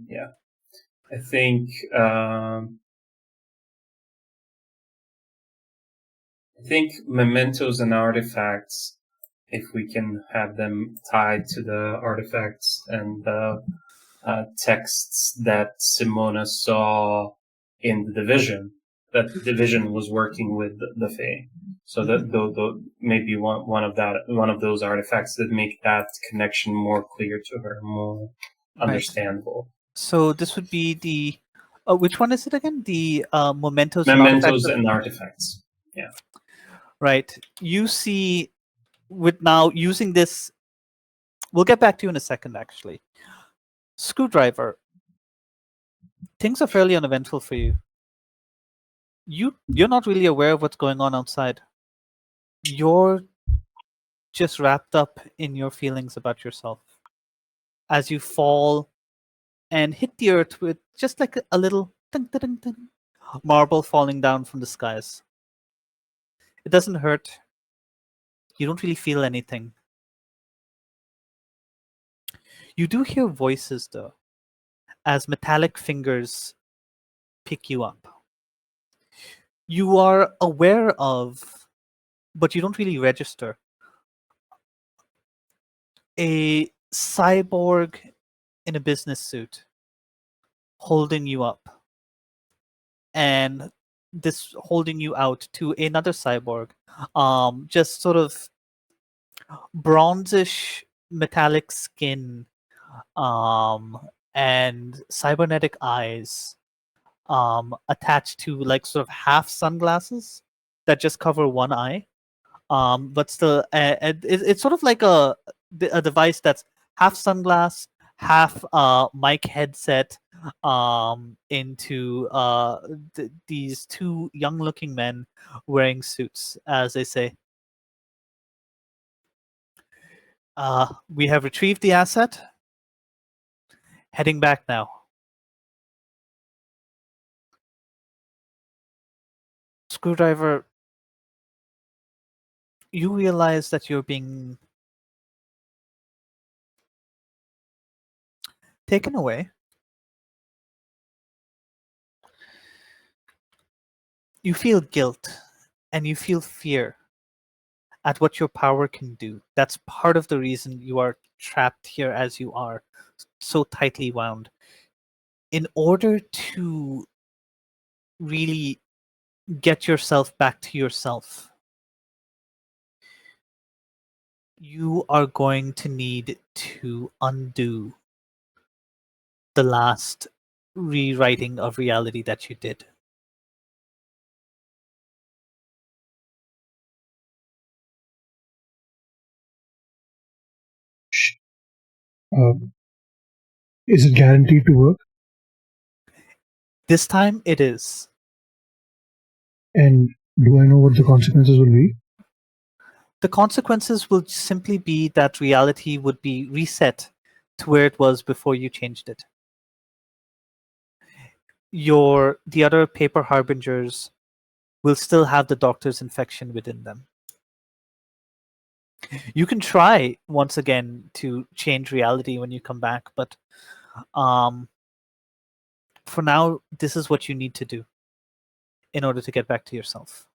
Yeah, I think mementos and artifacts, if we can have them tied to the artifacts and the texts that Simona saw in the Division, that the Division was working with the Fae. So that maybe one of those artifacts that make that connection more clear to her, more understandable. So this would be the which one is it again? The mementos Mementos and artifacts. Yeah. Right. You see, with now using this, we'll get back to you in a second. Actually, Screwdriver. Things are fairly uneventful for you. You're not really aware of what's going on outside. You're just wrapped up in your feelings about yourself as you fall and hit the earth with just like a little ding, ding, ding, marble falling down from the skies. It doesn't hurt. You don't really feel anything. You do hear voices though, as metallic fingers pick you up. You are aware of, but you don't really register, a cyborg in a business suit holding you up, and this holding you out to another cyborg, just sort of bronzish metallic skin, and cybernetic eyes, attached to like sort of half sunglasses that just cover one eye, but still it's sort of like a device that's half sunglass, half mic headset, into these two young looking men wearing suits as they say, we have retrieved the asset, heading back now. Screwdriver, you realize that you're being taken away. You feel guilt and you feel fear at what your power can do. That's part of the reason you are trapped here as you are, so tightly wound. In order to really get yourself back to yourself, you are going to need to undo the last rewriting of reality that you did. Is it guaranteed to work? This time it is. And do I know what the consequences will be? The consequences will simply be that reality would be reset to where it was before you changed it. The other paper harbingers will still have the doctor's infection within them. You can try once again to change reality when you come back, but for now, this is what you need to do in order to get back to yourself.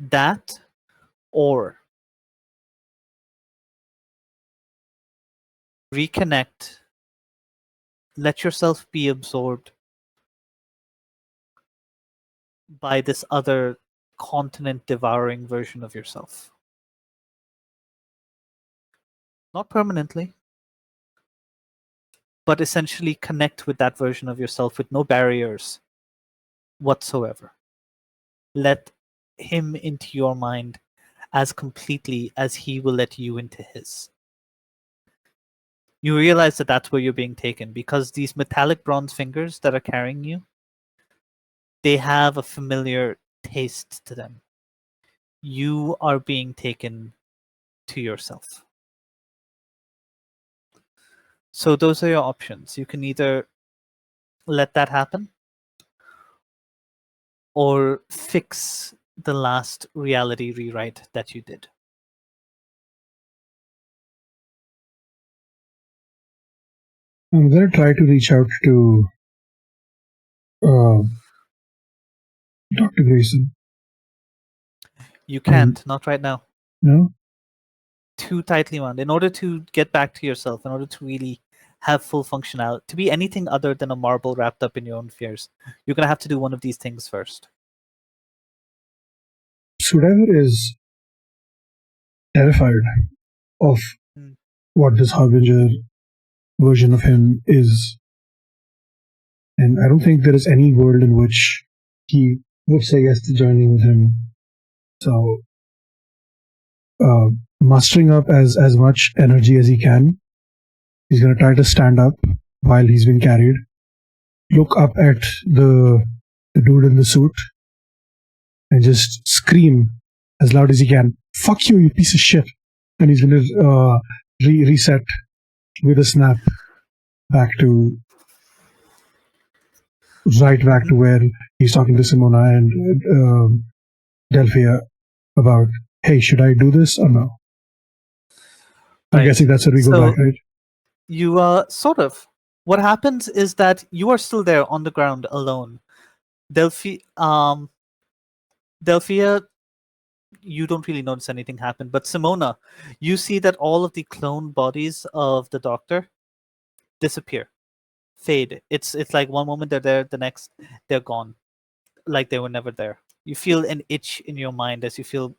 That, or reconnect, let yourself be absorbed by this other continent devouring version of yourself. Not permanently, but essentially connect with that version of yourself with no barriers whatsoever. Let him into your mind as completely as he will let you into his. You realize that that's where you're being taken because these metallic bronze fingers that are carrying you, they have a familiar taste to them. You are being taken to yourself. So those are your options. You can either let that happen or fix the last reality rewrite that you did. I'm gonna try to reach out to Dr. Grayson. You can't, not right now. No? Too tightly wound. In order to get back to yourself, in order to really have full functionality, to be anything other than a marble wrapped up in your own fears, you're going to have to do one of these things first. Sudaver is terrified of what this Harbinger version of him is. And I don't think there is any world in which he would say yes to joining with him. So, mustering up as much energy as he can, he's going to try to stand up while he's being carried, look up at the dude in the suit, and just scream as loud as he can, "Fuck you, you piece of shit!" And he's going to reset with a snap back to where he's talking to Simona and Delphia about, hey, should I do this or no? I'm guessing that's where we go back, right? You sort of. What happens is that you are still there on the ground alone. Delphia, you don't really notice anything happen, but Simona, you see that all of the clone bodies of the Doctor disappear, fade. It's like one moment they're there, the next they're gone, like they were never there. You feel an itch in your mind as you feel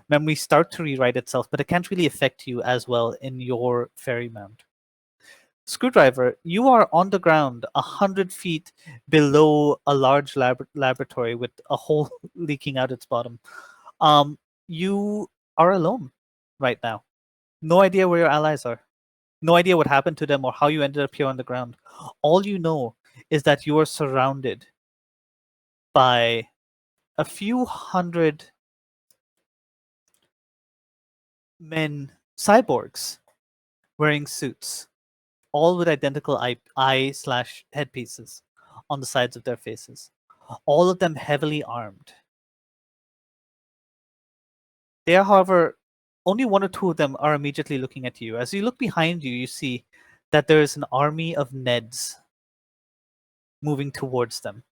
memory start to rewrite itself, but it can't really affect you as well in your fairy mount. Screwdriver, you are on the ground 100 feet below a large laboratory with a hole leaking out its bottom. You are alone right now. No idea where your allies are. No idea what happened to them or how you ended up here on the ground. All you know is that you are surrounded by a few hundred men, cyborgs, wearing suits, all with identical eye/headpieces on the sides of their faces. All of them heavily armed. There, however, only one or two of them are immediately looking at you. As you look behind you, you see that there is an army of Neds moving towards them.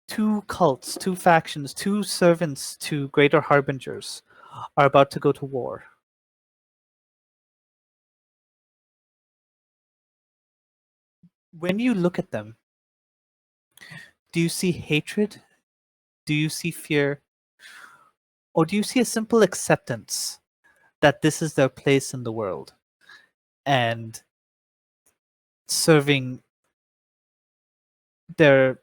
Two cults, two factions, two servants to greater Harbingers are about to go to war. When you look at them, do you see hatred? Do you see fear? Or do you see a simple acceptance that this is their place in the world and serving their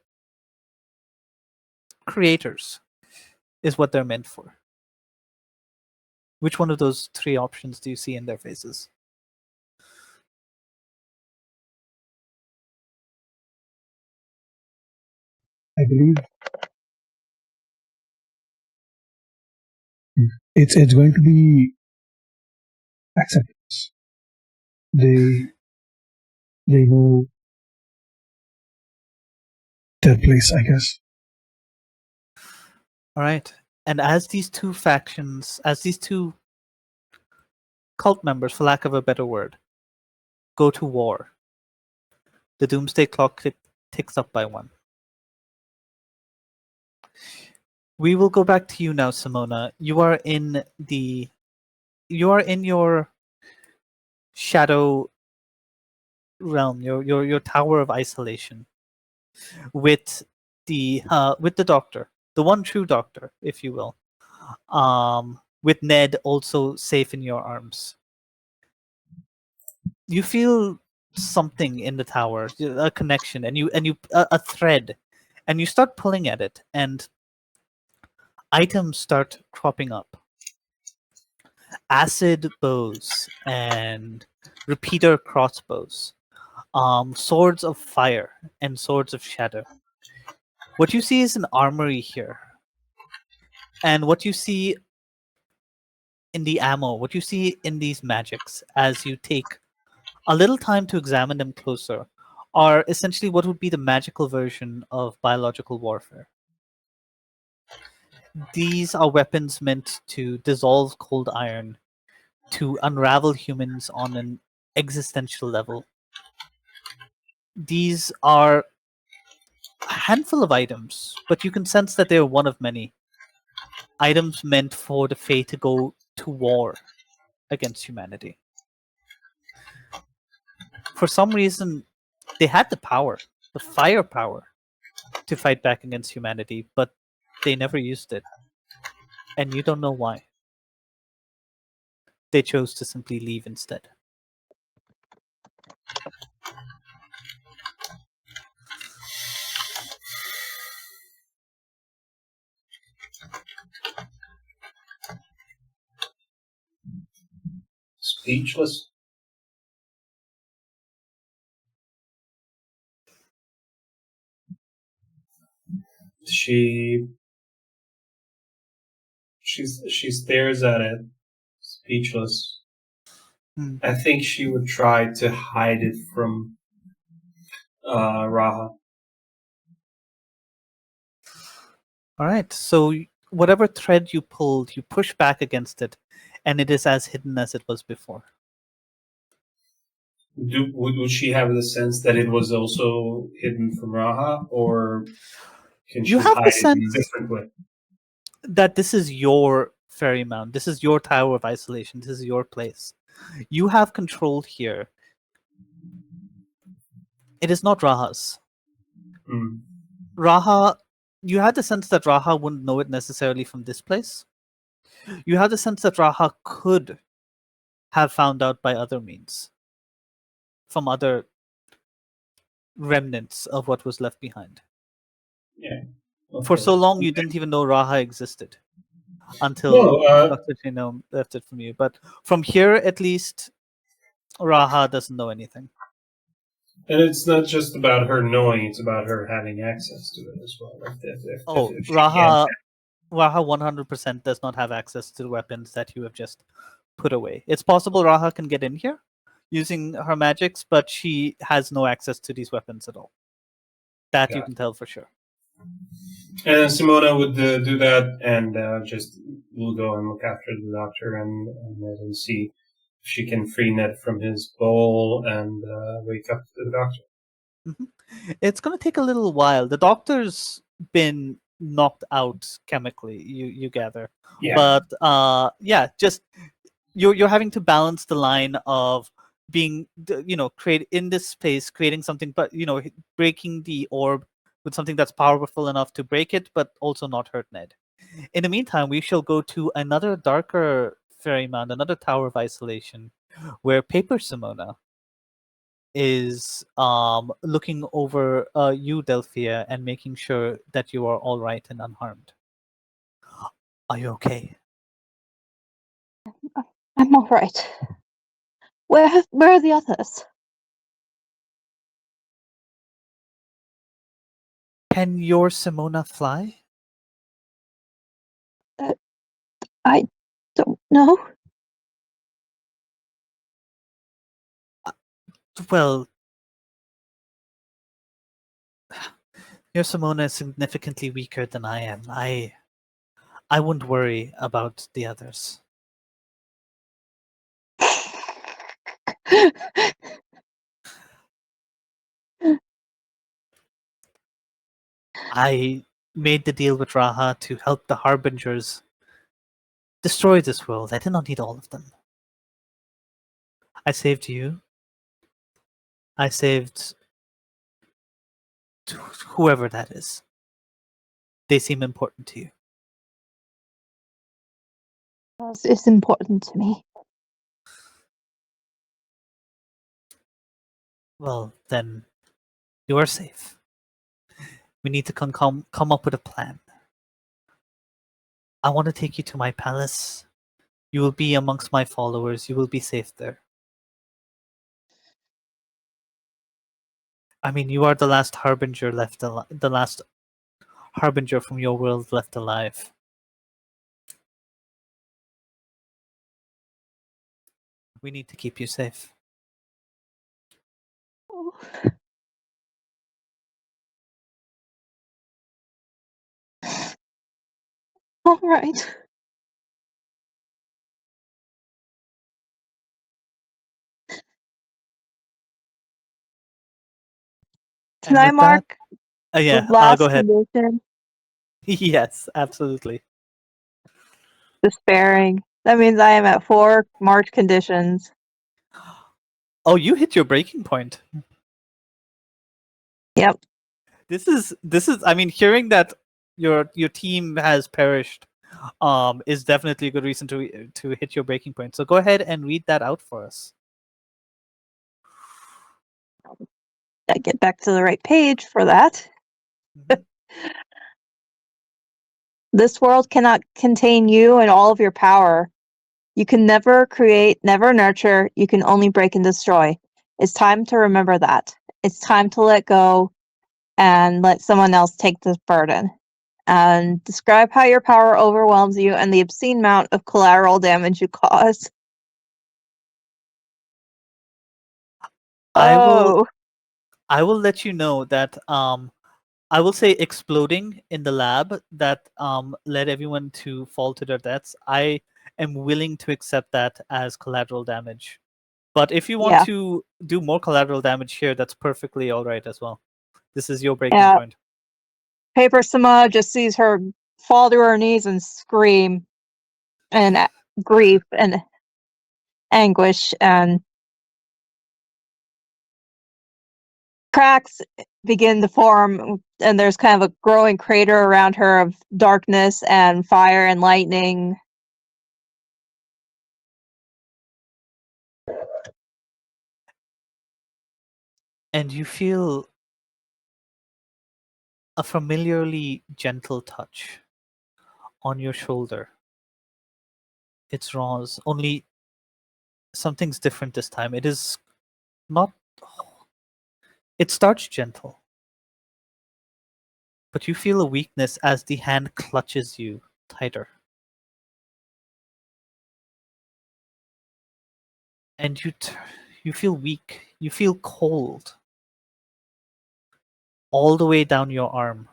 creators is what they're meant for? Which one of those three options do you see in their faces? I believe it's going to be acceptance. They know their place, I guess. All right. And as these two factions, as these two cult members, for lack of a better word, go to war, the Doomsday Clock ticks up by 1. We will go back to you now, Simona. You are in your shadow realm, your tower of isolation, with the doctor, the one true doctor, if you will, with Ned also safe in your arms. You feel something in the tower, a connection, and a thread, and you start pulling at it, and items start cropping up. Acid bows and repeater crossbows, swords of fire and swords of shadow. What you see is an armory here, and what you see in the ammo, what you see in these magics, as you take a little time to examine them closer, are essentially what would be the magical version of biological warfare. These are weapons meant to dissolve cold iron, to unravel humans on an existential level. These are a handful of items, but you can sense that they are one of many. Items meant for the Fae to go to war against humanity. For some reason, they had the power, the firepower, to fight back against humanity, but they never used it. And you don't know why. They chose to simply leave instead. Speechless. She stares at it, speechless. I think she would try to hide it from Raha. All right, so whatever thread you pulled, you push back against it, and it is as hidden as it was before. Would she have the sense that it was also hidden from Raha, or can she You have hide the it in a sense different way? that this is your fairy mound. This is your tower of isolation. This is your place. You have control here. It is not Raha's. Raha, you had the sense that Raha wouldn't know it necessarily from this place. You had the sense that Raha could have found out by other means, from other remnants of what was left behind. Yeah. For so long, you didn't even know Raha existed until Dr. Genome left it from you. But from here, at least, Raha doesn't know anything. And it's not just about her knowing; it's about her having access to it as well. If Raha 100% does not have access to the weapons that you have just put away. It's possible Raha can get in here using her magics, but she has no access to these weapons at all. That you can tell for sure. And Simona would do that, and just will go and look after the doctor and see if she can free Ned from his bowl and wake up the doctor. It's going to take a little while. The doctor's been knocked out chemically, you gather. Yeah. But just you're having to balance the line of being create in this space, creating something, but breaking the orb with something that's powerful enough to break it, but also not hurt Ned. In the meantime, we shall go to another darker fairy mound, another tower of isolation, where Paper Simona is looking over you, Delphia, and making sure that you are all right and unharmed. Are you okay? I'm all right. Where are the others? Can your Simona fly? I don't know. Well, your Simona is significantly weaker than I am. I wouldn't worry about the others. I made the deal with Raha to help the Harbingers destroy this world. I did not need all of them. I saved you. I saved whoever that is. They seem important to you. It's important to me. Well, then you are safe. We need to come up with a plan. I want to take you to my palace. You will be amongst my followers. You will be safe there. I mean, you are the last harbinger left alive, the last harbinger from your world left alive. We need to keep you safe. Oh. All right. Can And I with that, mark the yeah, go last ahead. condition? Yes, absolutely. Despairing. That means I am at 4 marked conditions. Oh, you hit your breaking point. Yep. This is. I mean, hearing that your team has perished, is definitely a good reason to hit your breaking point. So go ahead and read that out for us. I get back to the right page for that. Mhm. This world cannot contain you and all of your power. You can never create, never nurture. You can only break and destroy. It's time to remember that. It's time to let go and let someone else take this burden. And describe how your power overwhelms you and the obscene amount of collateral damage you cause. I will. Oh, I will let you know that I will say exploding in the lab that led everyone to fall to their deaths. I am willing to accept that as collateral damage. But if you want yeah. to do more collateral damage here, that's perfectly all right as well. This is your breaking Yeah. point. Paper Sama just sees her fall to her knees and scream in grief and anguish, and cracks begin to form, and there's kind of a growing crater around her of darkness and fire and lightning. And you feel a familiarly gentle touch on your shoulder. It's Raw's, only something's different this time. It is not. It starts gentle, but you feel a weakness as the hand clutches you tighter. And you feel weak. You feel cold all the way down your arm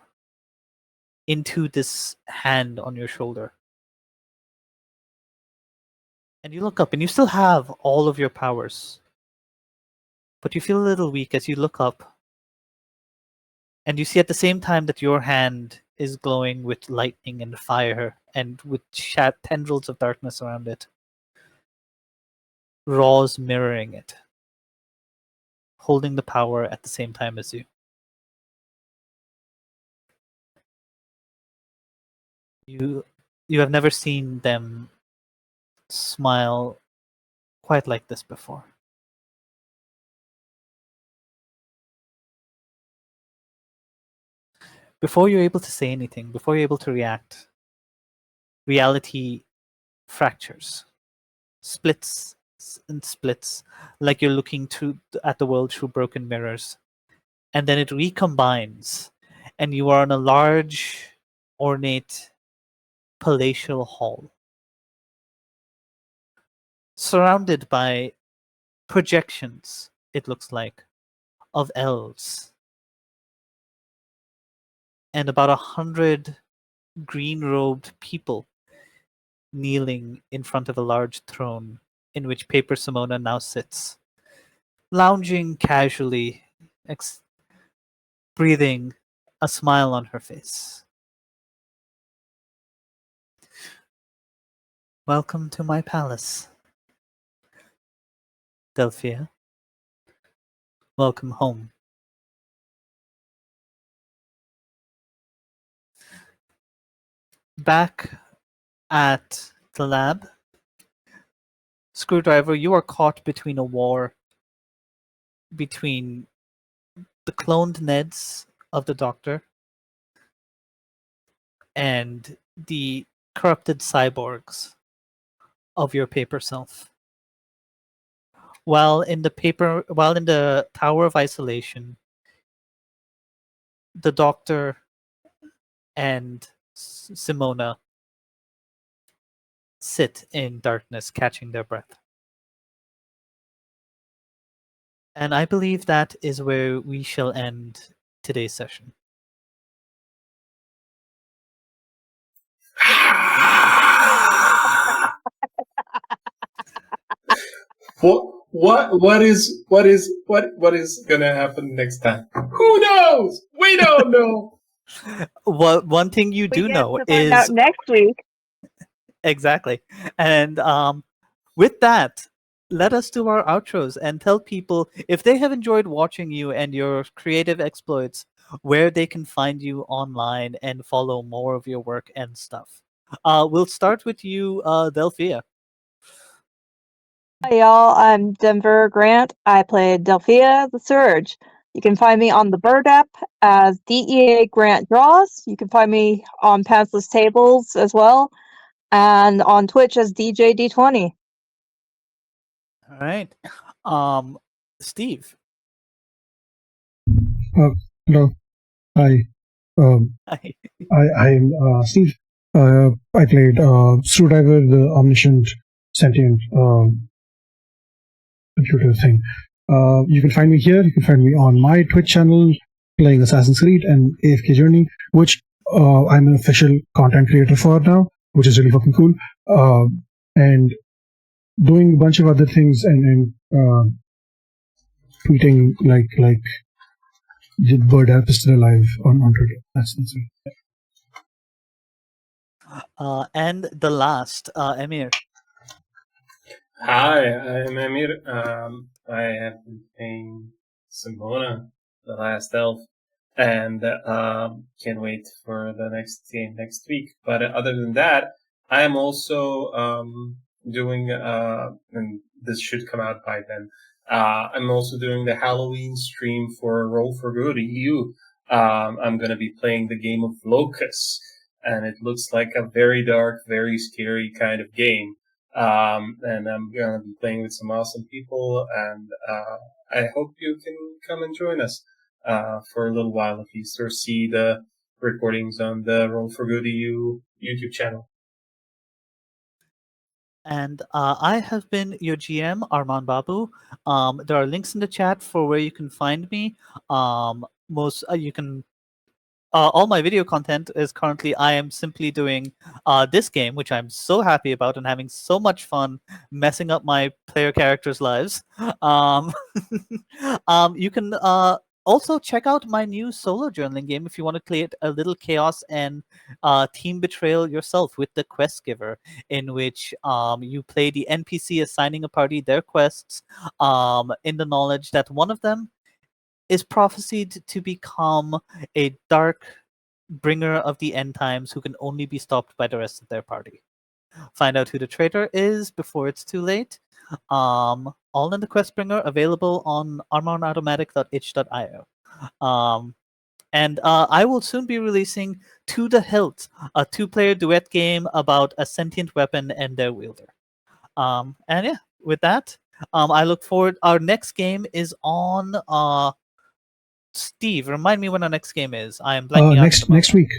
into this hand on your shoulder. And you look up and you still have all of your powers. But you feel a little weak as you look up and you see at the same time that your hand is glowing with lightning and fire and with tendrils of darkness around it. Raw's mirroring it, holding the power at the same time as you. You have never seen them smile quite like this before. Before you're able to say anything, before you're able to react, reality fractures, splits and splits, like you're looking at the world through broken mirrors. And then it recombines, and you are in a large, ornate, palatial hall, surrounded by projections, it looks like, of elves. And about 100 green-robed people kneeling in front of a large throne in which Paper Simona now sits, lounging casually, breathing a smile on her face. Welcome to my palace. Delphia. Welcome home. Back at the lab, Screwdriver, you are caught between a war between the cloned Neds of the Doctor and the corrupted cyborgs of your paper self. While in the Tower of Isolation, the Doctor and Simona sit in darkness, catching their breath. And I believe that is where we shall end today's session. What is gonna happen next time? Who knows? We don't know. Well, one thing you do We get know to find out is next week. exactly. And with that, let us do our outros and tell people if they have enjoyed watching you and your creative exploits, where they can find you online and follow more of your work and stuff. We'll start with you, Delphia. Hi, y'all. I'm Denver Grant. I played Delphia the Surge. You can find me on the Bird app as DEA Grant Draws. You can find me on Pantsless Tables as well, and on Twitch as DJ D20. All right. Steve. Hello. Hi. I'm Steve. I played Screwdriver, the omniscient, sentient computer thing. You can find me here. You can find me on my Twitch channel playing Assassin's Creed and AFK Journey, which I'm an official content creator for now, which is really fucking cool. And doing a bunch of other things and tweeting like the Bird app is still alive on Twitter. That's it. And the last, Emir. Hi, I'm Emir. I have been playing Simona, the last elf, and can't wait for the next game next week. But other than that, I am also doing, and this should come out by then. I'm also doing the Halloween stream for Roll for Good EU. I'm going to be playing the game of Locus, and it looks like a very dark, very scary kind of game. And I'm going to be playing with some awesome people, and I hope you can come and join us for a little while at least, or see the recordings on the Roll for Good EU YouTube channel. And I have been your GM, Arman Babu. There are links in the chat for where you can find me. You can. All my video content is currently I am simply doing this game, which I'm so happy about and having so much fun messing up my player characters' lives. You can also check out my new solo journaling game if you want to create a little chaos and team betrayal yourself with the Quest Giver, in which you play the NPC assigning a party their quests in the knowledge that one of them is prophesied to become a dark bringer of the end times who can only be stopped by the rest of their party. Find out who the traitor is before it's too late. All in the Questbringer, available on armonautomatic.itch.io. And I will soon be releasing To the Hilt, a 2-player duet game about a sentient weapon and their wielder. And yeah, with that, I look forward. Our next game is on Steve, remind me when our next game is. I am blanking out. Next week,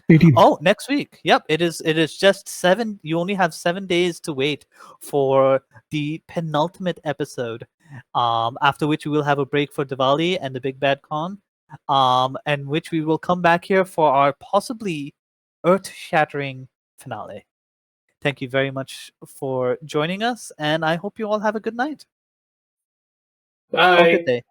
18th. Oh, next week. Yep, it is. It is just 7. You only have 7 days to wait for the penultimate episode. After which we will have a break for Diwali and the Big Bad Con. And which we will come back here for our possibly earth-shattering finale. Thank you very much for joining us, and I hope you all have a good night. Bye. Or a good day.